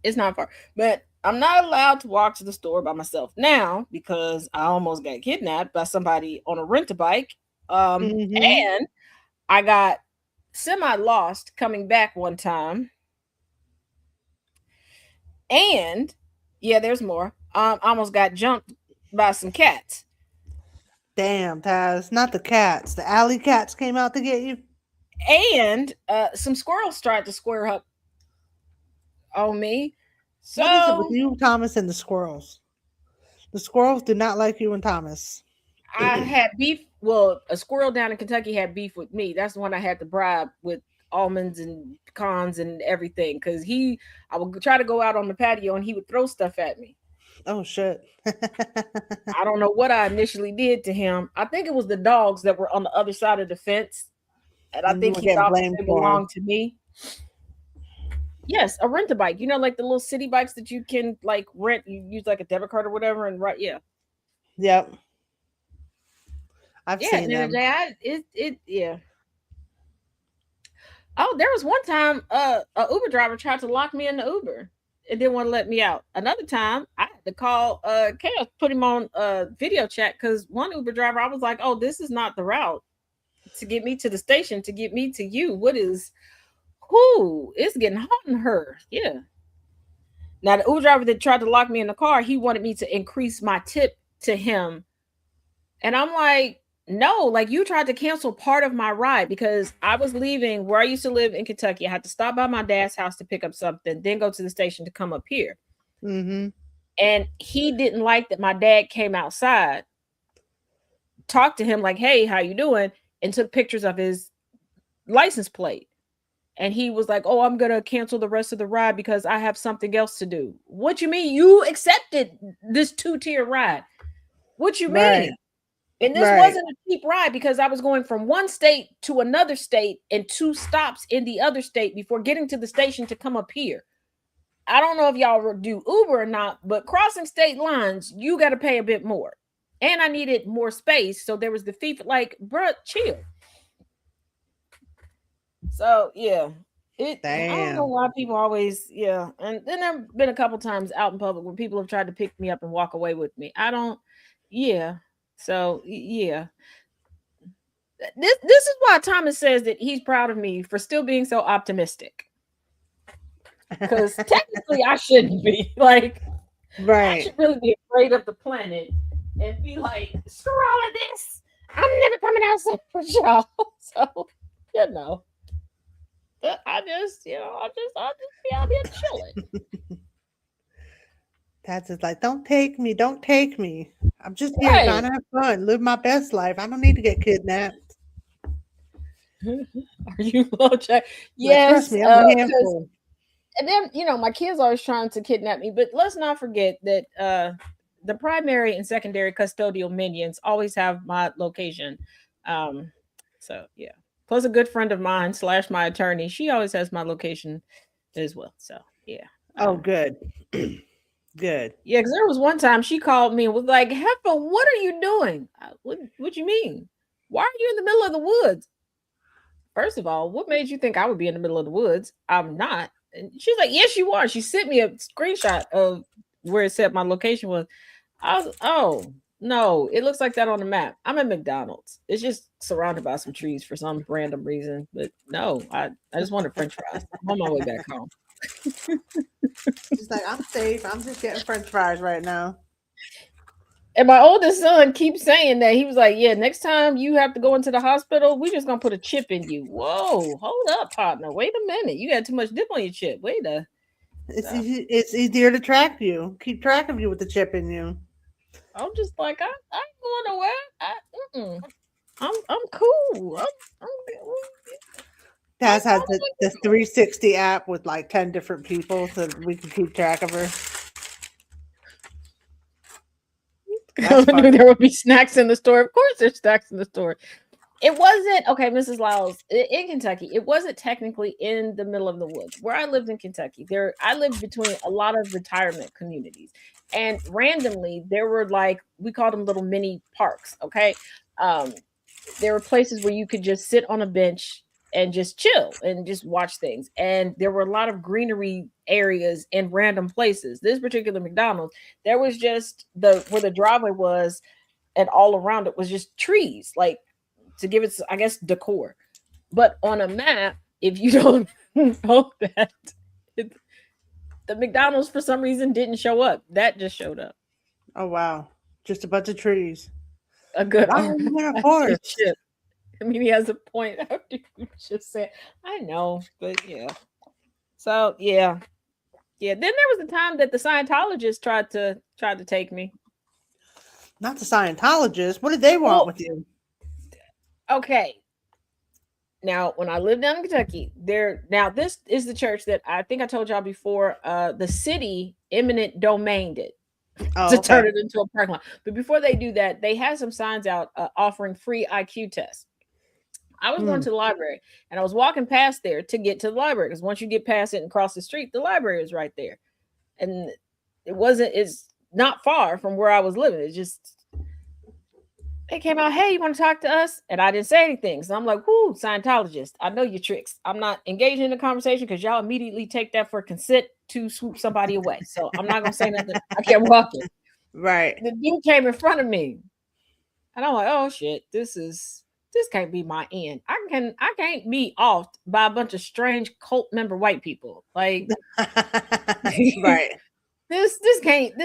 It's not far, but I'm not allowed to walk to the store by myself now because I almost got kidnapped by somebody on a rent-a-bike. And I got semi lost coming back one time. And yeah, there's more. Almost got jumped by some cats. Damn, Taz, not the cats. The alley cats came out to get you. And some squirrels tried to square up on me. So what is it with you, Thomas, and the squirrels? The squirrels do not like you and Thomas. I had beef. Well, a squirrel down in Kentucky had beef with me. That's the one I had to bribe with almonds and pecans and everything. Because I would try to go out on the patio and he would throw stuff at me. Oh shit. I don't know what I initially did to him. I think it was the dogs that were on the other side of the fence. And I think he thought they belonged to me. Yes, a rent-a-bike. You know, like the little city bikes that you can like rent. You use like a debit card or whatever, and right, yeah. Yep. I've seen them. Yeah. Oh, there was one time a Uber driver tried to lock me in the Uber. It didn't want to let me out. Another time, I had to call Chaos, put him on video chat because one Uber driver, I was like, "Oh, this is not the route to get me to the station, to get me to you. What is? Who? It's getting hot in her. Yeah." Now the Uber driver that tried to lock me in the car, he wanted me to increase my tip to him, and I'm like, no, like you tried to cancel part of my ride because I was leaving where I used to live in Kentucky. I had to stop by my dad's house to pick up something, then go to the station to come up here. And he didn't like that my dad came outside, talked to him like, "Hey, how you doing?" and took pictures of his license plate. And he was like, "Oh, I'm going to cancel the rest of the ride because I have something else to do." What you mean? You accepted this 2-tier ride. What you mean? Right. And this wasn't a cheap ride because I was going from one state to another state and 2 stops in the other state before getting to the station to come up here. I don't know if y'all do Uber or not, but crossing state lines, you got to pay a bit more. And I needed more space. So there was the fee for like, bruh, chill. So, yeah. I don't know Damn. why people always, yeah. And then there've been a couple times out in public where people have tried to pick me up and walk away with me. I don't, yeah. So yeah. This is why Thomas says that he's proud of me for still being so optimistic. Because technically I shouldn't be. Like, I Right. should really be afraid of the planet and be like, screw all of this. I'm never coming outside for y'all. So, you know. I just, I'll just be out here chilling. That's just like, don't take me, don't take me. I'm just here Right. trying to have fun, live my best life. I don't need to get kidnapped. Are you LoJack? Like, trust Yes. me, I'm a Because handful. and then my kids always trying to kidnap me, but let's not forget that the primary and secondary custodial minions always have my location. Um, so yeah. Plus a good friend of mine / my attorney, she always has my location as well. So yeah. Oh, good. Good. Yeah, because there was one time she called me and was like, Heifer, what are you doing? What you mean? Why are you in the middle of the woods? First of all, what made you think I would be in the middle of the woods? I'm not. And she's like, yes, you are. She sent me a screenshot of where it said my location was. I was, oh, no, it looks like that on the map. I'm at McDonald's. It's just surrounded by some trees for some random reason. But no, I just wanted French fries. I'm on my way back home. She's like, I'm safe. I'm just getting French fries right now. And my oldest son keeps saying that. He was like, yeah, next time you have to go into the hospital, we just gonna put a chip in you. Whoa, hold up, partner. Wait a minute. You got too much dip on your chip. Wait a It's easier to track you. Keep track of you with the chip in you. I'm just like, I ain't going nowhere. I'm cool. I'm Taz has the 360 app with like 10 different people so we can keep track of her. I knew there would be snacks in the store. Of course, there's snacks in the store. It wasn't okay, Mrs. Lyles, in Kentucky. It wasn't technically in the middle of the woods. Where I lived in Kentucky, I lived between a lot of retirement communities, and randomly there were like we called them little mini parks. Okay, there were places where you could just sit on a bench and just chill and just watch things. And there were a lot of greenery areas in random places. This particular McDonald's, there was just where the driveway was, and all around it was just trees, like to give it, I guess, decor. But on a map, if you don't know that, the McDonald's for some reason didn't show up. That just showed up. Oh wow, just a bunch of trees. A good forest. I mean, he has a point after you just said, I know, but yeah. So yeah. Then there was a time that the Scientologists tried to take me. Not the Scientologists. What did they want with you? Okay. Now, when I lived down in Kentucky, this is the church that I think I told y'all before. The city eminent domained it to turn it into a parking lot. But before they do that, they had some signs out offering free IQ tests. I was going to the library, and I was walking past there to get to the library, because once you get past it and cross the street, the library is right there. And it's not far from where I was living. It's just, they came out, hey, you want to talk to us? And I didn't say anything. So I'm like, whoo, Scientologist, I know your tricks. I'm not engaging in the conversation because y'all immediately take that for consent to swoop somebody away. So I'm not going to say nothing. I kept walking. Right. The dude came in front of me. And I'm like, oh shit, this can't be my end. I can't be offed by a bunch of strange cult member white people. Like, right. This can't,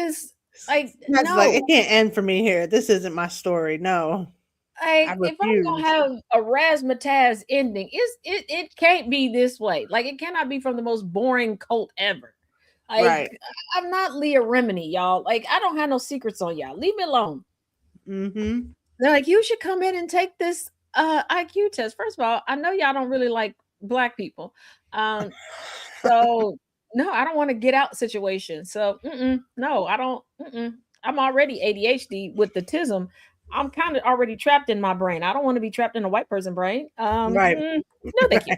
like, no. Like, it can't end for me here. This isn't my story. No. Like, if I'm gonna have a razzmatazz ending, it can't be this way. Like, it cannot be from the most boring cult ever. Like, right. I'm not Leah Remini, y'all. Like, I don't have no secrets on y'all. Leave me alone. Mm-hmm. They're like, you should come in and take this IQ test. First of all, I know y'all don't really like Black people. So no, I don't want to get out situation. So no, I don't. I'm already ADHD with the tism. I'm kind of already trapped in my brain. I don't want to be trapped in a white person brain. Right. No, thank you.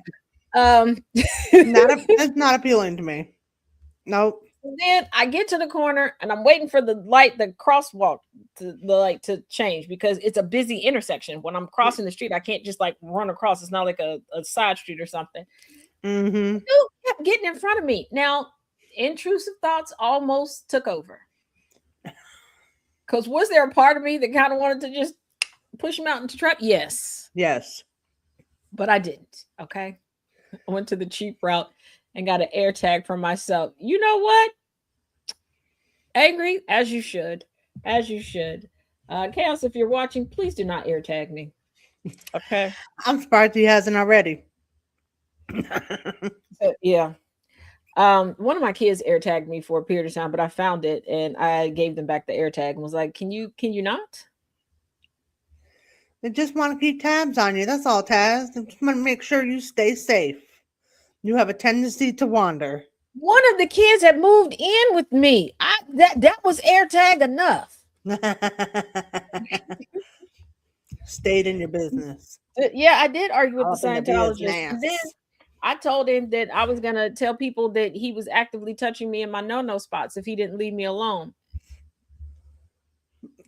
That's not appealing to me. Nope. Then I get to the corner and I'm waiting for the crosswalk to change, because it's a busy intersection. When I'm crossing the street, I can't just like run across. It's not like a side street or something. Mm-hmm. Dude kept getting in front of me. Now, intrusive thoughts almost took over. Because was there a part of me that kind of wanted to just push him out into trap? Yes. Yes. But I didn't. Okay. I went to the cheap route and got an air tag for myself. You know what? Angry as you should. As you should. Chaos, if you're watching, please do not air tag me. Okay. I'm surprised he hasn't already. Yeah. One of my kids air tagged me for a period of time, but I found it and I gave them back the air tag and was like, can you not? They just want to keep tabs on you. That's all, Taz. They just want to make sure you stay safe. You have a tendency to wander. One of the kids had moved in with me. That was air tag enough. Stayed in your business. Yeah, I did argue with All the up in the Scientologist. business. And then I told him that I was gonna tell people that he was actively touching me in my no-no spots if he didn't leave me alone.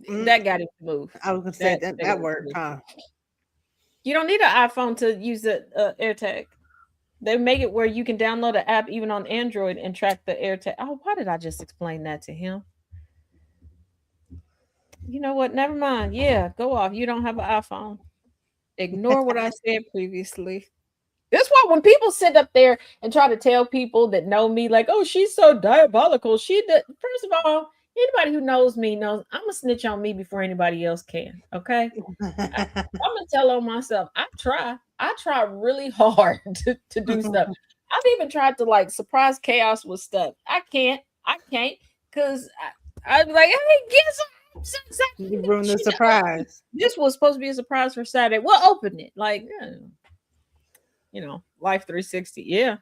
That got him to move. I was gonna say that worked, huh? You don't need an iPhone to use the AirTag. They make it where you can download an app even on Android and track the AirTag. Oh, why did I just explain that to him? You know what? Never mind. Yeah, go off. You don't have an iPhone. Ignore what I said previously. That's why when people sit up there and try to tell people that know me, like, oh, she's so diabolical. First of all, anybody who knows me knows I'm gonna snitch on me before anybody else can. Okay. I'm gonna tell on myself. I try really hard to do stuff. I've even tried to like surprise chaos with stuff. I can't because I'm like, hey, guess you ruined the surprise. This was supposed to be a surprise for Saturday. We'll open it. Like, Life 360. Yeah.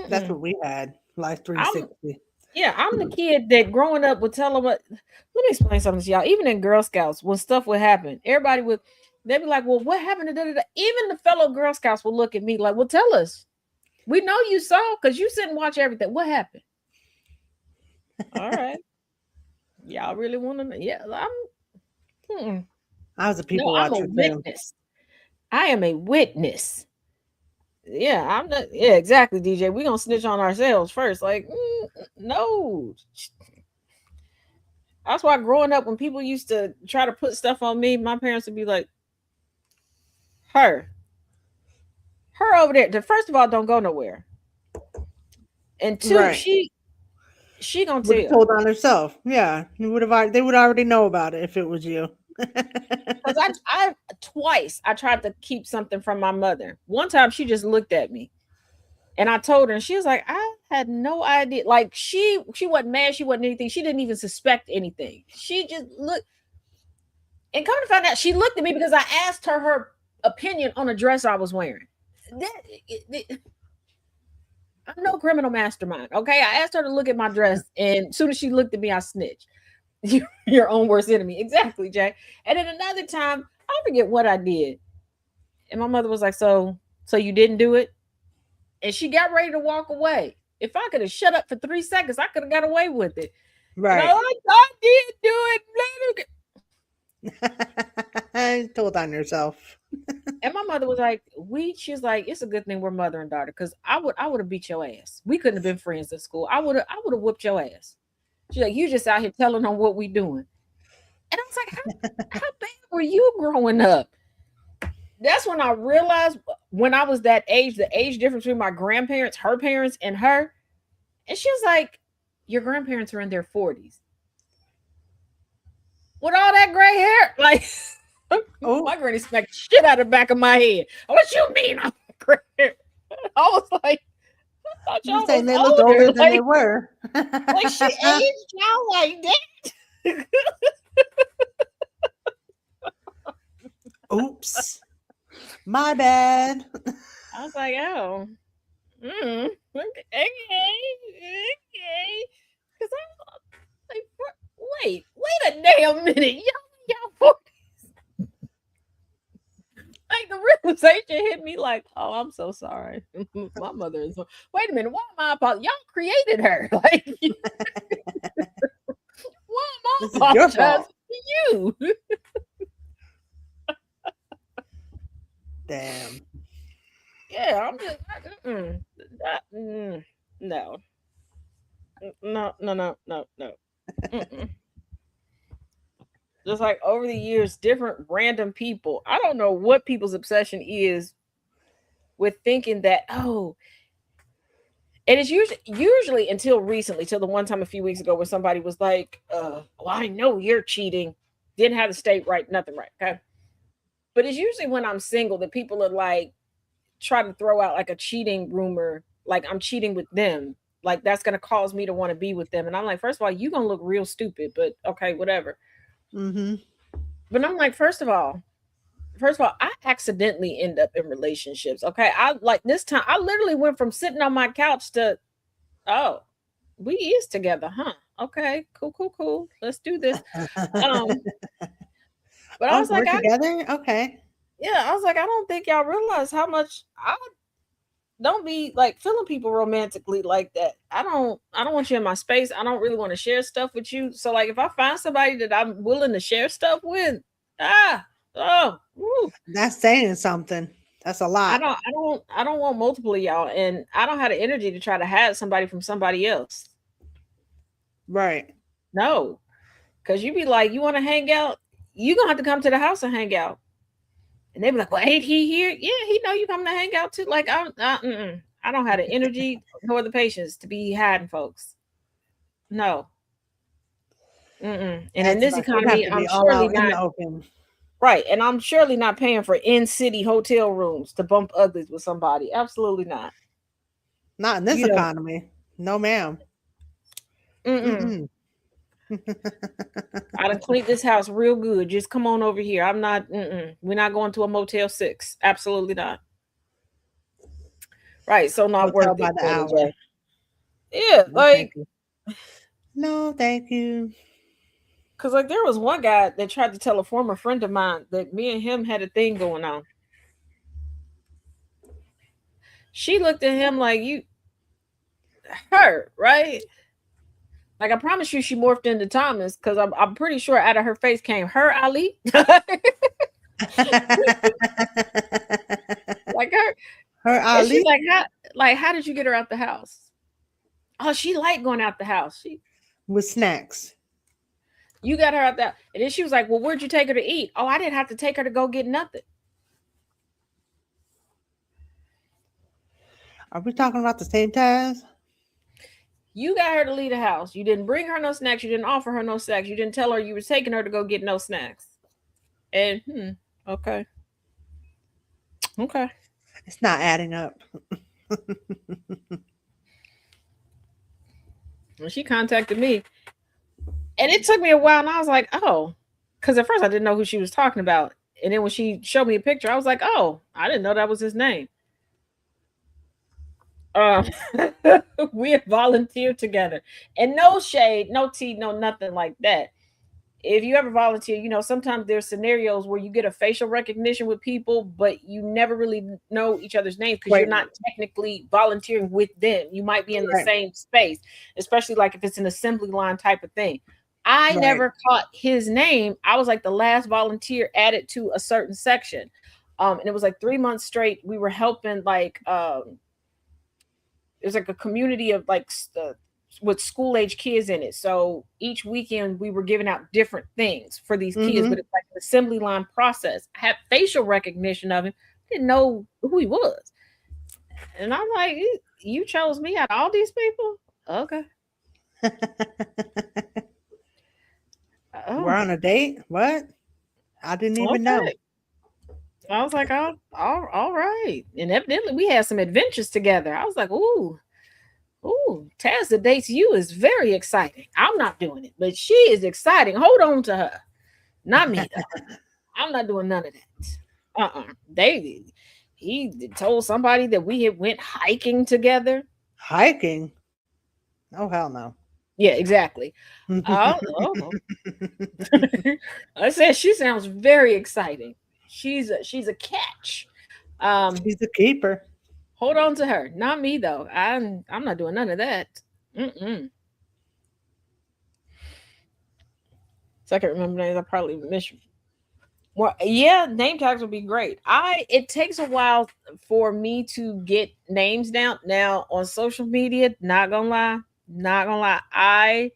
That's what we had. Life 360. I'm the kid that growing up would tell them. Let me explain something to y'all. Even in Girl Scouts, when stuff would happen, they'd be like, "Well, what happened to da-da-da?" Even the fellow Girl Scouts would look at me like, "Well, tell us. We know you saw because you sit and watch everything. What happened?" All right. Y'all really want to know? Yeah, I was a people watcher. I'm a witness. I am a witness. Yeah, I'm not. Yeah, exactly, DJ. We're gonna snitch on ourselves first. Like, no. That's why growing up, when people used to try to put stuff on me, my parents would be like, her over there. First of all, don't go nowhere. And two, right. she gonna tell. Told on herself. Yeah, they would already know about it if it was you. Because I twice I tried to keep something from my mother. One time she just looked at me and I told her and she was like, I had no idea. Like she wasn't mad, she wasn't anything, she didn't even suspect anything. She just looked, and come to find out, she looked at me because I asked her opinion on a dress I was wearing. I'm no criminal mastermind. Okay. I asked her to look at my dress, and as soon as she looked at me, I snitched. Your own worst enemy. Exactly, Jack. And then another time, I forget what I did. And my mother was like, so you didn't do it? And she got ready to walk away. If I could have shut up for 3 seconds, I could have got away with it. Right. I did do it. Told on yourself. And my mother was like, she's like, it's a good thing we're mother and daughter, because I would have beat your ass. We couldn't have been friends at school. I would have whooped your ass. She's like, you just out here telling them what we doing. And I was like, how bad were you growing up? That's when I realized, when I was that age, the age difference between my grandparents, her parents, and her. And she was like, your grandparents are in their 40s. With all that gray hair. Like, my granny smacked the shit out of the back of my head. What you mean I'm gray hair? I was like, you saying they looked older than they were. Like she aged y'all like that. Oops. My bad. I was like, oh. Okay. Because I'm like, wait a damn minute. Y'all 40s. Like the realization hit me like, oh, I'm so sorry. My mother is. Wait a minute, why am I apologizing? Y'all created her. Like, why am I apologizing to you? Damn. Yeah, I'm just no, no. Mm-mm. Just like over the years, different random people. I don't know what people's obsession is with thinking that, oh, and it's usually until recently, till the one time a few weeks ago where somebody was like, well, I know you're cheating, didn't have the state right, nothing right. Okay. But it's usually when I'm single that people are like trying to throw out like a cheating rumor, like I'm cheating with them. Like that's gonna cause me to want to be with them. And I'm like, first of all, you're gonna look real stupid, but okay, whatever. Mm-hmm. But I'm like, first of all, I accidentally end up in relationships. Okay. I like this time I literally went from sitting on my couch to, oh, we is together, huh? Okay, cool. Let's do this. Um, but I Oh, was like, we're together? Okay. I was like, I don't think y'all realize how much I don't be like feeling people romantically like that. I don't want you in my space. I don't really want to share stuff with you. So like if I find somebody that I'm willing to share stuff with, ah, oh, woo, That's saying something. That's a I lot. don't I don't I don't want multiple of y'all, and I don't have the energy to try to hide somebody from somebody else. Right. No. Cause you be like, you want to hang out? You gonna have to come to the house and hang out. And they be like, well, ain't he here? Yeah, he know you coming to hang out too. Like, I don't have the energy nor the patience to be hiding folks. No. Mm-mm. And in That's this like we have economy, to I'm be all surely out in not the open. right. And I'm surely not paying for in-city hotel rooms to bump uglies with somebody. Absolutely not. Not in this You know, economy. No, ma'am. mm-mm. Mm-mm. I done cleaned this house real good. Just come on over here. I'm not, we're not going to a Motel 6. Absolutely not. Right. So not Hotel worth by it, the Queen hour. J. Yeah, No, thank like, you. No, thank you. cause like there was one guy that tried to tell a former friend of mine that me and him had a thing going on. She looked at him like you, her, right? Like I promise you, she morphed into Thomas because I'm pretty sure out of her face came her Ali, like her, Her and she's Ali like how did you get her out the house? Oh, she liked going out the house. with snacks. You got her out there, and then she was like, well, where'd you take her to eat? Oh, I didn't have to take her to go get nothing. Are we talking about the same Taz? You got her to leave the house. You didn't bring her no snacks. You didn't offer her no snacks. You didn't tell her you were taking her to go get no snacks. And okay. Okay. It's not adding up. And she contacted me. And it took me a while, and I was like, oh. Because at first I didn't know who she was talking about. And then when she showed me a picture, I was like, oh, I didn't know that was his name. Um, we had volunteered together. And no shade, no tea, no nothing like that. If you ever volunteer, sometimes there's scenarios where you get a facial recognition with people, but you never really know each other's names because you're Right. not technically volunteering with them. You might be in the Right. same space, especially like if it's an assembly line type of thing. I Right. never caught his name. I was like the last volunteer added to a certain section. And it was like 3 months straight. We were helping like it was like a community of like with school age kids in it. So each weekend we were giving out different things for these kids, but Mm-hmm. it's like an assembly line process. I had facial recognition of him, didn't know who he was. And I'm like, you chose me out of all these people? Okay. We're Oh, on a date? What? I didn't even know. okay. I was like, oh, all right. And evidently we had some adventures together. I was like, ooh, Taz that dates you is very exciting. I'm not doing it, but she is exciting. Hold on to her. Not me though. I'm not doing none of that. He told somebody that we had went hiking together. Hiking? Oh, hell no. Yeah, exactly. Oh. I said she sounds very exciting. She's a catch. She's a keeper. Hold on to her. Not me though. I'm not doing none of that. Mm-mm. So I can remember names. I probably Well, yeah, name tags would be great. It takes a while for me to get names down. Now on social media, not gonna lie, I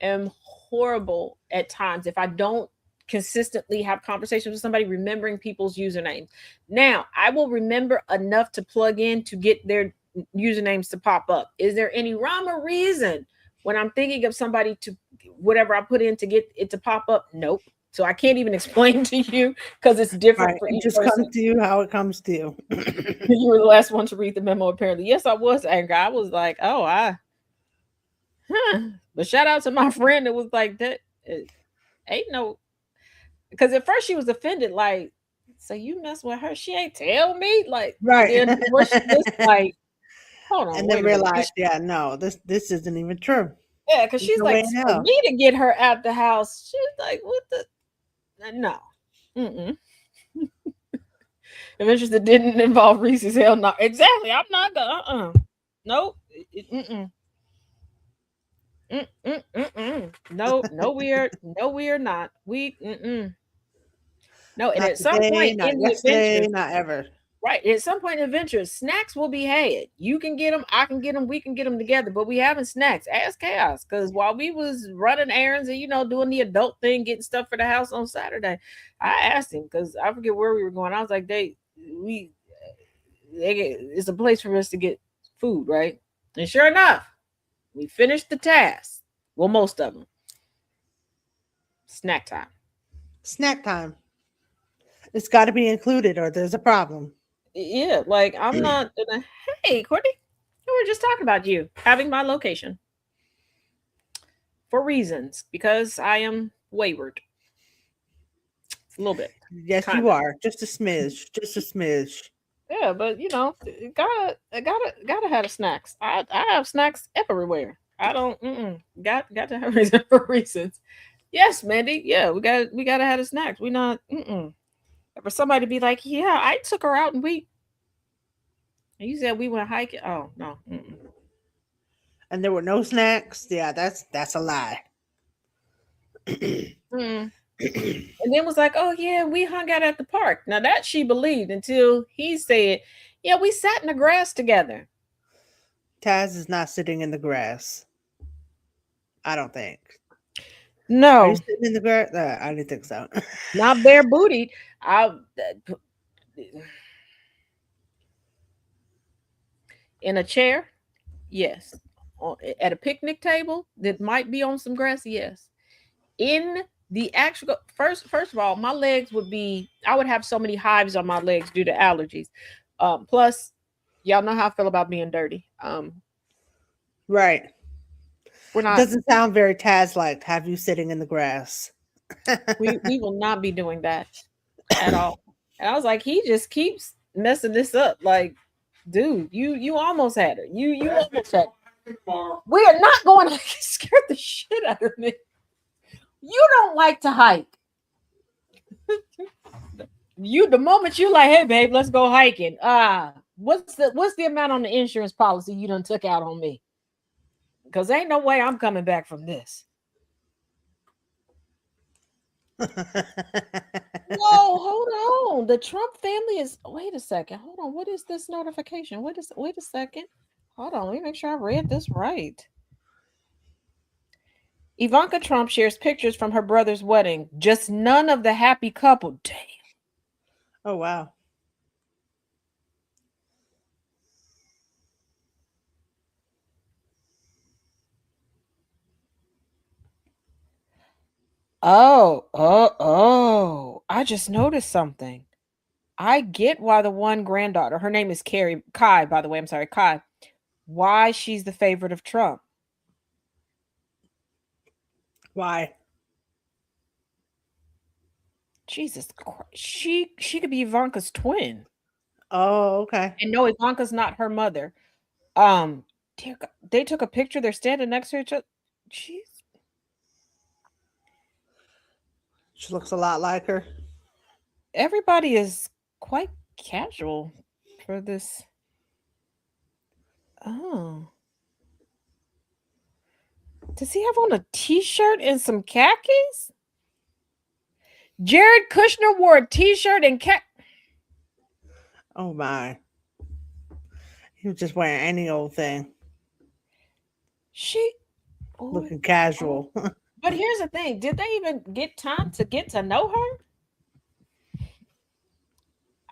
am horrible at times if I don't consistently have conversations with somebody remembering people's usernames. Now, I will remember enough to plug in to get their usernames to pop up. Is there any rhyme or reason when I'm thinking of somebody to whatever I put in to get it to pop up? Nope. So I can't even explain to you because it's different Right. for It each just person. comes to you how it comes to you. You were the last one to read the memo, apparently. Yes, I was angry. I was like, oh, but shout out to my friend that was like, that ain't no, because at first she was offended, like, so you mess with her, she ain't tell me, like, and Right. then the more she was like, hold on, And then wait a minute. realize, yeah, no, this isn't even true. Yeah, because There's she's no way like, in for hell. me to get her out the house, she's like, what the, no. Mm-mm. Adventures that didn't involve Reese's, hell no. Exactly, I'm not gonna, nope. Mm-mm. Mm-mm. No, no, we are not. No, and Not at some today, point not in the yesterday, adventures, not ever. right, at some point in the adventures, snacks will be had. You can get them, I can get them, we can get them together, but we having snacks. Ask Chaos, because while we was running errands and doing the adult thing, getting stuff for the house on Saturday, I asked him because I forget where we were going. I was like, we, it's a place for us to get food, right? And sure enough, we finished the task. Well, most of them. Snack time. Snack time. It's got to be included or there's a problem. Yeah, like I'm not gonna. Hey, Courtney, we were just talking about you having my location for reasons because I am wayward a little bit, Yes, kind you of. are. Just a smidge. Just a smidge. Yeah, but gotta have the snacks. I have snacks everywhere. I don't got to have reason for reasons. Yes, Mandy. Yeah, we gotta have the snacks. We not for somebody to be like, yeah, I took her out and you said we went hiking. Oh no. And there were no snacks. Yeah, that's a lie. Mm. And then was like, oh yeah, we hung out at the park. Now that she believed until he said, yeah, we sat in the grass together. Taz is not sitting in the grass. I don't think. Are you No, sitting in the grass? I didn't think so. not bare bootied. I in a chair, yes. At a picnic table that might be on some grass, yes. In the actual first of all, my legs would be. I would have so many hives on my legs due to allergies. Plus, y'all know how I feel about being dirty. Right. We're It not. doesn't sound very Taz like have you sitting in the grass. We will not be doing that at all. And I was like, he just keeps messing this up. Like, dude, you almost had her. You almost had her. We are not going to scare the shit out of me. You don't like to hike. You the moment you like, hey babe, let's go hiking. What's the amount on the insurance policy you done took out on me? Because ain't no way I'm coming back from this. Whoa, hold on. The Trump family is. Wait a second. Hold on. What is this notification? Wait a second. Hold on. Let me make sure I read this right. Ivanka Trump shares pictures from her brother's wedding. Just none of the happy couple. Damn. Oh wow. Oh. I just noticed something. I get why the one granddaughter, her name is Kai, by the way. I'm sorry, Kai. Why she's the favorite of Trump. Why? Jesus Christ. She could be Ivanka's twin. Oh, okay. And no, Ivanka's not her mother. Um, dear God, they took a picture. They're standing next to each other. Jeez. She looks a lot like her. Everybody is quite casual for this. Oh. Does he have on a t-shirt and some khakis? Jared Kushner wore a t-shirt and Oh my. He was just wearing any old thing. Looking casual. But here's the thing. Did they even get time to get to know her?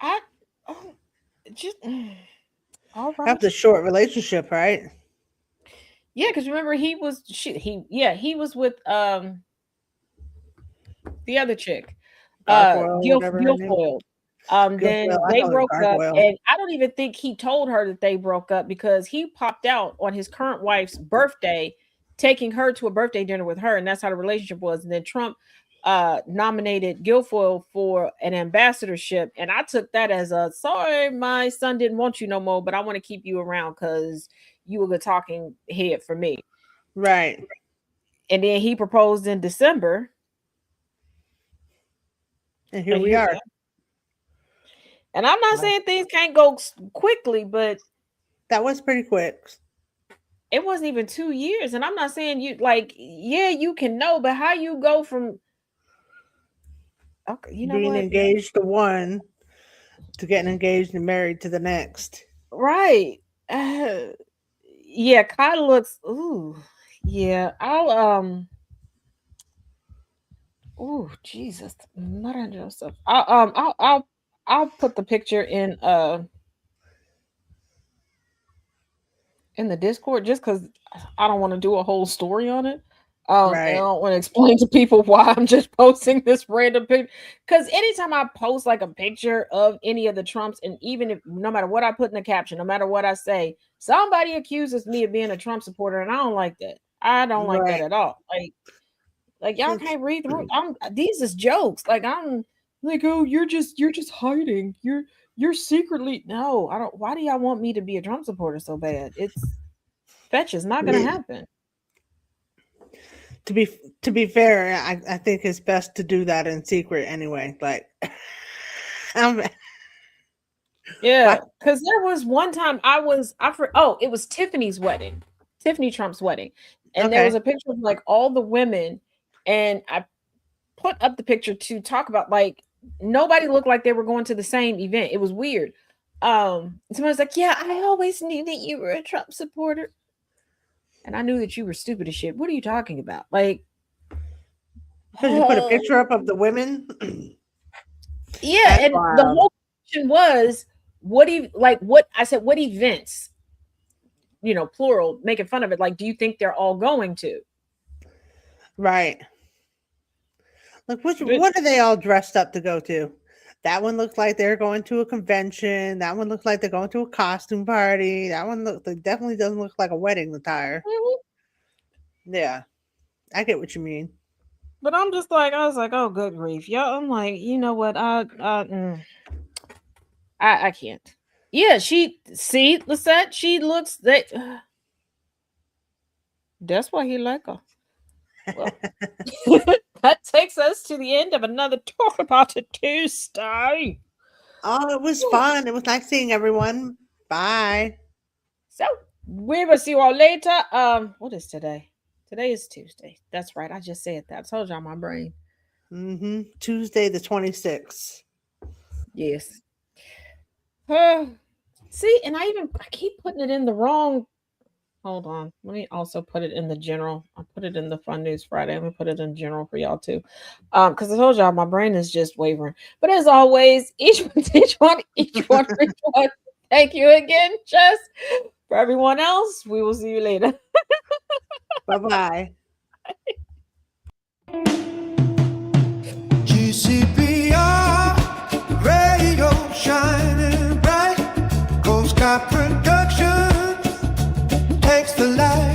All right. After a short relationship, right? Yeah, because remember he was with the other chick. Guilfoyle. Then they broke up, and I don't even think he told her that they broke up because he popped out on his current wife's birthday, taking her to a birthday dinner with her, and that's how the relationship was. And then Trump nominated Guilfoyle for an ambassadorship, and I took that as a sorry, my son didn't want you no more, but I want to keep you around because you were the talking head for me. Right. And then he proposed in December. And here we are. And I'm not saying things can't go quickly, but that was pretty quick. It wasn't even 2 years. And I'm not saying you you can know, but how you go from being engaged to one to getting engaged and married to the next. Right. Yeah, Kyle looks yeah. Jesus. Not on Joseph. I'll put the picture in the Discord just because I don't want to do a whole story on it. Right. I don't want to explain to people why I'm just posting this random picture. Because anytime I post like a picture of any of the Trumps, and even if no matter what I put in the caption, no matter what I say, somebody accuses me of being a Trump supporter, and I don't like that. I don't like that at all. Like y'all can't read through. These is jokes. Like I'm like, oh, you're just hiding. You're secretly no. I don't. Why do y'all want me to be a Trump supporter so bad? It's fetch is not going to happen. To be fair, I think it's best to do that in secret anyway. Like, yeah, because there was one time it was Tiffany's wedding, Tiffany Trump's wedding, and there was a picture of like all the women, and I put up the picture to talk about like nobody looked like they were going to the same event. It was weird. Somebody's like, yeah, I always knew that you were a Trump supporter. And I knew that you were stupid as shit. What are you talking about? Like, because you put a picture up of the women. Yeah, that's and wild. The whole question was, what events? You know, plural, making fun of it. Like, do you think they're all going to? Right. Like, what are they all dressed up to go to? That one looks like they're going to a convention. That one looks like they're going to a costume party. That one definitely doesn't look like a wedding attire. Mm-hmm. Yeah, I get what you mean. But I was like, oh, good grief, yeah. I'm like, you know what? I can't. Yeah, Lisette, she looks that. That's why he like her. Well, that takes us to the end of another Talk About It Tuesday. Oh, it was fun. It was nice seeing everyone. Bye. So we will see you all later. What is today? Today is Tuesday. That's right. I just said that. I told y'all my brain. Mm-hmm. Tuesday the 26th. Yes. See, and I keep putting it in the wrong. Hold on. Let me also put it in the general. I'll put it in the Fun News Friday. I'm gonna put it in general for y'all too. Because I told y'all my brain is just wavering. But as always, each one. Thank you again, Jess. For everyone else, we will see you later. Bye-bye. GCPR radio shining bright. Coast Sky Productions takes the light.